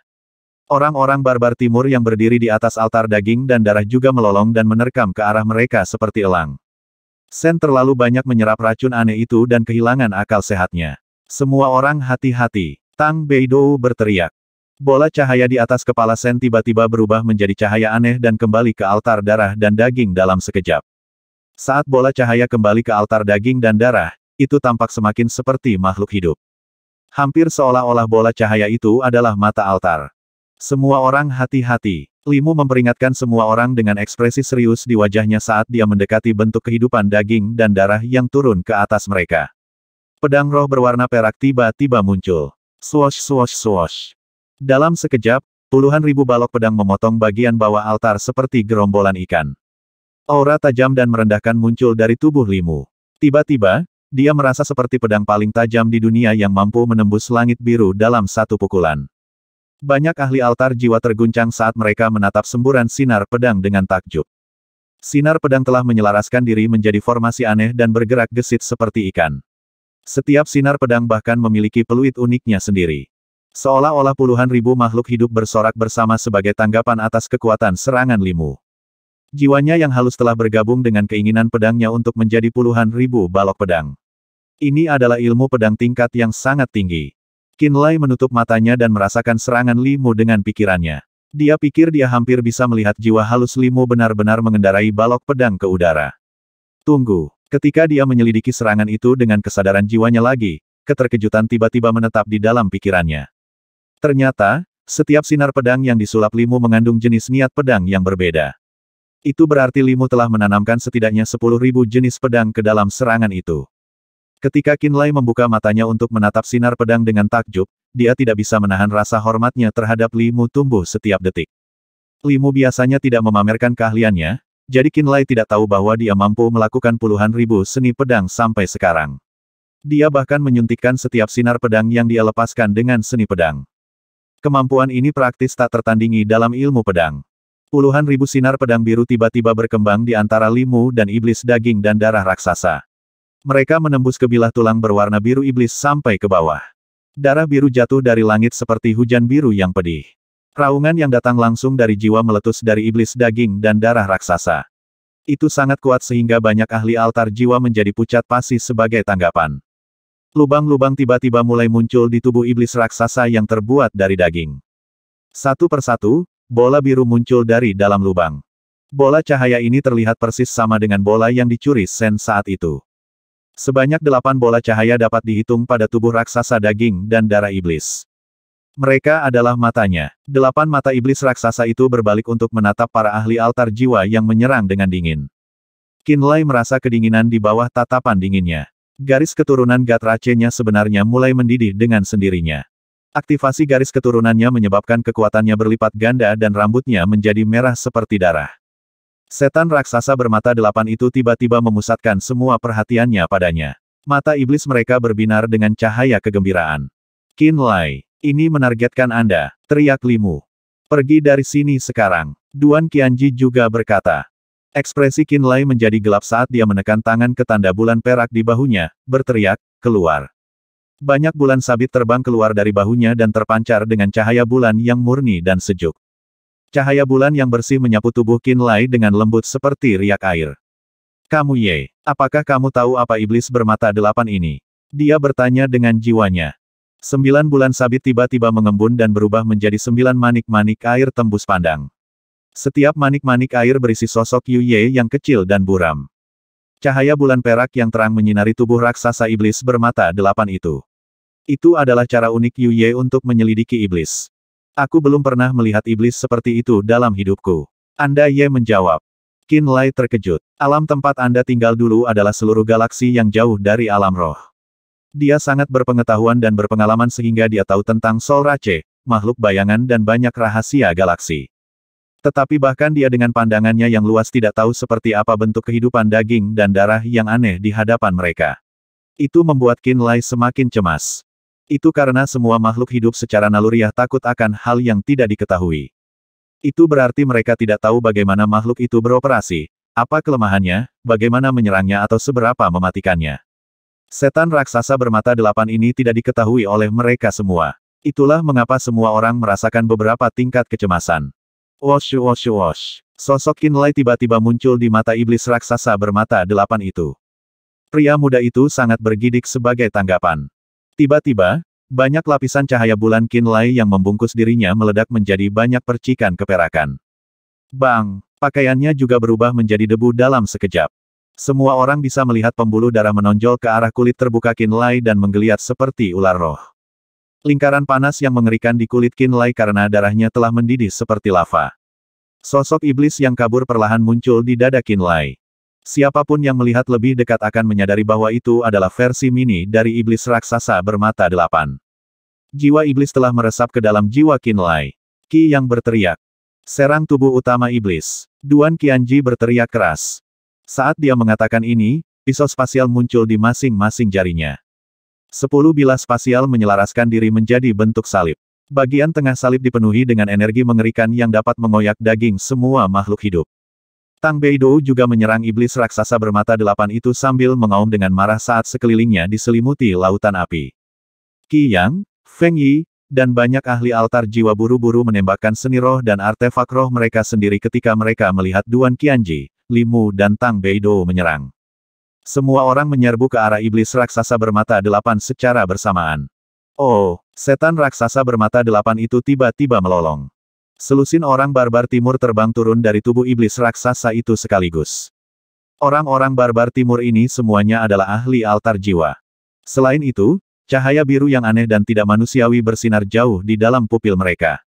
Orang-orang barbar timur yang berdiri di atas altar daging dan darah juga melolong dan menerkam ke arah mereka seperti elang. Sen terlalu banyak menyerap racun aneh itu dan kehilangan akal sehatnya. Semua orang hati-hati. Tang Beidou berteriak. Bola cahaya di atas kepala Sen tiba-tiba berubah menjadi cahaya aneh dan kembali ke altar darah dan daging dalam sekejap. Saat bola cahaya kembali ke altar daging dan darah, itu tampak semakin seperti makhluk hidup. Hampir seolah-olah bola cahaya itu adalah mata altar. Semua orang hati-hati. Limu memperingatkan semua orang dengan ekspresi serius di wajahnya saat dia mendekati bentuk kehidupan daging dan darah yang turun ke atas mereka. Pedang roh berwarna perak tiba-tiba muncul. Swosh swosh swosh. Dalam sekejap, puluhan ribu balok pedang memotong bagian bawah altar seperti gerombolan ikan. Aura tajam dan merendahkan muncul dari tubuh Limu. Tiba-tiba, dia merasa seperti pedang paling tajam di dunia yang mampu menembus langit biru dalam satu pukulan. Banyak ahli altar jiwa terguncang saat mereka menatap semburan sinar pedang dengan takjub. Sinar pedang telah menyelaraskan diri menjadi formasi aneh dan bergerak gesit seperti ikan. Setiap sinar pedang bahkan memiliki peluit uniknya sendiri. Seolah-olah puluhan ribu makhluk hidup bersorak bersama sebagai tanggapan atas kekuatan serangan Limu. Jiwanya yang halus telah bergabung dengan keinginan pedangnya untuk menjadi puluhan ribu balok pedang. Ini adalah ilmu pedang tingkat yang sangat tinggi. Qinlai menutup matanya dan merasakan serangan Limu dengan pikirannya. Dia pikir dia hampir bisa melihat jiwa halus Limu benar-benar mengendarai balok pedang ke udara. Tunggu. Ketika dia menyelidiki serangan itu dengan kesadaran jiwanya lagi, keterkejutan tiba-tiba menetap di dalam pikirannya. Ternyata, setiap sinar pedang yang disulap Limu mengandung jenis niat pedang yang berbeda. Itu berarti Limu telah menanamkan setidaknya 10.000 jenis pedang ke dalam serangan itu. Ketika Qinlai membuka matanya untuk menatap sinar pedang dengan takjub, dia tidak bisa menahan rasa hormatnya terhadap Limu tumbuh setiap detik. Limu biasanya tidak memamerkan keahliannya, jadi Qinlai tidak tahu bahwa dia mampu melakukan puluhan ribu seni pedang sampai sekarang. Dia bahkan menyuntikkan setiap sinar pedang yang dia lepaskan dengan seni pedang. Kemampuan ini praktis tak tertandingi dalam ilmu pedang. Puluhan ribu sinar pedang biru tiba-tiba berkembang di antara Limu dan iblis daging dan darah raksasa. Mereka menembus ke bilah tulang berwarna biru iblis sampai ke bawah. Darah biru jatuh dari langit seperti hujan biru yang pedih. Raungan yang datang langsung dari jiwa meletus dari iblis daging dan darah raksasa. Itu sangat kuat sehingga banyak ahli altar jiwa menjadi pucat pasi sebagai tanggapan. Lubang-lubang tiba-tiba mulai muncul di tubuh iblis raksasa yang terbuat dari daging. Satu persatu, bola biru muncul dari dalam lubang. Bola cahaya ini terlihat persis sama dengan bola yang dicuri Sen saat itu. Sebanyak 8 bola cahaya dapat dihitung pada tubuh raksasa daging dan darah iblis. Mereka adalah matanya. 8 mata iblis raksasa itu berbalik untuk menatap para ahli altar jiwa yang menyerang dengan dingin. Qinlai merasa kedinginan di bawah tatapan dinginnya. Garis keturunan Gatrace-nya sebenarnya mulai mendidih dengan sendirinya. Aktivasi garis keturunannya menyebabkan kekuatannya berlipat ganda dan rambutnya menjadi merah seperti darah. Setan raksasa bermata 8 itu tiba-tiba memusatkan semua perhatiannya padanya. Mata iblis mereka berbinar dengan cahaya kegembiraan. Qinlai, ini menargetkan Anda, teriak Limu. Pergi dari sini sekarang. Duan Qianji juga berkata. Ekspresi Qinlai menjadi gelap saat dia menekan tangan ke tanda bulan perak di bahunya, berteriak, keluar. Banyak bulan sabit terbang keluar dari bahunya dan terpancar dengan cahaya bulan yang murni dan sejuk. Cahaya bulan yang bersih menyapu tubuh Qinlai dengan lembut seperti riak air. Kamu Ye, apakah kamu tahu apa iblis bermata 8 ini? Dia bertanya dengan jiwanya. 9 bulan sabit tiba-tiba mengembun dan berubah menjadi 9 manik-manik air tembus pandang. Setiap manik-manik air berisi sosok Yu Ye yang kecil dan buram. Cahaya bulan perak yang terang menyinari tubuh raksasa iblis bermata 8 itu. Itu adalah cara unik Yu Ye untuk menyelidiki iblis. Aku belum pernah melihat iblis seperti itu dalam hidupku. Anda Ye menjawab. Qinlai terkejut. Alam tempat Anda tinggal dulu adalah seluruh galaksi yang jauh dari alam roh. Dia sangat berpengetahuan dan berpengalaman sehingga dia tahu tentang Sol Rache, makhluk bayangan dan banyak rahasia galaksi. Tetapi bahkan dia dengan pandangannya yang luas tidak tahu seperti apa bentuk kehidupan daging dan darah yang aneh di hadapan mereka. Itu membuat Qinlai semakin cemas. Itu karena semua makhluk hidup secara naluriah takut akan hal yang tidak diketahui. Itu berarti mereka tidak tahu bagaimana makhluk itu beroperasi, apa kelemahannya, bagaimana menyerangnya atau seberapa mematikannya. Setan raksasa bermata 8 ini tidak diketahui oleh mereka semua. Itulah mengapa semua orang merasakan beberapa tingkat kecemasan. Wosh wosh wosh. Sosok Qinlai tiba-tiba muncul di mata iblis raksasa bermata 8 itu. Pria muda itu sangat bergidik sebagai tanggapan. Tiba-tiba, banyak lapisan cahaya bulan Qinlai yang membungkus dirinya meledak menjadi banyak percikan keperakan. Bang! Pakaiannya juga berubah menjadi debu dalam sekejap. Semua orang bisa melihat pembuluh darah menonjol ke arah kulit terbuka Qinlai dan menggeliat seperti ular roh. Lingkaran panas yang mengerikan di kulit Qinlai karena darahnya telah mendidih seperti lava. Sosok iblis yang kabur perlahan muncul di dada Qinlai. Siapapun yang melihat lebih dekat akan menyadari bahwa itu adalah versi mini dari iblis raksasa bermata 8. Jiwa iblis telah meresap ke dalam jiwa Qinlai. Qi yang berteriak. Serang tubuh utama iblis. Duan Qianji berteriak keras. Saat dia mengatakan ini, pisau spasial muncul di masing-masing jarinya. 10 bilah spasial menyelaraskan diri menjadi bentuk salib. Bagian tengah salib dipenuhi dengan energi mengerikan yang dapat mengoyak daging semua makhluk hidup. Tang Beidou juga menyerang iblis raksasa bermata 8 itu sambil mengaum dengan marah saat sekelilingnya diselimuti lautan api. Qi Yang, Feng Yi, dan banyak ahli altar jiwa buru-buru menembakkan seni roh dan artefak roh mereka sendiri ketika mereka melihat Duan Qianji, Limu dan Tang Beidou menyerang. Semua orang menyerbu ke arah iblis raksasa bermata 8 secara bersamaan. Oh, setan raksasa bermata 8 itu tiba-tiba melolong. Selusin orang barbar timur terbang turun dari tubuh iblis raksasa itu sekaligus. Orang-orang barbar timur ini semuanya adalah ahli altar jiwa. Selain itu, cahaya biru yang aneh dan tidak manusiawi bersinar jauh di dalam pupil mereka.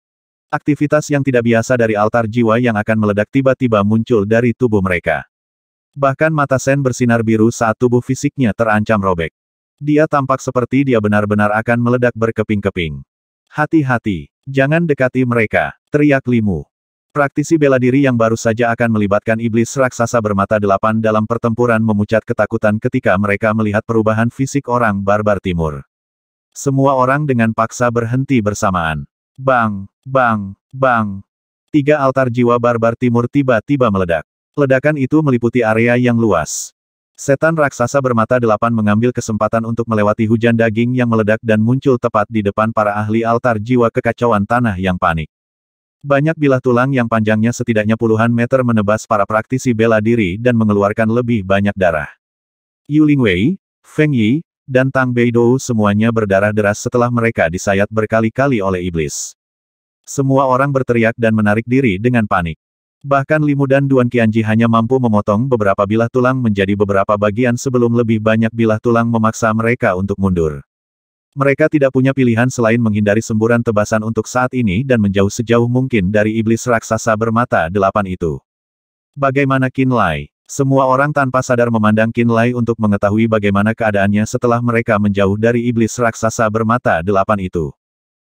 Aktivitas yang tidak biasa dari altar jiwa yang akan meledak tiba-tiba muncul dari tubuh mereka. Bahkan mata Sen bersinar biru saat tubuh fisiknya terancam robek. Dia tampak seperti dia benar-benar akan meledak berkeping-keping. Hati-hati, jangan dekati mereka, teriak Limu. Praktisi bela diri yang baru saja akan melibatkan iblis raksasa bermata 8 dalam pertempuran memucat ketakutan ketika mereka melihat perubahan fisik orang barbar timur. Semua orang dengan paksa berhenti bersamaan. Bang, bang, bang. 3 altar jiwa barbar timur tiba-tiba meledak. Ledakan itu meliputi area yang luas. Setan raksasa bermata 8 mengambil kesempatan untuk melewati hujan daging yang meledak dan muncul tepat di depan para ahli altar jiwa kekacauan tanah yang panik. Banyak bilah tulang yang panjangnya setidaknya puluhan meter menebas para praktisi bela diri dan mengeluarkan lebih banyak darah. Yu Lingwei, Feng Yi, dan Tang Beidou semuanya berdarah deras setelah mereka disayat berkali-kali oleh iblis. Semua orang berteriak dan menarik diri dengan panik. Bahkan Limu dan Duan Qianji hanya mampu memotong beberapa bilah tulang menjadi beberapa bagian sebelum lebih banyak bilah tulang memaksa mereka untuk mundur. Mereka tidak punya pilihan selain menghindari semburan tebasan untuk saat ini dan menjauh sejauh mungkin dari iblis raksasa bermata 8 itu. Bagaimana Qin Lai? Semua orang tanpa sadar memandang Qin Lai untuk mengetahui bagaimana keadaannya setelah mereka menjauh dari iblis raksasa bermata 8 itu.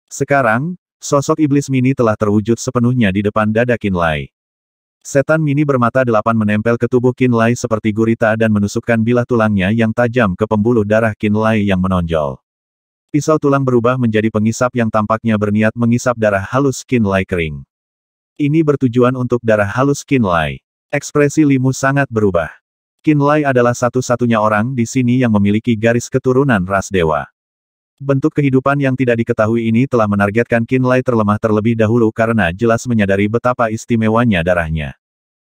Sekarang, sosok iblis mini telah terwujud sepenuhnya di depan dada Qin Lai. Setan mini bermata 8 menempel ke tubuh Qin Lai seperti gurita dan menusukkan bilah tulangnya yang tajam ke pembuluh darah Qin Lai yang menonjol. Pisau tulang berubah menjadi pengisap yang tampaknya berniat mengisap darah halus Qin Lai kering. Ini bertujuan untuk darah halus Qin Lai. Ekspresi Limu sangat berubah. Qin Lai adalah satu-satunya orang di sini yang memiliki garis keturunan ras dewa. Bentuk kehidupan yang tidak diketahui ini telah menargetkan Qin Lai terlemah terlebih dahulu karena jelas menyadari betapa istimewanya darahnya.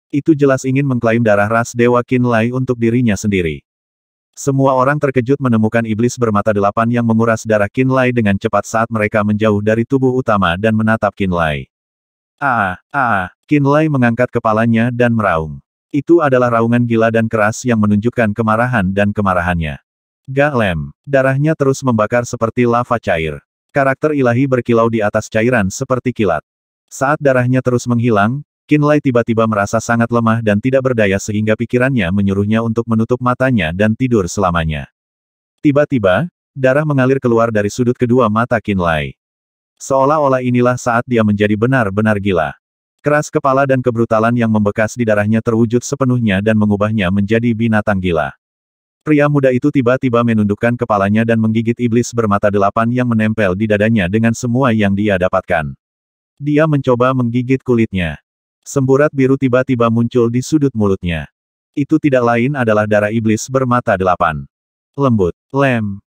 Itu jelas ingin mengklaim darah ras dewa Qin Lai untuk dirinya sendiri. Semua orang terkejut menemukan iblis bermata 8 yang menguras darah Qin Lai dengan cepat saat mereka menjauh dari tubuh utama dan menatap Qin Lai. Qin Lai mengangkat kepalanya dan meraung. Itu adalah raungan gila dan keras yang menunjukkan kemarahan dan kemarahannya. Galem, darahnya terus membakar seperti lava cair. Karakter ilahi berkilau di atas cairan seperti kilat. Saat darahnya terus menghilang, Qin Lai tiba-tiba merasa sangat lemah dan tidak berdaya sehingga pikirannya menyuruhnya untuk menutup matanya dan tidur selamanya. Tiba-tiba, darah mengalir keluar dari sudut kedua mata Qin Lai. Seolah-olah inilah saat dia menjadi benar-benar gila. Keras kepala dan kebrutalan yang membekas di darahnya terwujud sepenuhnya dan mengubahnya menjadi binatang gila. Pria muda itu tiba-tiba menundukkan kepalanya dan menggigit iblis bermata 8 yang menempel di dadanya dengan semua yang dia dapatkan. Dia mencoba menggigit kulitnya. Semburat biru tiba-tiba muncul di sudut mulutnya. Itu tidak lain adalah darah iblis bermata 8. Lembut,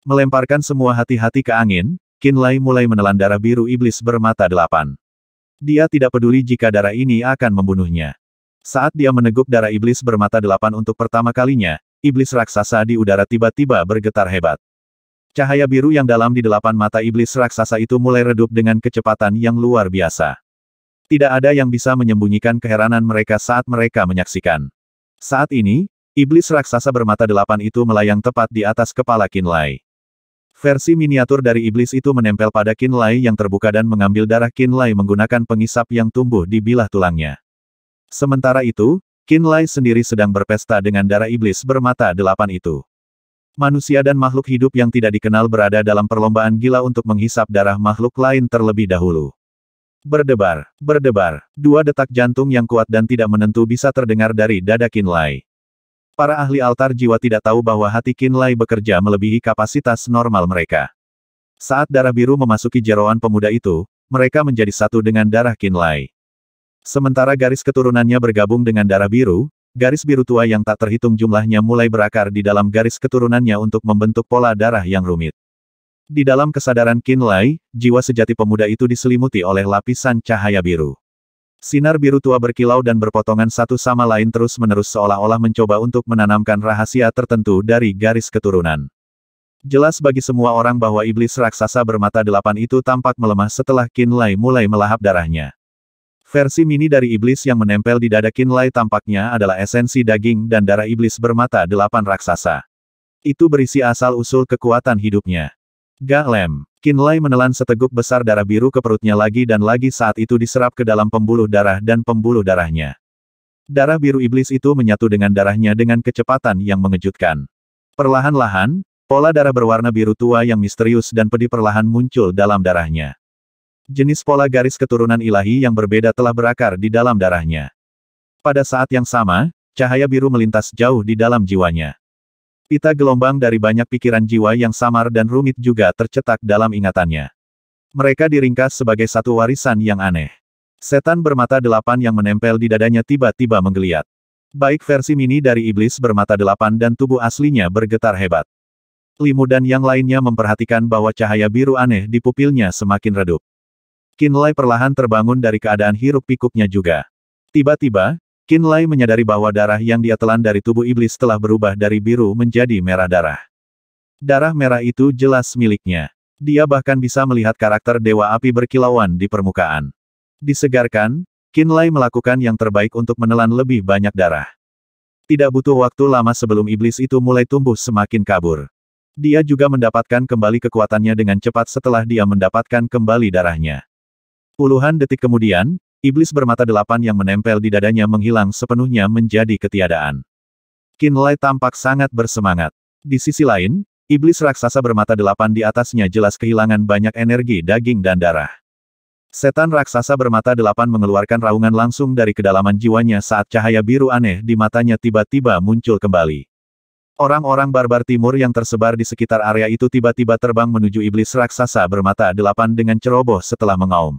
melemparkan semua hati-hati ke angin, Qin Lai mulai menelan darah biru iblis bermata 8. Dia tidak peduli jika darah ini akan membunuhnya. Saat dia meneguk darah iblis bermata 8 untuk pertama kalinya, iblis raksasa di udara tiba-tiba bergetar hebat. Cahaya biru yang dalam di 8 mata iblis raksasa itu mulai redup dengan kecepatan yang luar biasa. Tidak ada yang bisa menyembunyikan keheranan mereka saat mereka menyaksikan. Saat ini, iblis raksasa bermata 8 itu melayang tepat di atas kepala Qin Lai. Versi miniatur dari iblis itu menempel pada Qin Lai yang terbuka dan mengambil darah Qin Lai menggunakan pengisap yang tumbuh di bilah tulangnya. Sementara itu, Qin Lai sendiri sedang berpesta dengan darah iblis bermata 8 itu. Manusia dan makhluk hidup yang tidak dikenal berada dalam perlombaan gila untuk menghisap darah makhluk lain terlebih dahulu. Berdebar, 2 detak jantung yang kuat dan tidak menentu bisa terdengar dari dada Qin Lai. Para ahli altar jiwa tidak tahu bahwa hati Qin Lai bekerja melebihi kapasitas normal mereka. Saat darah biru memasuki jeroan pemuda itu, mereka menjadi satu dengan darah Qin Lai. Sementara garis keturunannya bergabung dengan darah biru, garis biru tua yang tak terhitung jumlahnya mulai berakar di dalam garis keturunannya untuk membentuk pola darah yang rumit. Di dalam kesadaran Qin Lai, jiwa sejati pemuda itu diselimuti oleh lapisan cahaya biru. Sinar biru tua berkilau dan berpotongan satu sama lain terus-menerus seolah-olah mencoba untuk menanamkan rahasia tertentu dari garis keturunan. Jelas bagi semua orang bahwa iblis raksasa bermata 8 itu tampak melemah setelah Qin Lai mulai melahap darahnya. Versi mini dari iblis yang menempel di dada Qin Lai tampaknya adalah esensi daging dan darah iblis bermata 8 raksasa. Itu berisi asal-usul kekuatan hidupnya. Galem, Qin Lai menelan seteguk besar darah biru ke perutnya lagi dan lagi saat itu diserap ke dalam pembuluh darah dan pembuluh darahnya. Darah biru iblis itu menyatu dengan darahnya dengan kecepatan yang mengejutkan. Perlahan-lahan, pola darah berwarna biru tua yang misterius dan pedih perlahan muncul dalam darahnya. Jenis pola garis keturunan ilahi yang berbeda telah berakar di dalam darahnya. Pada saat yang sama, cahaya biru melintas jauh di dalam jiwanya. Pita gelombang dari banyak pikiran jiwa yang samar dan rumit juga tercetak dalam ingatannya. Mereka diringkas sebagai satu warisan yang aneh. Setan bermata 8 yang menempel di dadanya tiba-tiba menggeliat. Baik versi mini dari iblis bermata 8 dan tubuh aslinya bergetar hebat. Limu dan yang lainnya memperhatikan bahwa cahaya biru aneh di pupilnya semakin redup. Qin Lai perlahan terbangun dari keadaan hiruk-pikuknya juga. Tiba-tiba, Qin Lai menyadari bahwa darah yang dia telan dari tubuh iblis telah berubah dari biru menjadi merah darah. Darah merah itu jelas miliknya. Dia bahkan bisa melihat karakter Dewa Api berkilauan di permukaan. Disegarkan, Qinlai melakukan yang terbaik untuk menelan lebih banyak darah. Tidak butuh waktu lama sebelum iblis itu mulai tumbuh semakin kabur. Dia juga mendapatkan kembali kekuatannya dengan cepat setelah dia mendapatkan kembali darahnya. Puluhan detik kemudian, iblis bermata 8 yang menempel di dadanya menghilang sepenuhnya menjadi ketiadaan. Qinlai tampak sangat bersemangat. Di sisi lain, iblis raksasa bermata 8 di atasnya jelas kehilangan banyak energi daging dan darah. Setan raksasa bermata 8 mengeluarkan raungan langsung dari kedalaman jiwanya saat cahaya biru aneh di matanya tiba-tiba muncul kembali. Orang-orang barbar timur yang tersebar di sekitar area itu tiba-tiba terbang menuju iblis raksasa bermata 8 dengan ceroboh setelah mengaum.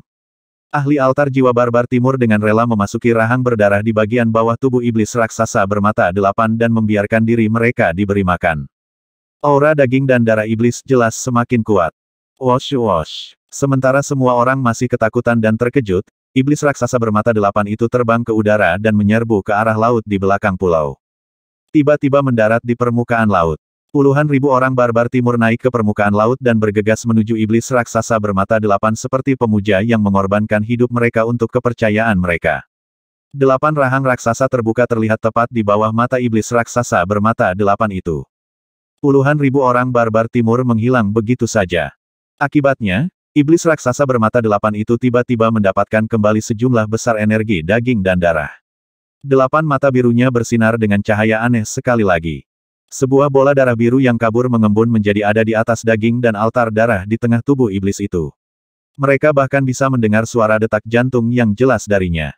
Ahli altar jiwa barbar timur dengan rela memasuki rahang berdarah di bagian bawah tubuh iblis raksasa bermata 8 dan membiarkan diri mereka diberi makan. Aura daging dan darah iblis jelas semakin kuat. Wosh wosh. Sementara semua orang masih ketakutan dan terkejut, iblis raksasa bermata 8 itu terbang ke udara dan menyerbu ke arah laut di belakang pulau. Tiba-tiba mendarat di permukaan laut. Puluhan ribu orang barbar timur naik ke permukaan laut dan bergegas menuju iblis raksasa bermata 8 seperti pemuja yang mengorbankan hidup mereka untuk kepercayaan mereka. 8 rahang raksasa terbuka terlihat tepat di bawah mata iblis raksasa bermata 8 itu. Puluhan ribu orang barbar timur menghilang begitu saja. Akibatnya, iblis raksasa bermata 8 itu tiba-tiba mendapatkan kembali sejumlah besar energi daging dan darah. 8 mata birunya bersinar dengan cahaya aneh sekali lagi. Sebuah bola darah biru yang kabur mengembun menjadi ada di atas daging dan altar darah di tengah tubuh iblis itu. Mereka bahkan bisa mendengar suara detak jantung yang jelas darinya.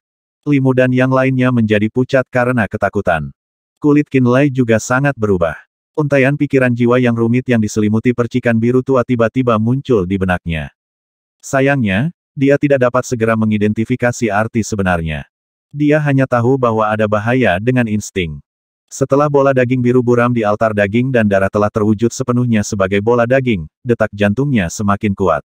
Limu dan yang lainnya menjadi pucat karena ketakutan. Kulit Qinlai juga sangat berubah. Untaian pikiran jiwa yang rumit yang diselimuti percikan biru tua tiba-tiba muncul di benaknya. Sayangnya, dia tidak dapat segera mengidentifikasi arti sebenarnya. Dia hanya tahu bahwa ada bahaya dengan insting. Setelah bola daging biru buram di altar daging dan darah telah terwujud sepenuhnya sebagai bola daging, detak jantungnya semakin kuat.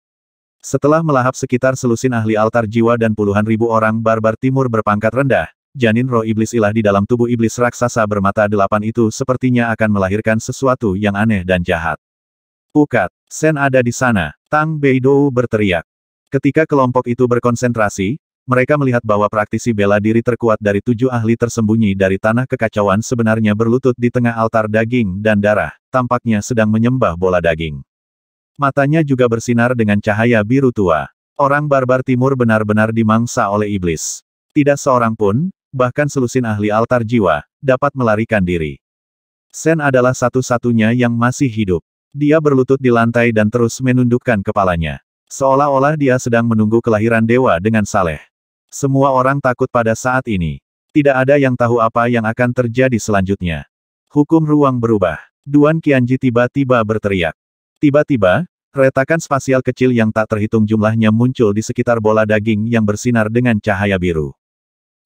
Setelah melahap sekitar selusin ahli altar jiwa dan puluhan ribu orang barbar timur berpangkat rendah, janin roh iblis ilah di dalam tubuh iblis raksasa bermata 8 itu sepertinya akan melahirkan sesuatu yang aneh dan jahat. Pukat, Sen ada di sana, Tang Beidou berteriak. Ketika kelompok itu berkonsentrasi, mereka melihat bahwa praktisi bela diri terkuat dari 7 ahli tersembunyi dari tanah kekacauan sebenarnya berlutut di tengah altar daging dan darah, tampaknya sedang menyembah bola daging. Matanya juga bersinar dengan cahaya biru tua. Orang barbar timur benar-benar dimangsa oleh iblis. Tidak seorang pun, bahkan selusin ahli altar jiwa, dapat melarikan diri. Sen adalah satu-satunya yang masih hidup. Dia berlutut di lantai dan terus menundukkan kepalanya. Seolah-olah dia sedang menunggu kelahiran dewa dengan saleh. Semua orang takut pada saat ini. Tidak ada yang tahu apa yang akan terjadi selanjutnya. Hukum ruang berubah. Duan Qianji tiba-tiba berteriak. Tiba-tiba, retakan spasial kecil yang tak terhitung jumlahnya muncul di sekitar bola daging yang bersinar dengan cahaya biru.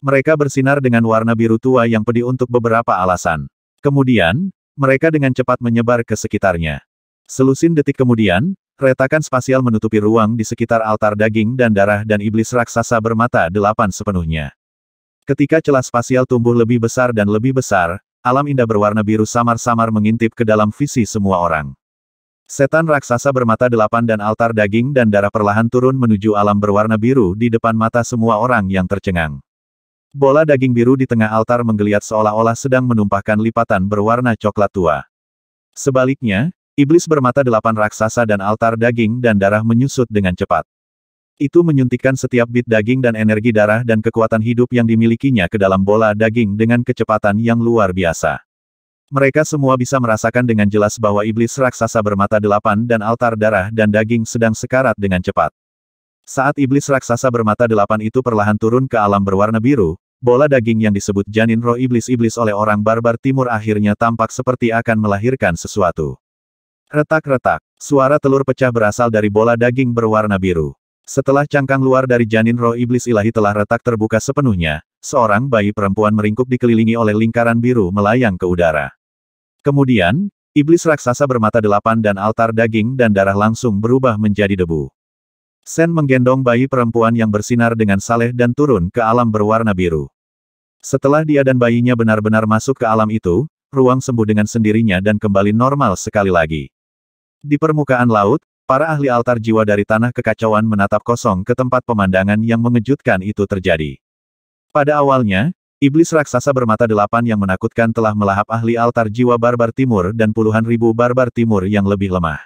Mereka bersinar dengan warna biru tua yang pedih untuk beberapa alasan. Kemudian, mereka dengan cepat menyebar ke sekitarnya. Selusin detik kemudian, retakan spasial menutupi ruang di sekitar altar daging dan darah dan iblis raksasa bermata 8 sepenuhnya. Ketika celah spasial tumbuh lebih besar dan lebih besar, alam indah berwarna biru samar-samar mengintip ke dalam visi semua orang. Setan raksasa bermata 8 dan altar daging dan darah perlahan turun menuju alam berwarna biru di depan mata semua orang yang tercengang. Bola daging biru di tengah altar menggeliat seolah-olah sedang menumpahkan lipatan berwarna coklat tua. Sebaliknya, iblis bermata 8 raksasa dan altar daging dan darah menyusut dengan cepat. Itu menyuntikkan setiap bit daging dan energi darah dan kekuatan hidup yang dimilikinya ke dalam bola daging dengan kecepatan yang luar biasa. Mereka semua bisa merasakan dengan jelas bahwa iblis raksasa bermata 8 dan altar darah dan daging sedang sekarat dengan cepat. Saat iblis raksasa bermata 8 itu perlahan turun ke alam berwarna biru, bola daging yang disebut janin roh iblis-iblis oleh orang barbar timur akhirnya tampak seperti akan melahirkan sesuatu. Retak-retak, suara telur pecah berasal dari bola daging berwarna biru. Setelah cangkang luar dari janin roh iblis ilahi telah retak terbuka sepenuhnya, seorang bayi perempuan meringkuk dikelilingi oleh lingkaran biru melayang ke udara. Kemudian, iblis raksasa bermata 8 dan altar daging dan darah langsung berubah menjadi debu. Sen menggendong bayi perempuan yang bersinar dengan saleh dan turun ke alam berwarna biru. Setelah dia dan bayinya benar-benar masuk ke alam itu, ruang sembuh dengan sendirinya dan kembali normal sekali lagi. Di permukaan laut, para ahli altar jiwa dari tanah kekacauan menatap kosong ke tempat pemandangan yang mengejutkan itu terjadi. Pada awalnya, iblis raksasa bermata delapan yang menakutkan telah melahap ahli altar jiwa barbar timur dan puluhan ribu barbar timur yang lebih lemah.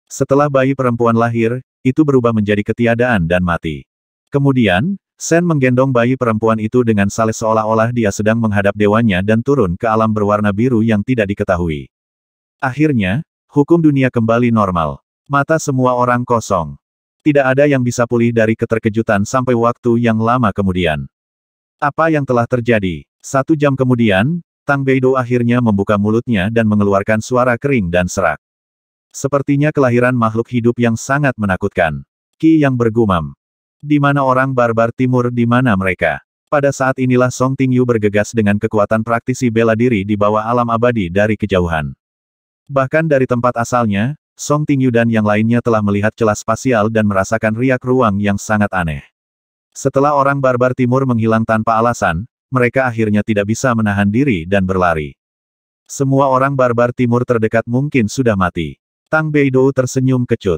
Setelah bayi perempuan lahir, itu berubah menjadi ketiadaan dan mati. Kemudian, Sen menggendong bayi perempuan itu dengan saleh seolah-olah dia sedang menghadap dewanya dan turun ke alam berwarna biru yang tidak diketahui. Akhirnya, hukum dunia kembali normal. Mata semua orang kosong. Tidak ada yang bisa pulih dari keterkejutan sampai waktu yang lama kemudian. Apa yang telah terjadi? 1 jam kemudian, Tang Beidou akhirnya membuka mulutnya dan mengeluarkan suara kering dan serak. Sepertinya kelahiran makhluk hidup yang sangat menakutkan. Qi yang bergumam. Di mana orang barbar timur, di mana mereka? Pada saat inilah Song Tingyu bergegas dengan kekuatan praktisi bela diri di bawah alam abadi dari kejauhan. Bahkan dari tempat asalnya, Song Tingyu dan yang lainnya telah melihat celah spasial dan merasakan riak ruang yang sangat aneh. Setelah orang barbar timur menghilang tanpa alasan, mereka akhirnya tidak bisa menahan diri dan berlari. Semua orang barbar timur terdekat mungkin sudah mati. Tang Beidou tersenyum kecut.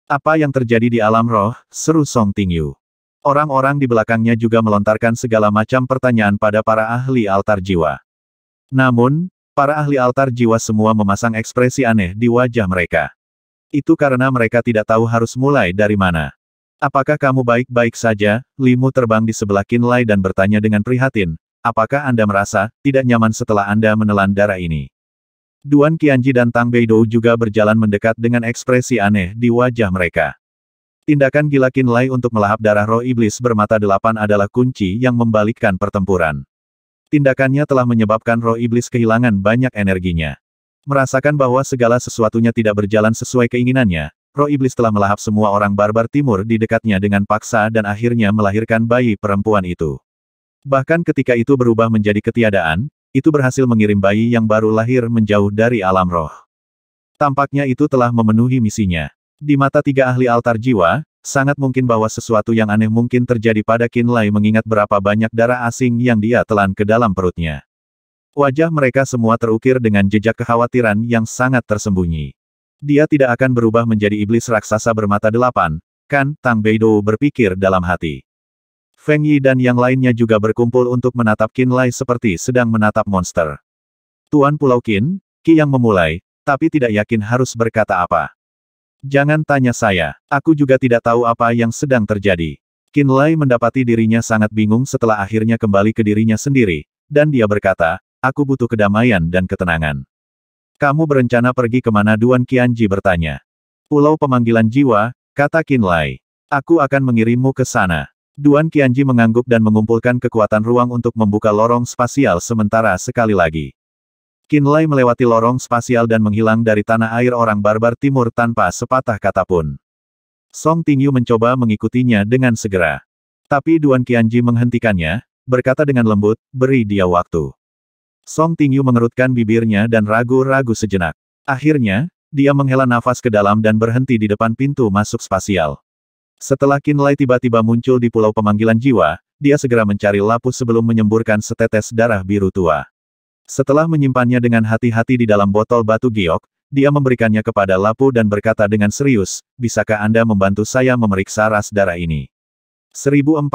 Apa yang terjadi di alam roh, seru Song Tingyu. Orang-orang di belakangnya juga melontarkan segala macam pertanyaan pada para ahli altar jiwa. Namun, para ahli altar jiwa semua memasang ekspresi aneh di wajah mereka. Itu karena mereka tidak tahu harus mulai dari mana. Apakah kamu baik-baik saja? Limu terbang di sebelah Qin Lai dan bertanya dengan prihatin, apakah Anda merasa tidak nyaman setelah Anda menelan darah ini? Duan Qianji dan Tang Beidou juga berjalan mendekat dengan ekspresi aneh di wajah mereka. Tindakan gila Qin Lai untuk melahap darah roh iblis bermata delapan adalah kunci yang membalikkan pertempuran. Tindakannya telah menyebabkan roh iblis kehilangan banyak energinya. Merasakan bahwa segala sesuatunya tidak berjalan sesuai keinginannya, roh iblis telah melahap semua orang barbar timur di dekatnya dengan paksa dan akhirnya melahirkan bayi perempuan itu. Bahkan ketika itu berubah menjadi ketiadaan, itu berhasil mengirim bayi yang baru lahir menjauh dari alam roh. Tampaknya itu telah memenuhi misinya. Di mata 3 ahli altar jiwa, sangat mungkin bahwa sesuatu yang aneh mungkin terjadi pada Qin Lai mengingat berapa banyak darah asing yang dia telan ke dalam perutnya. Wajah mereka semua terukir dengan jejak kekhawatiran yang sangat tersembunyi. Dia tidak akan berubah menjadi iblis raksasa bermata delapan, kan? Tang Beidou berpikir dalam hati. Feng Yi dan yang lainnya juga berkumpul untuk menatap Qin Lai seperti sedang menatap monster. Tuan Pulau Qin, Qi yang memulai, tapi tidak yakin harus berkata apa. Jangan tanya saya, aku juga tidak tahu apa yang sedang terjadi. Qin Lai mendapati dirinya sangat bingung setelah akhirnya kembali ke dirinya sendiri, dan dia berkata, aku butuh kedamaian dan ketenangan. Kamu berencana pergi kemana? Duan Qianji bertanya. Pulau Pemanggilan Jiwa, kata Qin Lai. Aku akan mengirimmu ke sana. Duan Qianji mengangguk dan mengumpulkan kekuatan ruang untuk membuka lorong spasial sementara sekali lagi. Qin Lai melewati lorong spasial dan menghilang dari tanah air orang barbar timur tanpa sepatah kata pun. Song Tingyu mencoba mengikutinya dengan segera. Tapi Duan Qianji menghentikannya, berkata dengan lembut, beri dia waktu. Song Tingyu mengerutkan bibirnya dan ragu-ragu sejenak. Akhirnya, dia menghela nafas ke dalam dan berhenti di depan pintu masuk spasial. Setelah Qin Lai tiba-tiba muncul di Pulau Pemanggilan Jiwa, dia segera mencari lapus sebelum menyemburkan setetes darah biru tua. Setelah menyimpannya dengan hati-hati di dalam botol batu giok, dia memberikannya kepada Lapu dan berkata dengan serius, bisakah Anda membantu saya memeriksa ras darah ini? 1040